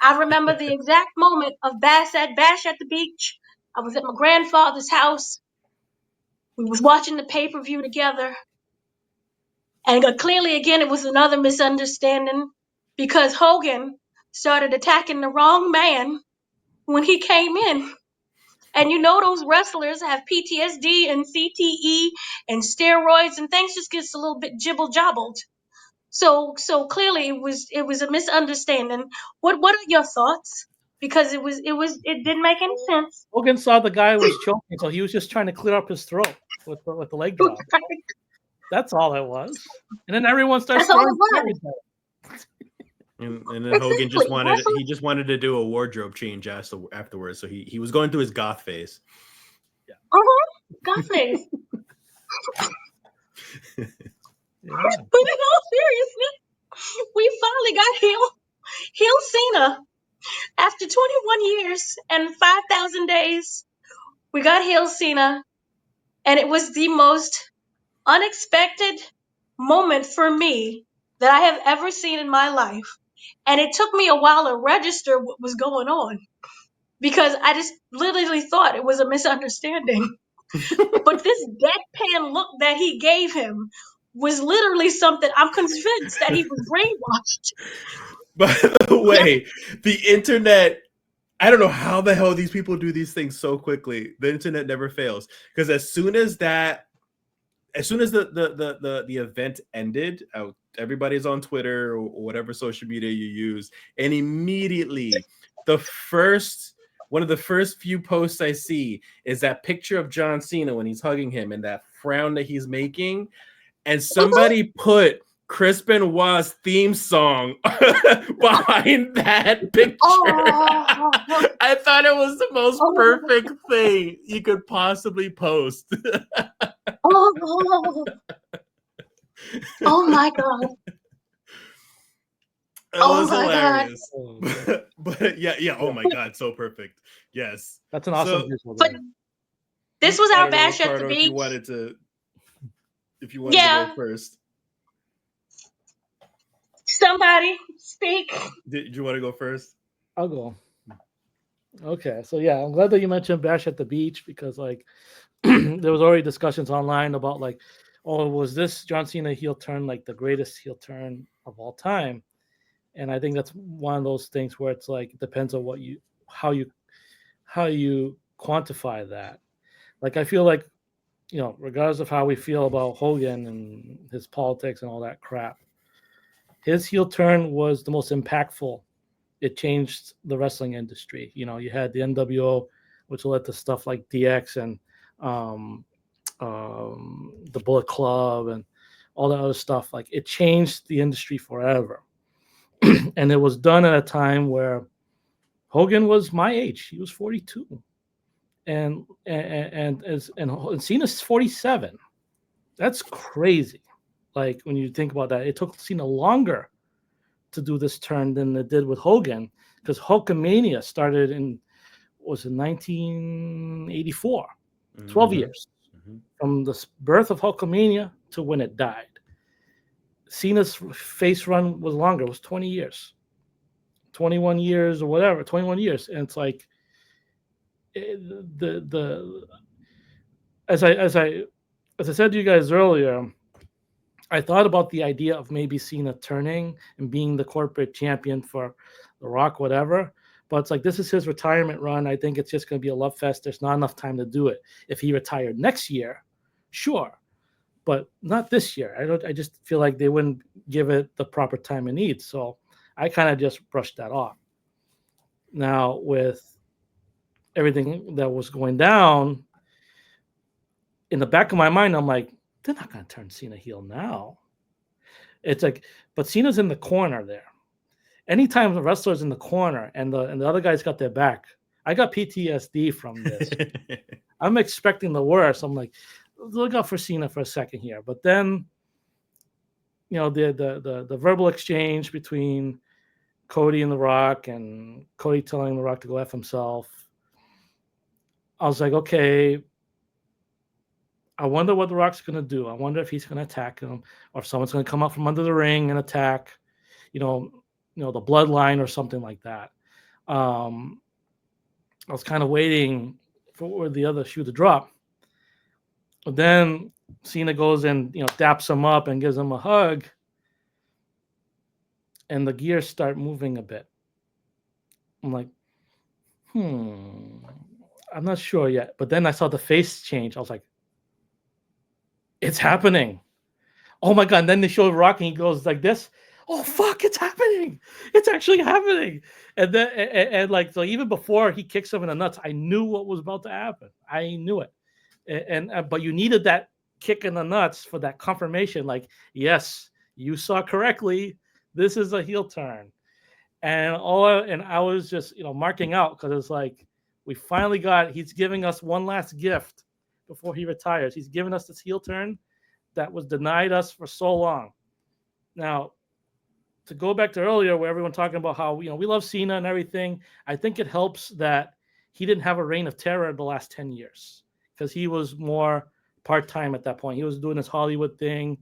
S2: I remember the exact moment of Bash at the Beach. I was at my grandfather's house. We was watching the pay-per-view together. And clearly again it was another misunderstanding because Hogan started attacking the wrong man when he came in. And you know those wrestlers have PTSD and CTE and steroids and things just gets a little bit jibble jobbled. So clearly it was a misunderstanding. What are your thoughts? Because it didn't make any sense.
S3: Hogan saw the guy was choking, so he was just trying to clear up his throat with the leg drop. That's all it was. And then everyone starts
S2: That's all
S3: throwing
S2: it
S3: chairs
S2: was.
S3: at him.
S1: And then Hogan just wanted to do a wardrobe change afterwards. So he was going through his goth phase.
S2: Got face.
S3: Yeah.
S2: But in all seriousness, we finally got heel Cena. After 21 years and 5,000 days, we got heel Cena. And it was the most unexpected moment for me that I have ever seen in my life. And it took me a while to register what was going on because I just literally thought it was a misunderstanding. But this deadpan look that he gave him was literally something I'm convinced that he was brainwashed.
S1: By the way, the internet, I don't know how the hell these people do these things so quickly. The internet never fails. Because as soon as the event ended, everybody's on Twitter or whatever social media you use, and immediately one of the first few posts I see is that picture of John Cena when he's hugging him and that frown that he's making, and somebody put Chris Benoit's theme song behind that picture. I thought it was the most perfect thing you could possibly post.
S2: Oh my God.
S1: It was hilarious.
S2: God.
S1: But yeah. Oh my God, so perfect. Yes,
S3: that's an awesome visual.
S2: But this was our Bash at the Beach.
S1: If you wanted to go first.
S2: Somebody speak.
S1: Did you want to go first?
S3: I'll go. Okay, so yeah, I'm glad that you mentioned Bash at the Beach because like there was already discussions online about like, oh, was this John Cena heel turn like the greatest heel turn of all time? And I think that's one of those things where it's like it depends on how you quantify that. Like I feel like, regardless of how we feel about Hogan and his politics and all that crap, his heel turn was the most impactful. It changed the wrestling industry. You had the NWO, which led to stuff like DX and the Bullet Club and all that other stuff. Like it changed the industry forever. And it was done at a time where Hogan was my age. He was 42. And Cena's 47. That's crazy. Like when you think about that, it took Cena longer to do this turn than it did with Hogan because Hulkamania started in 1984. 12 years from the birth of Hulkamania to when it died. Cena's face run was longer. It was 20 years, 21 years or whatever, 21 years. And it's like as I said to you guys earlier, I thought about the idea of maybe Cena turning and being the corporate champion for The Rock, whatever. But it's like, this is his retirement run. I think it's just going to be a love fest. There's not enough time to do it. If he retired next year, sure, but not this year. I just feel like they wouldn't give it the proper time it needs. So I kind of just brushed that off. Now, with everything that was going down, in the back of my mind, I'm like, they're not going to turn Cena heel now. It's like, but Cena's in the corner there. Anytime the wrestler's in the corner and the other guys got their back, I got PTSD from this. I'm expecting the worst. I'm like, look out for Cena for a second here. But then, you know, the verbal exchange between Cody and The Rock, and Cody telling The Rock to go F himself. I was like, okay, I wonder what The Rock's going to do. I wonder if he's going to attack him, or if someone's going to come out from under the ring and attack, you know, the bloodline or something like that. I was kind of waiting for the other shoe to drop. But then Cena goes and, daps him up and gives him a hug. And the gears start moving a bit. I'm like, I'm not sure yet. But then I saw the face change. I was like, it's happening. Oh my God. And then they show Rock and he goes like this. Oh, fuck, it's happening. It's actually happening. And then, and like, so even before he kicks him in the nuts, I knew what was about to happen. I knew it. But you needed that kick in the nuts for that confirmation. Like, yes, you saw correctly. This is a heel turn. And I was just, marking out, because it's like, we finally he's giving us one last gift before he retires. He's giving us this heel turn that was denied us for so long. Now, to go back to earlier where everyone talking about how, we love Cena and everything, I think it helps that he didn't have a reign of terror the last 10 years, because he was more part-time at that point. He was doing his Hollywood thing.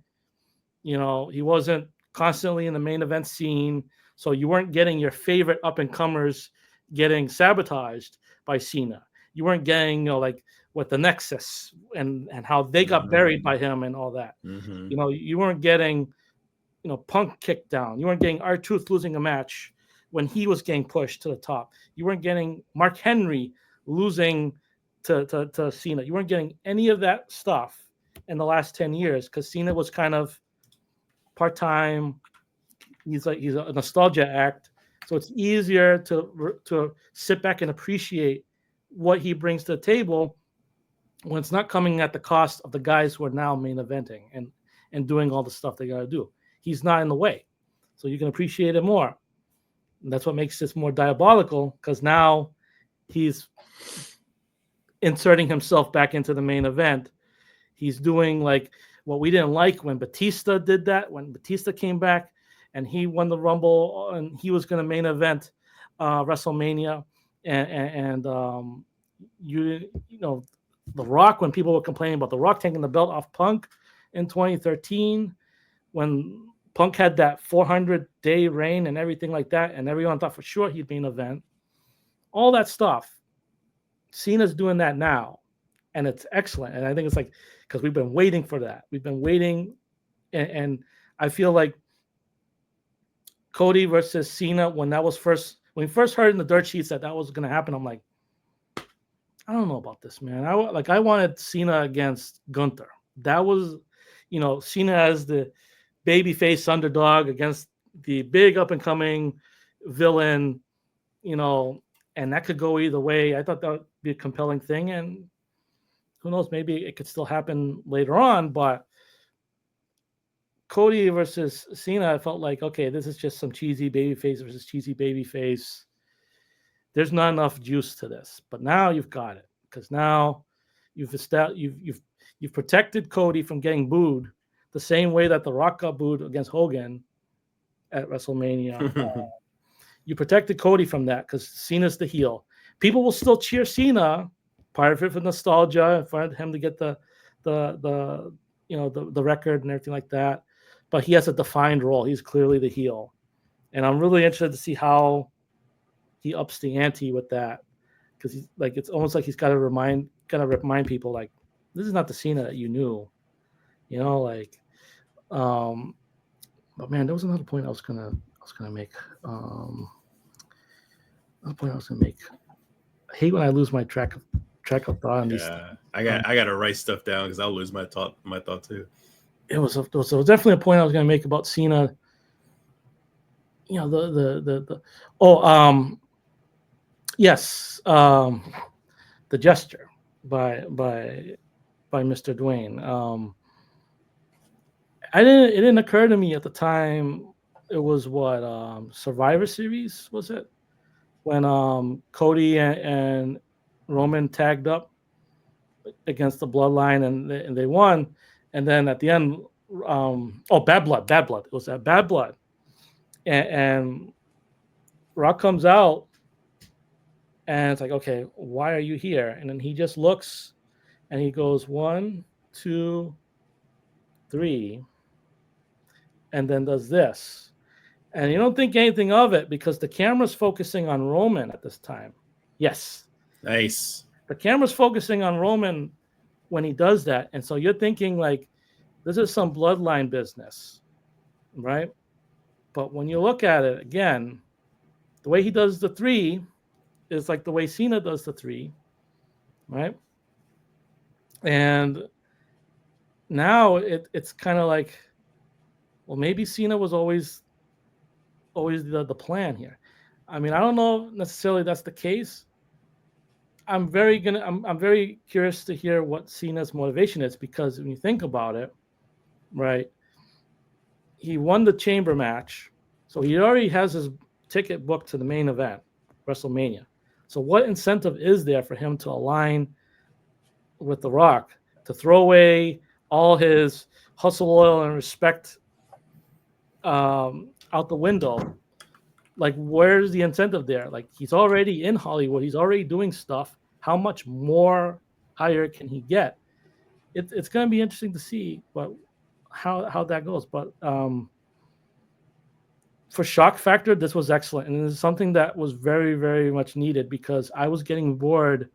S3: He wasn't constantly in the main event scene. So you weren't getting your favorite up-and-comers getting sabotaged by Cena. You weren't getting, like with the Nexus and how they got buried by him and all that.
S1: Mm-hmm.
S3: You weren't getting, Punk kicked down. You weren't getting R-Truth losing a match when he was getting pushed to the top. You weren't getting Mark Henry losing to Cena. You weren't getting any of that stuff in the last 10 years, because Cena was kind of part-time. He's a nostalgia act. So it's easier to sit back and appreciate what he brings to the table when it's not coming at the cost of the guys who are now main eventing and doing all the stuff they got to do. He's not in the way. So you can appreciate it more. And that's what makes this more diabolical, because now he's inserting himself back into the main event. He's doing like what we didn't like when Batista did that, when Batista came back and he won the Rumble and he was going to main event WrestleMania. And The Rock, when people were complaining about The Rock taking the belt off Punk in 2013, when Punk had that 400-day reign and everything like that, and everyone thought for sure he'd main event. All that stuff. Cena's doing that now, and it's excellent. And I think it's like, because we've been waiting for that. We've been waiting, and I feel like Cody versus Cena, when we first heard in the dirt sheets that was going to happen, I'm like, I don't know about this, man. I wanted Cena against Gunther. That was, Cena as the babyface underdog against the big up-and-coming villain, and that could go either way. I thought that would be a compelling thing, and who knows, maybe it could still happen later on, but Cody versus Cena, I felt like, okay, this is just some cheesy babyface versus cheesy babyface. There's not enough juice to this, but now you've got it, because now you've protected Cody from getting booed the same way that The Rock got booed against Hogan at WrestleMania. You protected Cody from that because Cena's the heel. People will still cheer Cena, part of it for nostalgia, for him to get the record and everything like that. But he has a defined role. He's clearly the heel, and I'm really interested to see how he ups the ante with that, because he's like, it's almost like he's got to remind people, like, this is not the Cena that you knew. Like, But man, there was another point I was gonna make. Another point I was gonna make. I hate when I lose my track of thought on these.
S1: Yeah, I got to write stuff down because I'll lose my thought too.
S3: It was definitely a point I was gonna make about Cena. You know, the yes, the gesture by Mr. Dwayne. It didn't occur to me at the time. It was what Survivor Series, was it, when Cody and Roman tagged up against the Bloodline and they won, and then at the end, Bad Blood. It was that Bad Blood, and Rock comes out, and it's like, okay, why are you here? And then he just looks, and he goes 1, 2, 3, and then does this, and you don't think anything of it because the camera's focusing on Roman at this time. Yes,
S1: nice.
S3: The camera's focusing on Roman when he does that, and so you're thinking like, this is some Bloodline business, right? But when you look at it again, the way he does the 3 is like the way Cena does the 3, right? And now it's kind of like, well, maybe Cena was always the plan here. I mean, I don't know necessarily that's the case. I'm very curious to hear what Cena's motivation is, because when you think about it, right? He won the Chamber match, so he already has his ticket booked to the main event, WrestleMania. So what incentive is there for him to align with The Rock, to throw away all his hustle, oil, and respect out the window? Like, where's the incentive there? Like, he's already in Hollywood. He's already doing stuff. How much more higher can he get? It's going to be interesting to see, but how that goes. But for shock factor, this was excellent, and this is something that was very, very much needed, because I was getting bored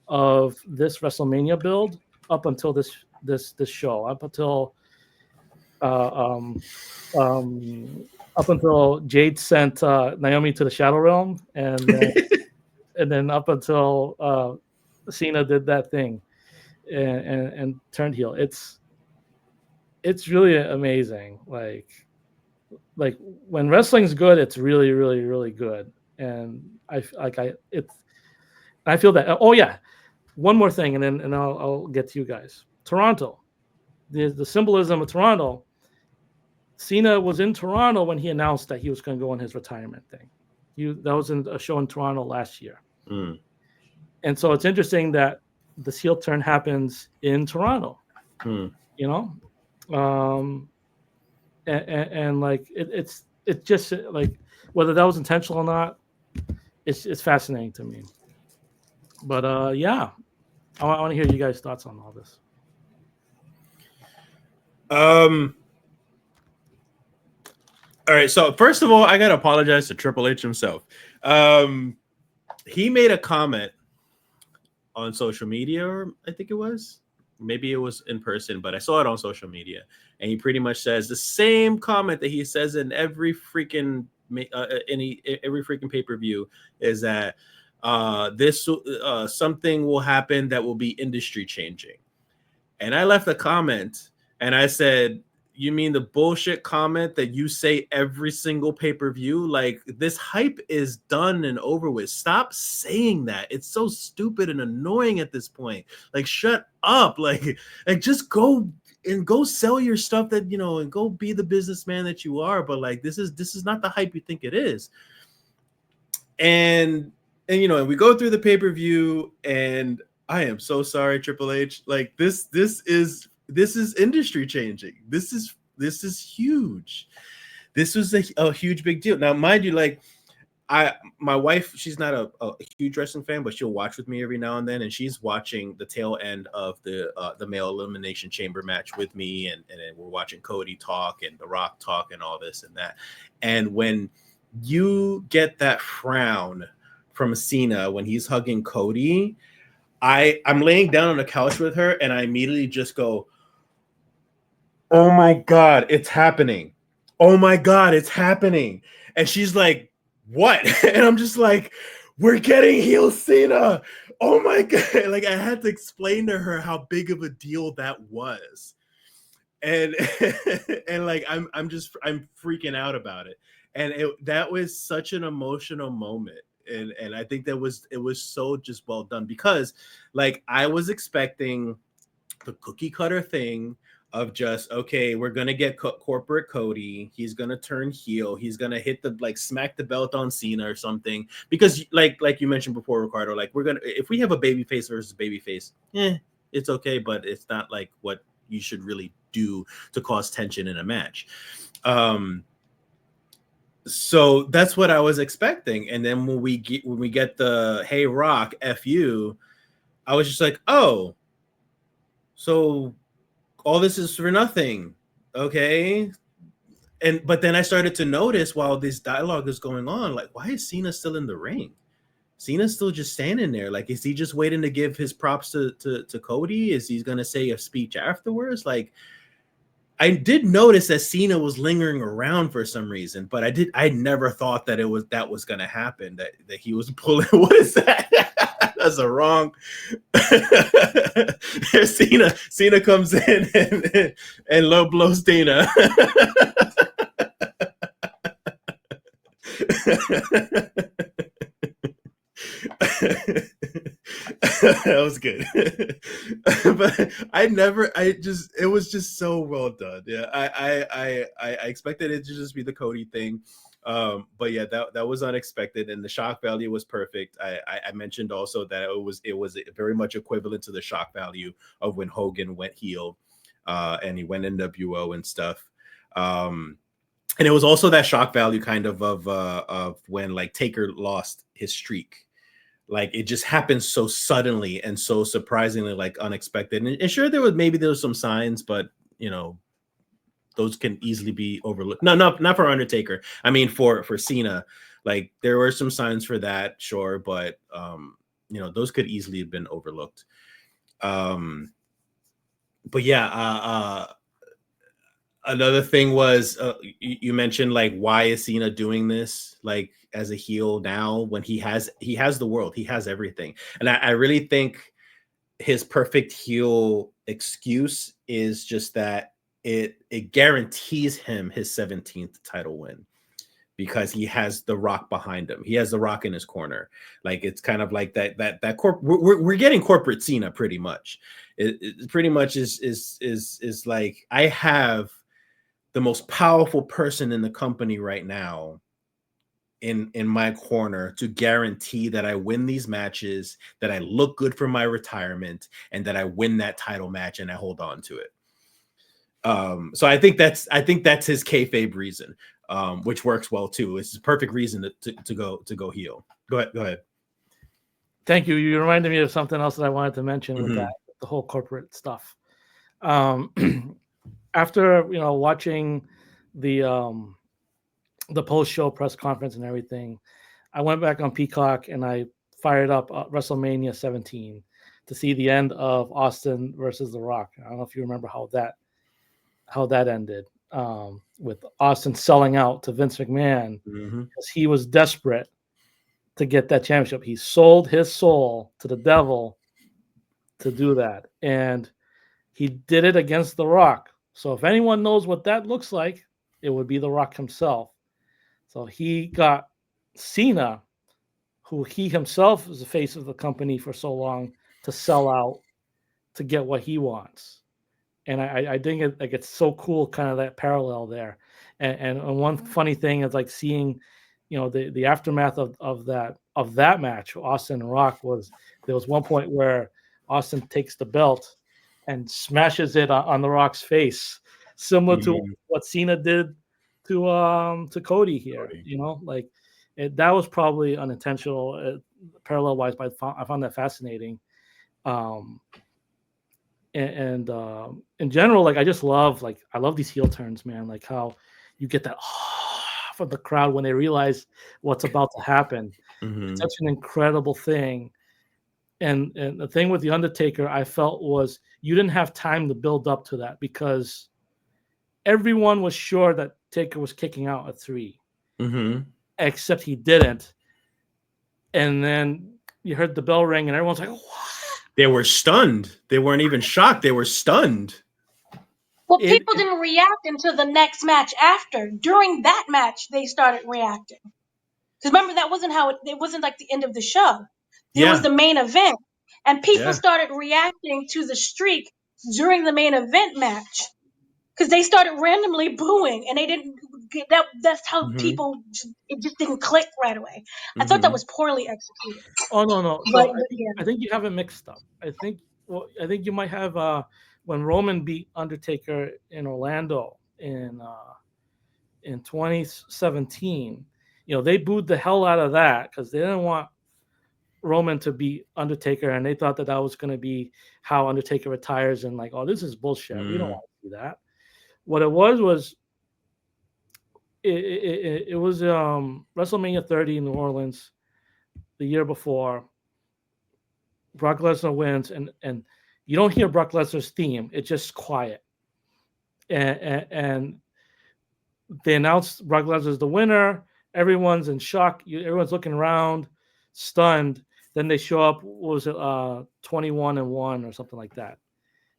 S3: of this WrestleMania build up until this show, up until Jade sent Naomi to the Shadow Realm, and then up until Cena did that thing and turned heel. It's really amazing. Like when wrestling's good, it's really, really, really good. And I feel that. Oh yeah, one more thing, and then I'll get to you guys. Toronto, the symbolism of Toronto. Cena was in Toronto when he announced that he was going to go on his retirement thing. That was in a show in Toronto last year.
S1: Mm.
S3: And so it's interesting that this heel turn happens in Toronto. You know, and like it's just like, whether that was intentional or not, it's fascinating to me. But yeah, I want to hear you guys' thoughts on all this.
S1: All right, so first of all, I gotta apologize to Triple H himself. He made a comment on social media, or I think it was, maybe it was in person, but I saw it on social media, and he pretty much says the same comment that he says in every freaking pay-per-view, is that this something will happen that will be industry changing. And I left a comment and I said, you mean the bullshit comment that you say every single pay-per-view? Like, this hype is done and over with. Stop saying that. It's so stupid and annoying at this point. Like, shut up. Like just go sell your stuff, that, you know, and go be the businessman that you are. But like, this is not the hype you think it is. And you know, and we go through the pay-per-view, and I am so sorry, Triple H. Like, this is industry changing. This is huge. This was a huge big deal. Now, mind you, like, my wife, she's not a huge wrestling fan, but she'll watch with me every now and then, and she's watching the tail end of the male elimination chamber match with me, and we're watching Cody talk and The Rock talk and all this and that. And when you get that frown from Cena when he's hugging Cody, I'm laying down on the couch with her, and I immediately just go, oh my God, it's happening. Oh my God, it's happening. And she's like, what? And I'm just like, we're getting heel Cena. Oh my God. Like I had to explain to her how big of a deal that was. And and like I'm freaking out about it. And that was such an emotional moment. And I think it was so just well done because like I was expecting the cookie cutter thing of just okay, we're gonna get corporate Cody. He's gonna turn heel. He's gonna hit the like smack the belt on Cena or something. Because like you mentioned before, Ricardo, like we're gonna if we have a babyface versus babyface, it's okay, but it's not like what you should really do to cause tension in a match. So that's what I was expecting. And then when we get the hey Rock F you, I was just like, oh, so all this is for nothing. Okay. But then I started to notice while this dialogue is going on, like, why is Cena still in the ring? Cena's still just standing there. Like, is he just waiting to give his props to Cody? Is he gonna say a speech afterwards? Like, I did notice that Cena was lingering around for some reason, but I never thought that that was gonna happen. That he was pulling. What is that? That's a wrong. Cena comes in and low blows Dana. That was good. But it was just so well done. Yeah, I expected it to just be the Cody thing. But yeah, that was unexpected, and the shock value was perfect. I mentioned also that it was very much equivalent to the shock value of when Hogan went heel, and he went NWO and stuff. And it was also that shock value kind of when like Taker lost his streak. Like it just happened so suddenly and so surprisingly, like unexpected. And sure, there was some signs, but you know, those can easily be overlooked. No, not for Undertaker. I mean, for Cena, like there were some signs for that, sure, but you know, those could easily have been overlooked. But yeah, another thing was you mentioned like why is Cena doing this like as a heel now when he has the world, he has everything, and I really think his perfect heel excuse is just that it guarantees him his 17th title win because he has the Rock behind him. He has the Rock in his corner. Like it's kind of like that we're getting corporate Cena pretty much. It pretty much is like I have the most powerful person in the company right now in my corner to guarantee that I win these matches, that I look good for my retirement, and that I win that title match and I hold on to it. So I think that's his kayfabe reason, which works well too. It's a perfect reason to go heel. Go ahead.
S3: Thank you. You reminded me of something else that I wanted to mention with that, the whole corporate stuff. After watching the post-show press conference and everything, I went back on Peacock and I fired up WrestleMania 17 to see the end of Austin versus The Rock. I don't know if you remember how that ended, with Austin selling out to Vince McMahon because he was desperate to get that championship. He sold his soul to the devil to do that, and he did it against The Rock. So if anyone knows what that looks like, it would be The Rock himself. So he got Cena, who he himself was the face of the company for so long, to sell out to get what he wants. And I think it's so cool, kind of that parallel there. And one funny thing is like seeing, the aftermath of that match, Austin and Rock, there was one point where Austin takes the belt and smashes it on The Rock's face, similar to what Cena did to Cody here. Cody. That was probably unintentional, parallel wise, but I found that fascinating. And in general, like I just love these heel turns, man. Like how you get that from the crowd when they realize what's about to happen. It's such an incredible thing. And the thing with the Undertaker, I felt, was you didn't have time to build up to that because everyone was sure that Taker was kicking out at 3, except he didn't. And then you heard the bell ring, and everyone's like, "What?"
S1: They were stunned. They weren't even shocked. They were stunned.
S2: Well, people didn't react until the next match after. During that match, they started reacting. Because remember, that wasn't how it wasn't like the end of the show. It was the main event. And people started reacting to the streak during the main event match. Because they started randomly booing, and they didn't get that. That's how people, it just didn't click right away. I thought that was poorly executed.
S3: Oh, no.
S2: But,
S3: So I think you have it mixed up. I think you might have when Roman beat Undertaker in Orlando in 2017. They booed the hell out of that because they didn't want Roman to beat Undertaker, and they thought that was going to be how Undertaker retires, and like, oh, this is bullshit. We don't want to do that. What it was it was WrestleMania 30 in New Orleans the year before. Brock Lesnar wins, and you don't hear Brock Lesnar's theme. It's just quiet. And they announced Brock Lesnar's the winner. Everyone's in shock. Everyone's looking around, stunned. Then they show up, what was it, 21-1 or something like that.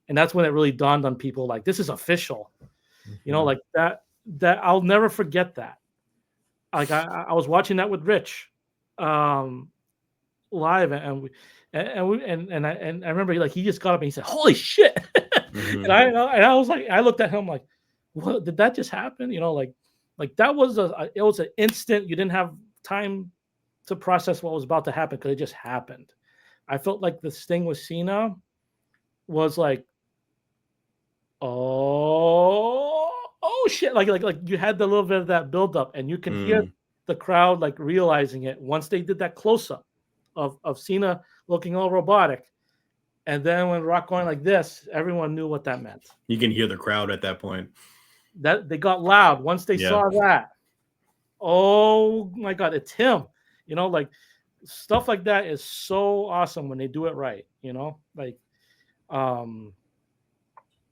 S3: And that's when it really dawned on people, like, this is official. Like that I'll never forget that. Like I was watching that with Rich live, and I remember he just got up and he said, "Holy shit!" And I was like, I looked at him like, "What did that just happen?" Like that was it was an instant. You didn't have time to process what was about to happen because it just happened. I felt like the Sting with Cena was like, oh shit! Like you had the little bit of that build up, and you can hear the crowd like realizing it once they did that close up of Cena looking all robotic, and then when Rock going like this, everyone knew what that meant.
S1: You can hear the crowd at that point.
S3: That they got loud once they saw that. Oh my God, it's him! Like stuff like that is so awesome when they do it right.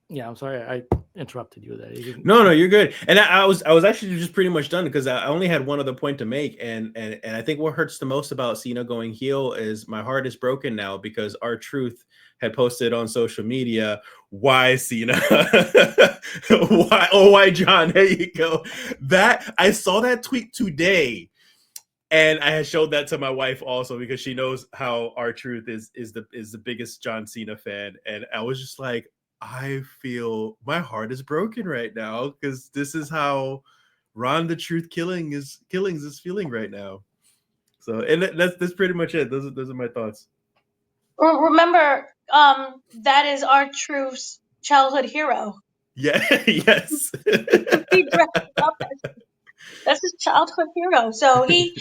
S3: Yeah, I'm sorry I interrupted you there.
S1: No, you're good. And I was actually just pretty much done because I only had one other point to make, and I think what hurts the most about Cena going heel is my heart is broken now because R-Truth had posted on social media, "Why Cena? why John?" There you go. That I saw that tweet today. And I had showed that to my wife also because she knows how R-Truth is the biggest John Cena fan, and I was just like, I feel my heart is broken right now because this is how Ron the Truth Killings is feeling right now. So, and that's pretty much it. Those are my thoughts.
S2: Remember, that is R-Truth's childhood hero.
S1: Yeah. Yes.
S2: He dressed up that's his childhood hero. So he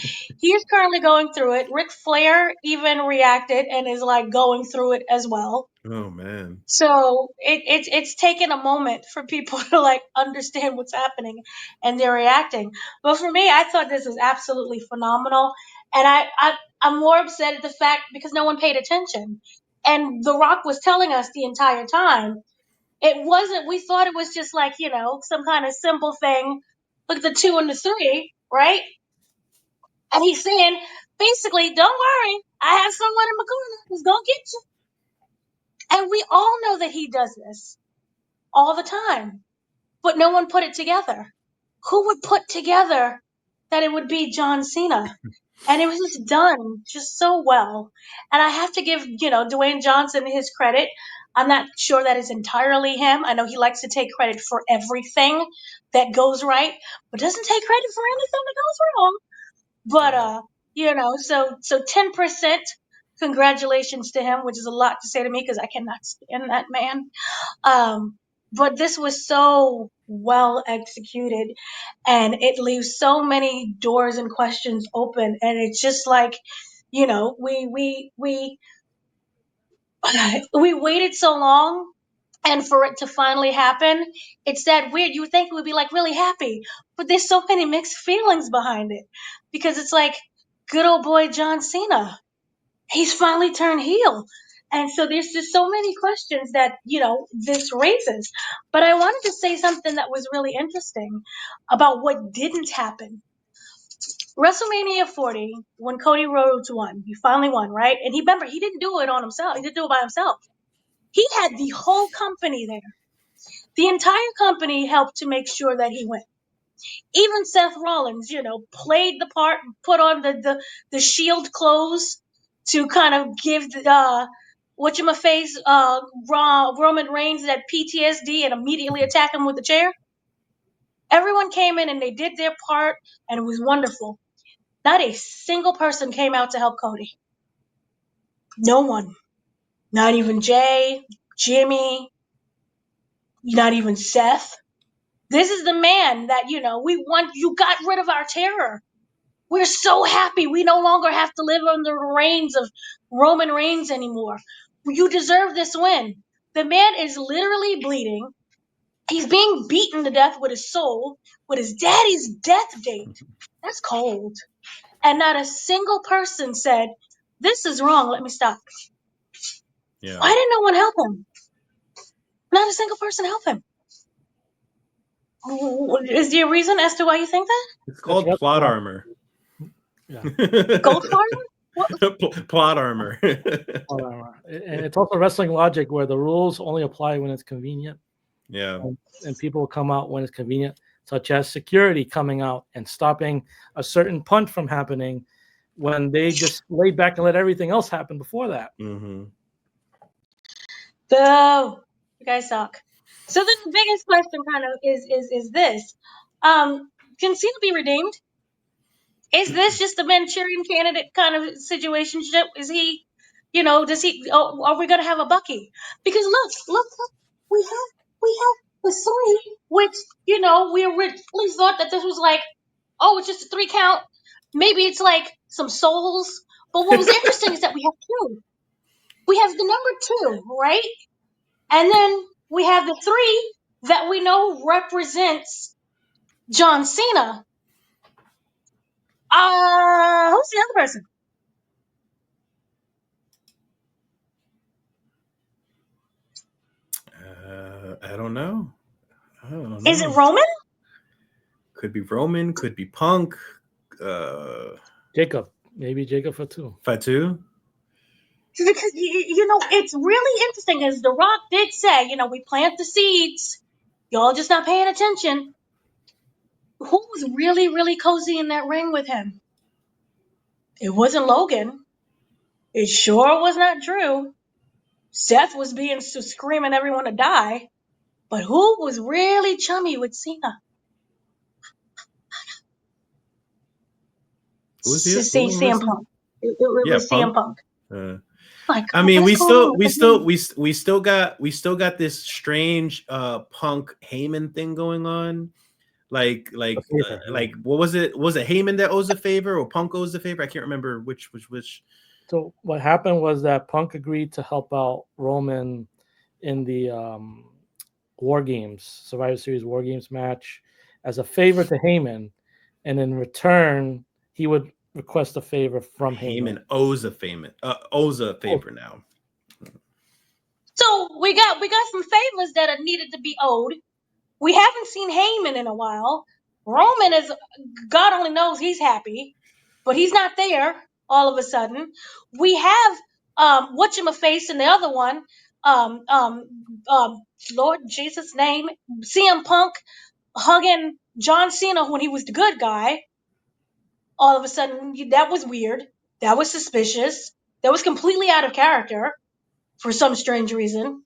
S2: is currently going through it. Ric Flair even reacted and is like going through it as well.
S1: Oh man.
S2: So it's taken a moment for people to like understand what's happening and they're reacting. But for me, I thought this was absolutely phenomenal. And I'm more upset at the fact because no one paid attention. And The Rock was telling us the entire time. It wasn't, we thought it was just like, some kind of simple thing. Look at the 2 and the 3, right? And he's saying, basically, don't worry. I have someone in my corner who's going to get you. And we all know that he does this all the time. But no one put it together. Who would put together that it would be John Cena? And it was just done just so well. And I have to give, Dwayne Johnson his credit. I'm not sure that is entirely him. I know he likes to take credit for everything that goes right, but doesn't take credit for anything that goes wrong. But, so 10% congratulations to him, which is a lot to say to me because I cannot stand that man. But this was so well executed and it leaves so many doors and questions open. And it's just like, we waited so long and for it to finally happen, it's that weird. You would think we would be like really happy, but there's so many mixed feelings behind it because it's like good old boy John Cena. He's finally turned heel. And so there's just so many questions that, this raises. But I wanted to say something that was really interesting about what didn't happen. WrestleMania 40, when Cody Rhodes won, he finally won, right? And he didn't do it on himself. He didn't do it by himself. He had the whole company there. The entire company helped to make sure that he went. Even Seth Rollins, played the part, put on the Shield clothes to kind of give Roman Reigns that PTSD and immediately attack him with the chair. Everyone came in and they did their part, and it was wonderful. Not a single person came out to help Cody. No one. Not even Jay, Jimmy, not even Seth. This is the man that, we want. You got rid of our terror. We're so happy we no longer have to live under the reigns of Roman Reigns anymore. You deserve this win. The man is literally bleeding. He's being beaten to death with his soul, with his daddy's death date. That's cold. And not a single person said, this is wrong, let me stop.
S1: Yeah.
S2: Why didn't no one help him? Not a single person helped him. Is there a reason as to why you think that?
S1: It's called plot armor.
S3: Yeah.
S2: Gold armor?
S1: Plot armor.
S3: Plot armor. And it's also wrestling logic where the rules only apply when it's convenient.
S1: Yeah.
S3: And people will come out when it's convenient, such as security coming out and stopping a certain punt from happening when they just laid back and let everything else happen before that.
S1: Mm-hmm.
S2: Boo! You guys suck. So then the biggest question kind of is this. Can Cena be redeemed? Is this just a Manchurian candidate kind of situationship? Is he, does he, are we going to have a Bucky? Because look, we have the 3, which, we originally thought that this was like, oh, it's just a 3 count. Maybe it's like some souls. But what was interesting is that we have 2. We have the number 2, right? And then we have the 3 that we know represents John Cena. Who's the other person?
S1: I don't know.
S2: Is it Roman?
S1: Could be Roman. Could be Punk.
S3: Jacob. Maybe Jacob Fatu.
S1: Fatu?
S2: Because, it's really interesting, as The Rock did say, we plant the seeds. Y'all just not paying attention. Who was really, really cozy in that ring with him? It wasn't Logan. It sure was not Drew. Seth was screaming everyone to die. But who was really chummy with Cena?
S1: Who's he?
S2: CM Punk. It was CM Punk.
S1: I mean, we still got this strange Punk Heyman thing going on. Like what was it? Was it Heyman that owes a favor or Punk owes a favor? I can't remember which.
S3: So what happened was that Punk agreed to help out Roman in the War Games, Survivor Series War Games match as a favor to Heyman, and in return he would request a favor from Heyman.
S1: Heyman owes a favor now.
S2: So we got some favors that are needed to be owed. We haven't seen Heyman in a while. Roman is, God only knows he's happy, but he's not there all of a sudden. We have whatchamaface in the other one, Lord Jesus' name, CM Punk hugging John Cena when he was the good guy. All of a sudden, that was weird. That was suspicious. That was completely out of character for some strange reason.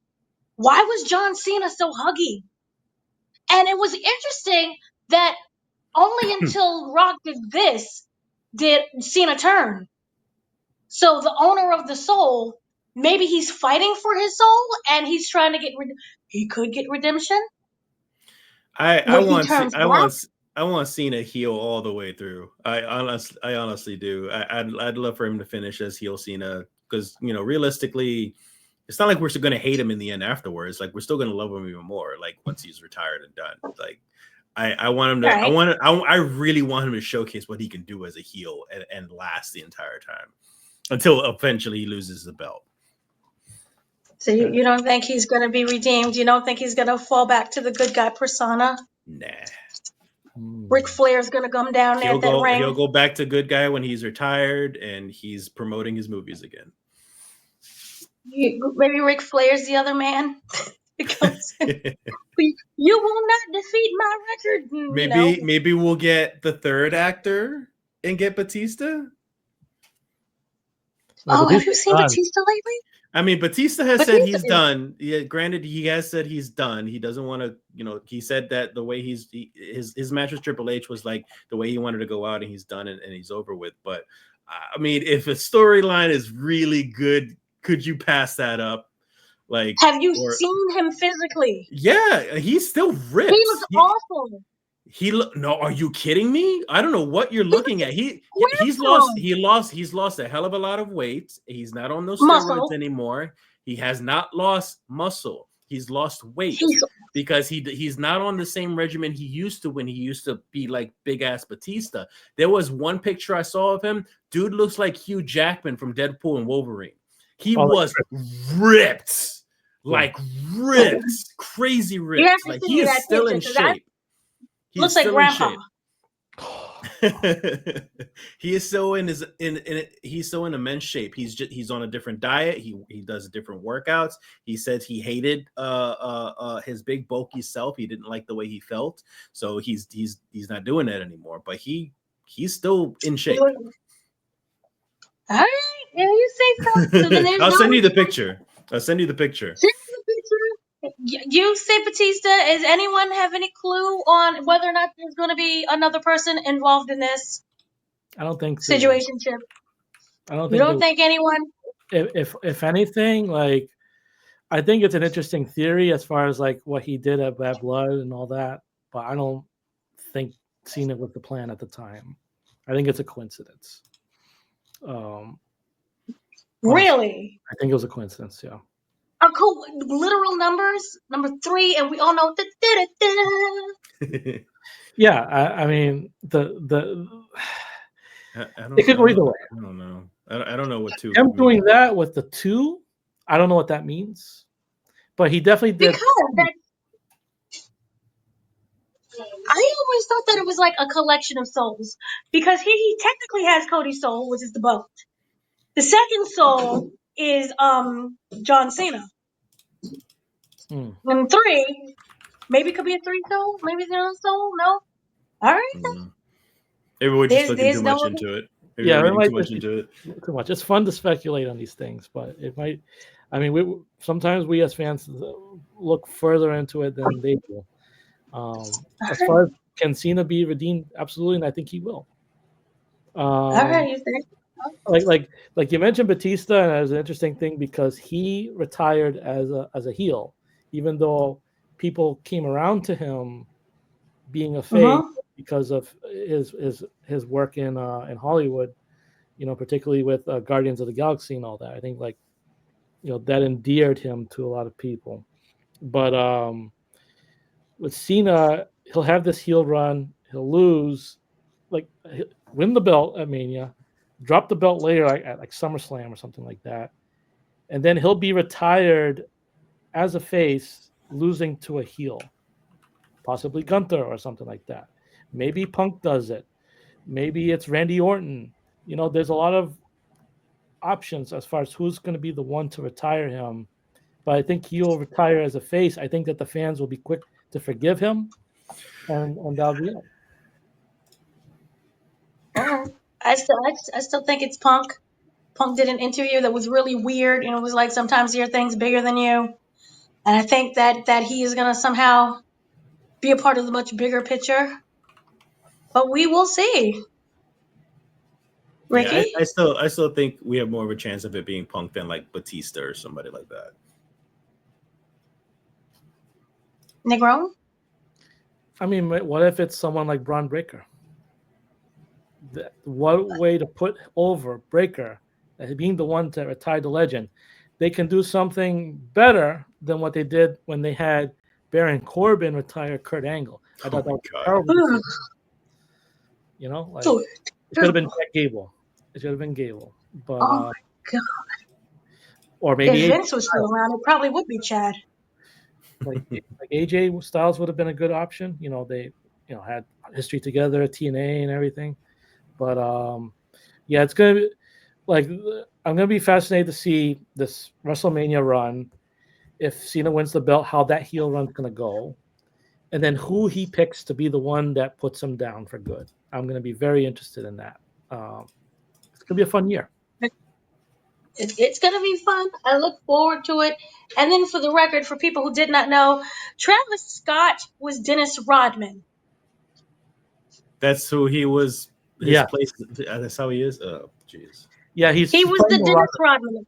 S2: Why was John Cena so huggy? And it was interesting that only until Rock did this did Cena turn. So the owner of the soul, maybe he's fighting for his soul and he's trying to he could get redemption.
S1: I want Cena heel all the way through. I honestly do. I'd love for him to finish as heel Cena because realistically, it's not like we're still going to hate him in the end afterwards. Like we're still going to love him even more. Like once he's retired and done. Like I want him to. Right. I really want him to showcase what he can do as a heel and last the entire time until eventually he loses the belt.
S2: So you don't think he's going to be redeemed? You don't think he's going to fall back to the good guy persona?
S1: Nah.
S2: Ric Flair's going to come down there at that ring.
S1: He'll go back to good guy when he's retired and he's promoting his movies again.
S2: Maybe Ric Flair's the other man. You will not defeat my record.
S1: Maybe we'll get the third actor and get Batista.
S2: Oh, have you seen Batista lately?
S1: I mean, Batista has said he's done. Yeah, granted, he has said he's done. He doesn't want to, he said that the way his match with Triple H was like the way he wanted to go out, and he's done it and he's over with. But I mean, if a storyline is really good, could you pass that up? Like,
S2: have you seen him physically?
S1: Yeah, he's still ripped.
S2: He looks awful.
S1: No, are you kidding me? I don't know what you're looking at. He's lost a hell of a lot of weight. He's not on those steroids anymore. He has not lost muscle. He's lost weight because he's not on the same regimen he used to when he used to be like big ass Batista. There was one picture I saw of him. Dude looks like Hugh Jackman from Deadpool and Wolverine. He was ripped, like ripped, crazy ripped. Like he is still in shape.
S2: Looks like grandpa.
S1: He is so he's so in immense shape. He's on a different diet. He does different workouts. He says he hated his big bulky self. He didn't like the way he felt. So he's not doing that anymore. But he's still in shape.
S2: All right, yeah, you say so.
S1: I'll send you the picture. Send me the picture.
S2: You say Batista. Does anyone have any clue on whether or not there's going to be another person involved in this?
S3: I don't think so.
S2: Situationship.
S3: I don't think.
S2: You don't think anyone?
S3: If anything, like, I think it's an interesting theory as far as like what he did at Bad Blood and all that, but I don't think Cena was the plan at the time. I think it's a coincidence.
S2: Really?
S3: I think it was a coincidence. Yeah.
S2: Literal numbers, number 3, and we all know that.
S3: Yeah, I mean the.
S1: It
S3: could go either way.
S1: I don't know. I don't know what 2.
S3: Him doing that with the 2, I don't know what that means, but he definitely did.
S2: Because I always thought that it was like a collection of souls, because he technically has Cody's soul, which is the boat. The second soul is John Cena. And 3, maybe it could be a 3 soul, maybe zero soul. No, all right.
S1: Maybe we're just looking too much into it.
S3: Too much. It's fun to speculate on these things, but it might. I mean, sometimes we as fans look further into it than they do. As far as can Cena be redeemed, absolutely, and I think he will.
S2: All right, you think?
S3: Like you mentioned Batista, and as an interesting thing because he retired as a heel, even though people came around to him being a face because of his work in Hollywood, particularly with Guardians of the Galaxy and all that. I think that endeared him to a lot of people. But with Cena, he'll have this heel run, he'll lose, he'll win the belt at Mania, drop the belt later at SummerSlam or something like that, and then he'll be retired as a face, losing to a heel, possibly Gunther or something like that. Maybe Punk does it. Maybe it's Randy Orton. There's a lot of options as far as who's going to be the one to retire him. But I think he'll retire as a face. I think that the fans will be quick to forgive him, and that'll be it.
S2: I still think it's Punk. Punk did an interview that was really weird, and it was like sometimes your thing's bigger than you. And I think that he is going to somehow be a part of the much bigger picture. But we will see. Ricky?
S1: Yeah, I still think we have more of a chance of it being Punk than like Batista or somebody like that.
S2: Negro?
S3: I mean, what if it's someone like Braun Breaker? What way to put over Breaker, being the one to retire the legend? They can do something better than what they did when they had Baron Corbin retire Kurt Angle. I thought that was terrible. It should have been Gable. It should have been Gable. But
S2: oh my God.
S3: or maybe
S2: If Vince was still around, it probably would be Chad.
S3: like AJ Styles would have been a good option. They had history together at TNA and everything. But yeah, it's gonna be I'm gonna be fascinated to see this WrestleMania run. If Cena wins the belt, how that heel run's gonna go, and then who he picks to be the one that puts him down for good. I'm gonna be very interested in that. It's gonna be a fun year.
S2: It's going to be fun. I look forward to it. And then for the record, for people who did not know, Travis Scott was Dennis Rodman.
S1: That's who he was. His place. That's how he is. Oh, jeez.
S3: Yeah,
S2: he was the Dennis Rodman.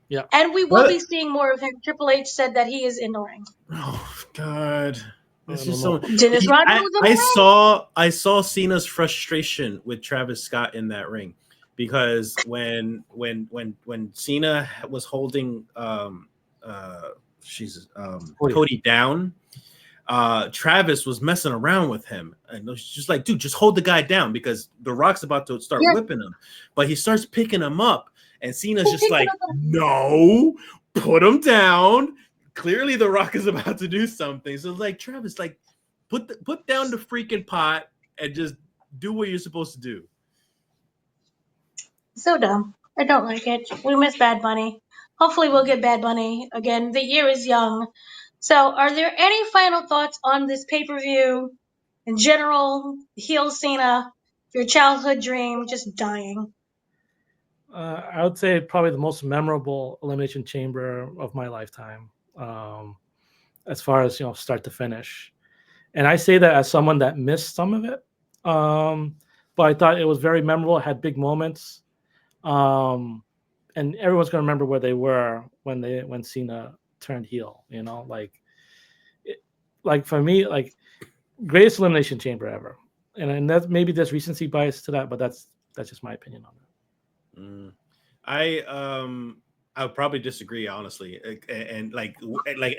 S3: Yeah.
S2: And we will be seeing more of him. Triple H said that he is in the ring.
S1: Oh God. This is
S3: so.
S2: Dennis Rodman was in the ring.
S1: I saw Cena's frustration with Travis Scott in that ring, because when Cena was holding Cody down, Travis was messing around with him, and she's just like, dude, just hold the guy down, because The Rock's about to start whipping him. But he starts picking him up, and Cena's just like, no, put him down. Clearly The Rock is about to do something. So like, Travis, like, put down the freaking pot and just do what you're supposed to do.
S2: So dumb. I don't like it. We miss Bad Bunny. Hopefully we'll get Bad Bunny again. The year is young. So are there any final thoughts on this pay-per-view in general? Heel Cena, your childhood dream, just dying.
S3: I would say probably the most memorable Elimination Chamber of my lifetime, as far as start to finish. And I say that as someone that missed some of it, but I thought it was very memorable. It had big moments, and everyone's gonna remember where they were when Cena turned heel. Like for me, like greatest Elimination Chamber ever, and that's maybe there's recency bias to that, but that's just my opinion on it.
S1: I would probably disagree, honestly, and like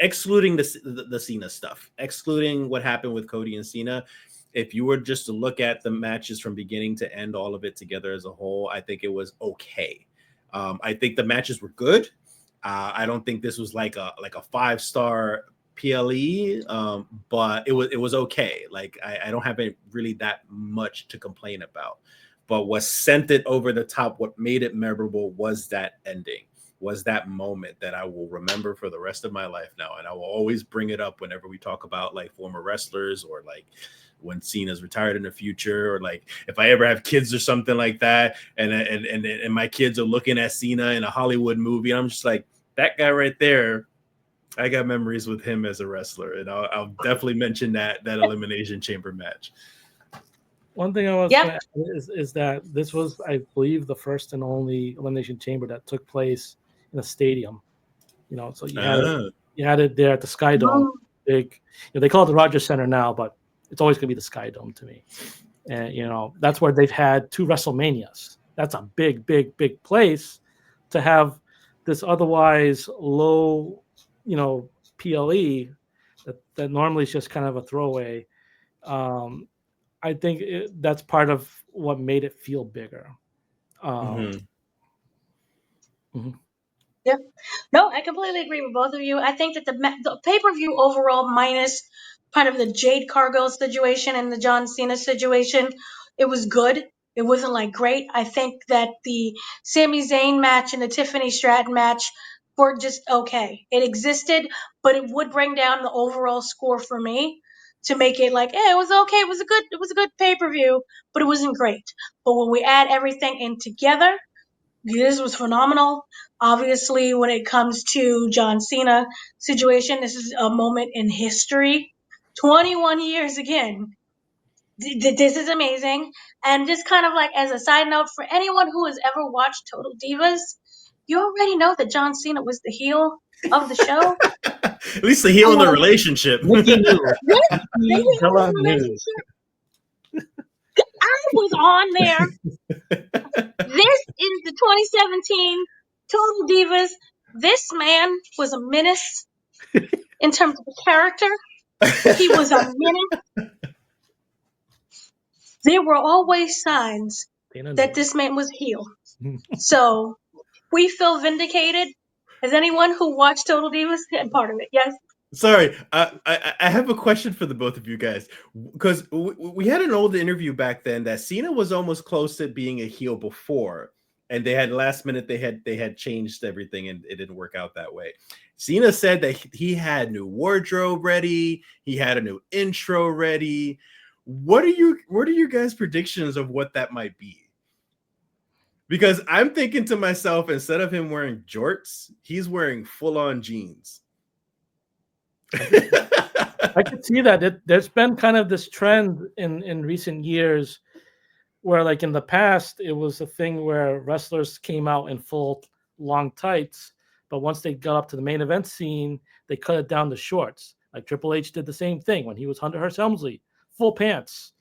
S1: excluding the Cena stuff, excluding what happened with Cody and Cena. If you were just to look at the matches from beginning to end, all of it together as a whole, I think it was okay. I think the matches were good. I don't think this was like a 5-star PLE, but it was okay. Like I don't have really that much to complain about. But what sent it over the top, what made it memorable, was that ending, was that moment that I will remember for the rest of my life now. And I will always bring it up whenever we talk about like former wrestlers, or like when Cena's retired in the future, or like if I ever have kids or something like that, and my kids are looking at Cena in a Hollywood movie, I'm just like, that guy right there, I got memories with him as a wrestler. And I'll definitely mention that Elimination Chamber match.
S3: One thing I was going to add is that this was, I believe, the first and only Elimination Chamber that took place in a stadium. So you had it there at the Sky Dome. Big, they call it the Rogers Center now, but it's always going to be the Sky Dome to me. And that's where they've had 2 WrestleManias. That's a big, big, big place to have this otherwise low, PLE that normally is just kind of a throwaway. I think that's part of what made it feel bigger.
S2: Yeah. No, I completely agree with both of you. I think that the pay-per-view overall, minus kind of the Jade Cargill situation and the John Cena situation, it was good. It wasn't like great. I think that the Sami Zayn match and the Tiffany Stratton match were just okay. It existed, but it would bring down the overall score for me to make it like, it was okay. It was a good pay-per-view, but it wasn't great. But when we add everything in together, this was phenomenal. Obviously, when it comes to John Cena situation, this is a moment in history. 21 years again. This is amazing. And just kind of like as a side note, for anyone who has ever watched Total Divas, you already know that John Cena was the heel of the show.
S1: At least the heel in the relationship.
S3: Nikki knew.
S2: I was on there. This is the 2017 Total Divas. This man was a menace in terms of character. He was a menace. There were always signs that this man was heel. So we feel vindicated. As anyone who watched Total Divas and part of it, yes.
S1: Sorry, I have a question for the both of you guys, because we had an old interview back then that Cena was almost close to being a heel before, and they had last minute they had changed everything and it didn't work out that way. Cena said that he had new wardrobe ready, he had a new intro ready. What are your guys' predictions of what that might be? Because I'm thinking to myself, instead of him wearing jorts, he's wearing full-on jeans.
S3: I could see that. There's been kind of this trend in recent years where, like in the past, it was a thing where wrestlers came out in full long tights, but once they got up to the main event scene, they cut it down to shorts. Like Triple H did the same thing when he was Hunter Hearst Helmsley, full pants.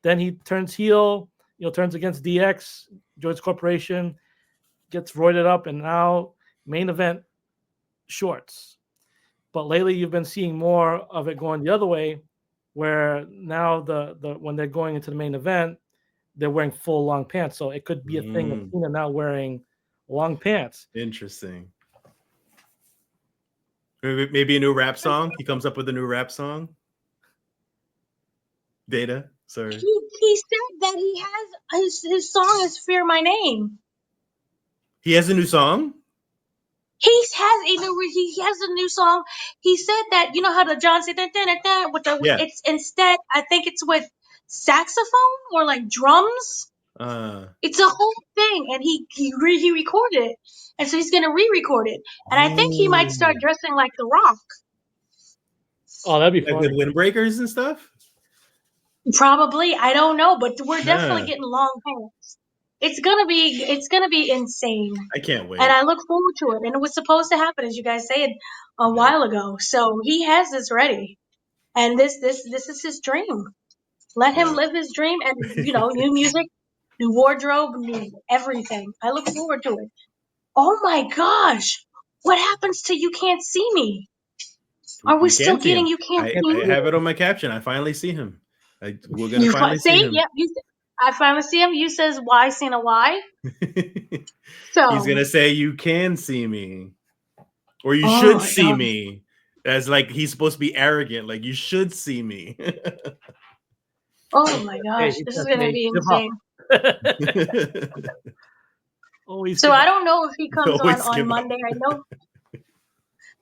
S3: Then he turns heel, turns against DX, George Corporation, gets roided up, and now main event shorts. But lately, you've been seeing more of it going the other way, where now the when they're going into the main event, they're wearing full long pants. So it could be a thing of Cena now wearing long pants.
S1: Interesting. Maybe a new rap song. He comes up with a new rap song. Data. Sorry.
S2: He said that he has his song is "Fear My Name."
S1: He has a new song.
S2: He has a new song. He said that how the John said that with the it's instead I think it's with saxophone or like drums. It's a whole thing, and he recorded it, and so he's gonna re-record it, and I think he might start dressing like The Rock.
S3: Oh, that'd be fun.
S1: Like with windbreakers and stuff.
S2: Probably, I don't know, but we're definitely getting long pants. It's gonna be insane.
S1: I can't wait.
S2: And I look forward to it. And it was supposed to happen, as you guys said a while ago. So he has this ready. And this is his dream. Let him live his dream, and new music, new wardrobe, new everything. I look forward to it. Oh my gosh. What happens to You Can't See Me? Are we still getting You Can't See Me?
S1: I have it on my caption. I finally see him. We're gonna finally see him.
S2: Yep, I finally see him. You says why, Cena, why? So
S1: he's gonna say you can see me, or you should see me. As like he's supposed to be arrogant, like you should see me.
S2: Oh my gosh, this is gonna be insane. So I don't know if he comes on Monday.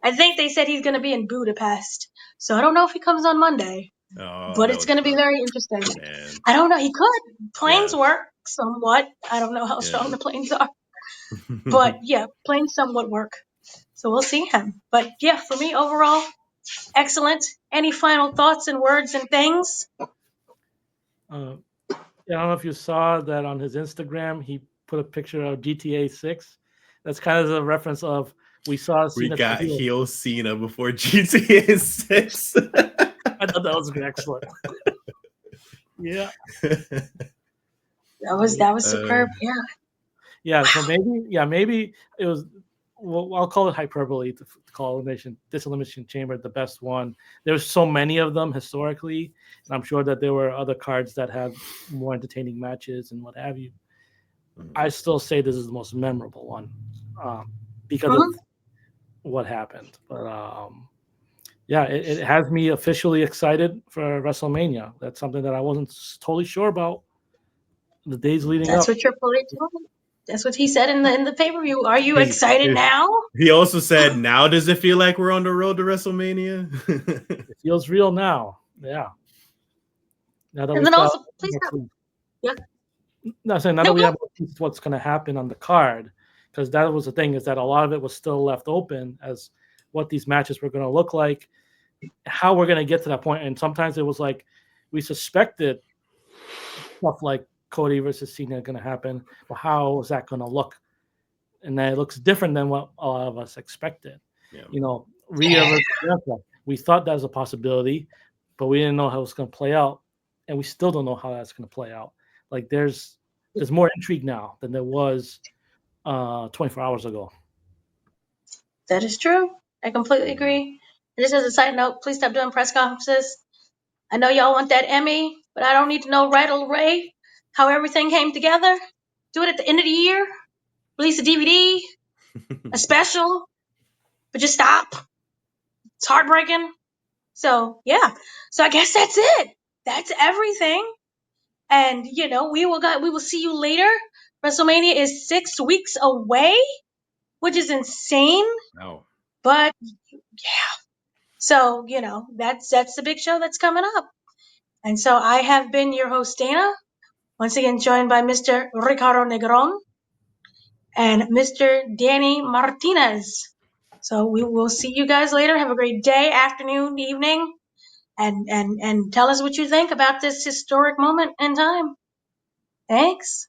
S2: I think they said he's gonna be in Budapest. So I don't know if he comes on Monday. But it's going to be very interesting. Man. I don't know. He could. Planes work somewhat. I don't know how strong the planes are. But yeah, planes somewhat work. So we'll see him. But yeah, for me, overall, excellent. Any final thoughts and words and things?
S3: I don't know if you saw that on his Instagram, he put a picture of GTA 6. That's kind of a reference of we got
S1: heel Cena before GTA 6.
S3: I thought that was excellent. Yeah.
S2: That was superb. Yeah.
S3: Yeah. So maybe it was. Well, I'll call it hyperbole to call this Elimination Chamber the best one. There's so many of them historically, and I'm sure that there were other cards that had more entertaining matches and what have you. I still say this is the most memorable one because of what happened. But yeah, it has me officially excited for WrestleMania. That's something that I wasn't totally sure about the days leading up.
S2: That's what Triple H told me. That's what he said in the pay-per-view. Are you excited now?
S1: He also said, now does it feel like we're on the road to WrestleMania?
S3: It feels real now. Yeah. Now that
S2: and then also, please stop. Yeah.
S3: No, I'm saying now that we have what's going to happen on the card, because that was the thing, is that a lot of it was still left open as what these matches were going to look like, how we're going to get to that point. And sometimes it was like we suspected stuff like Cody versus Cena going to happen. Well, how is that going to look? And then it looks different than what a lot of us expected. Yeah. Rhea versus Bianca, we thought that was a possibility, but we didn't know how it was going to play out. And we still don't know how that's going to play out. Like there's more intrigue now than there was 24 hours ago.
S2: That is true. I completely agree. And just as a side note, please stop doing press conferences. I know y'all want that Emmy, but I don't need to know right or LeRae how everything came together. Do it at the end of the year. Release a DVD, a special. but just stop. It's heartbreaking. So yeah. So I guess that's it. That's everything. And we will see you later. WrestleMania is 6 weeks away, which is insane.
S1: No.
S2: But yeah. So, that's the big show that's coming up. And so I have been your host, Dana, once again joined by Mr. Ricardo Negron and Mr. Danny Martinez. So we will see you guys later. Have a great day, afternoon, evening, and tell us what you think about this historic moment in time. Thanks.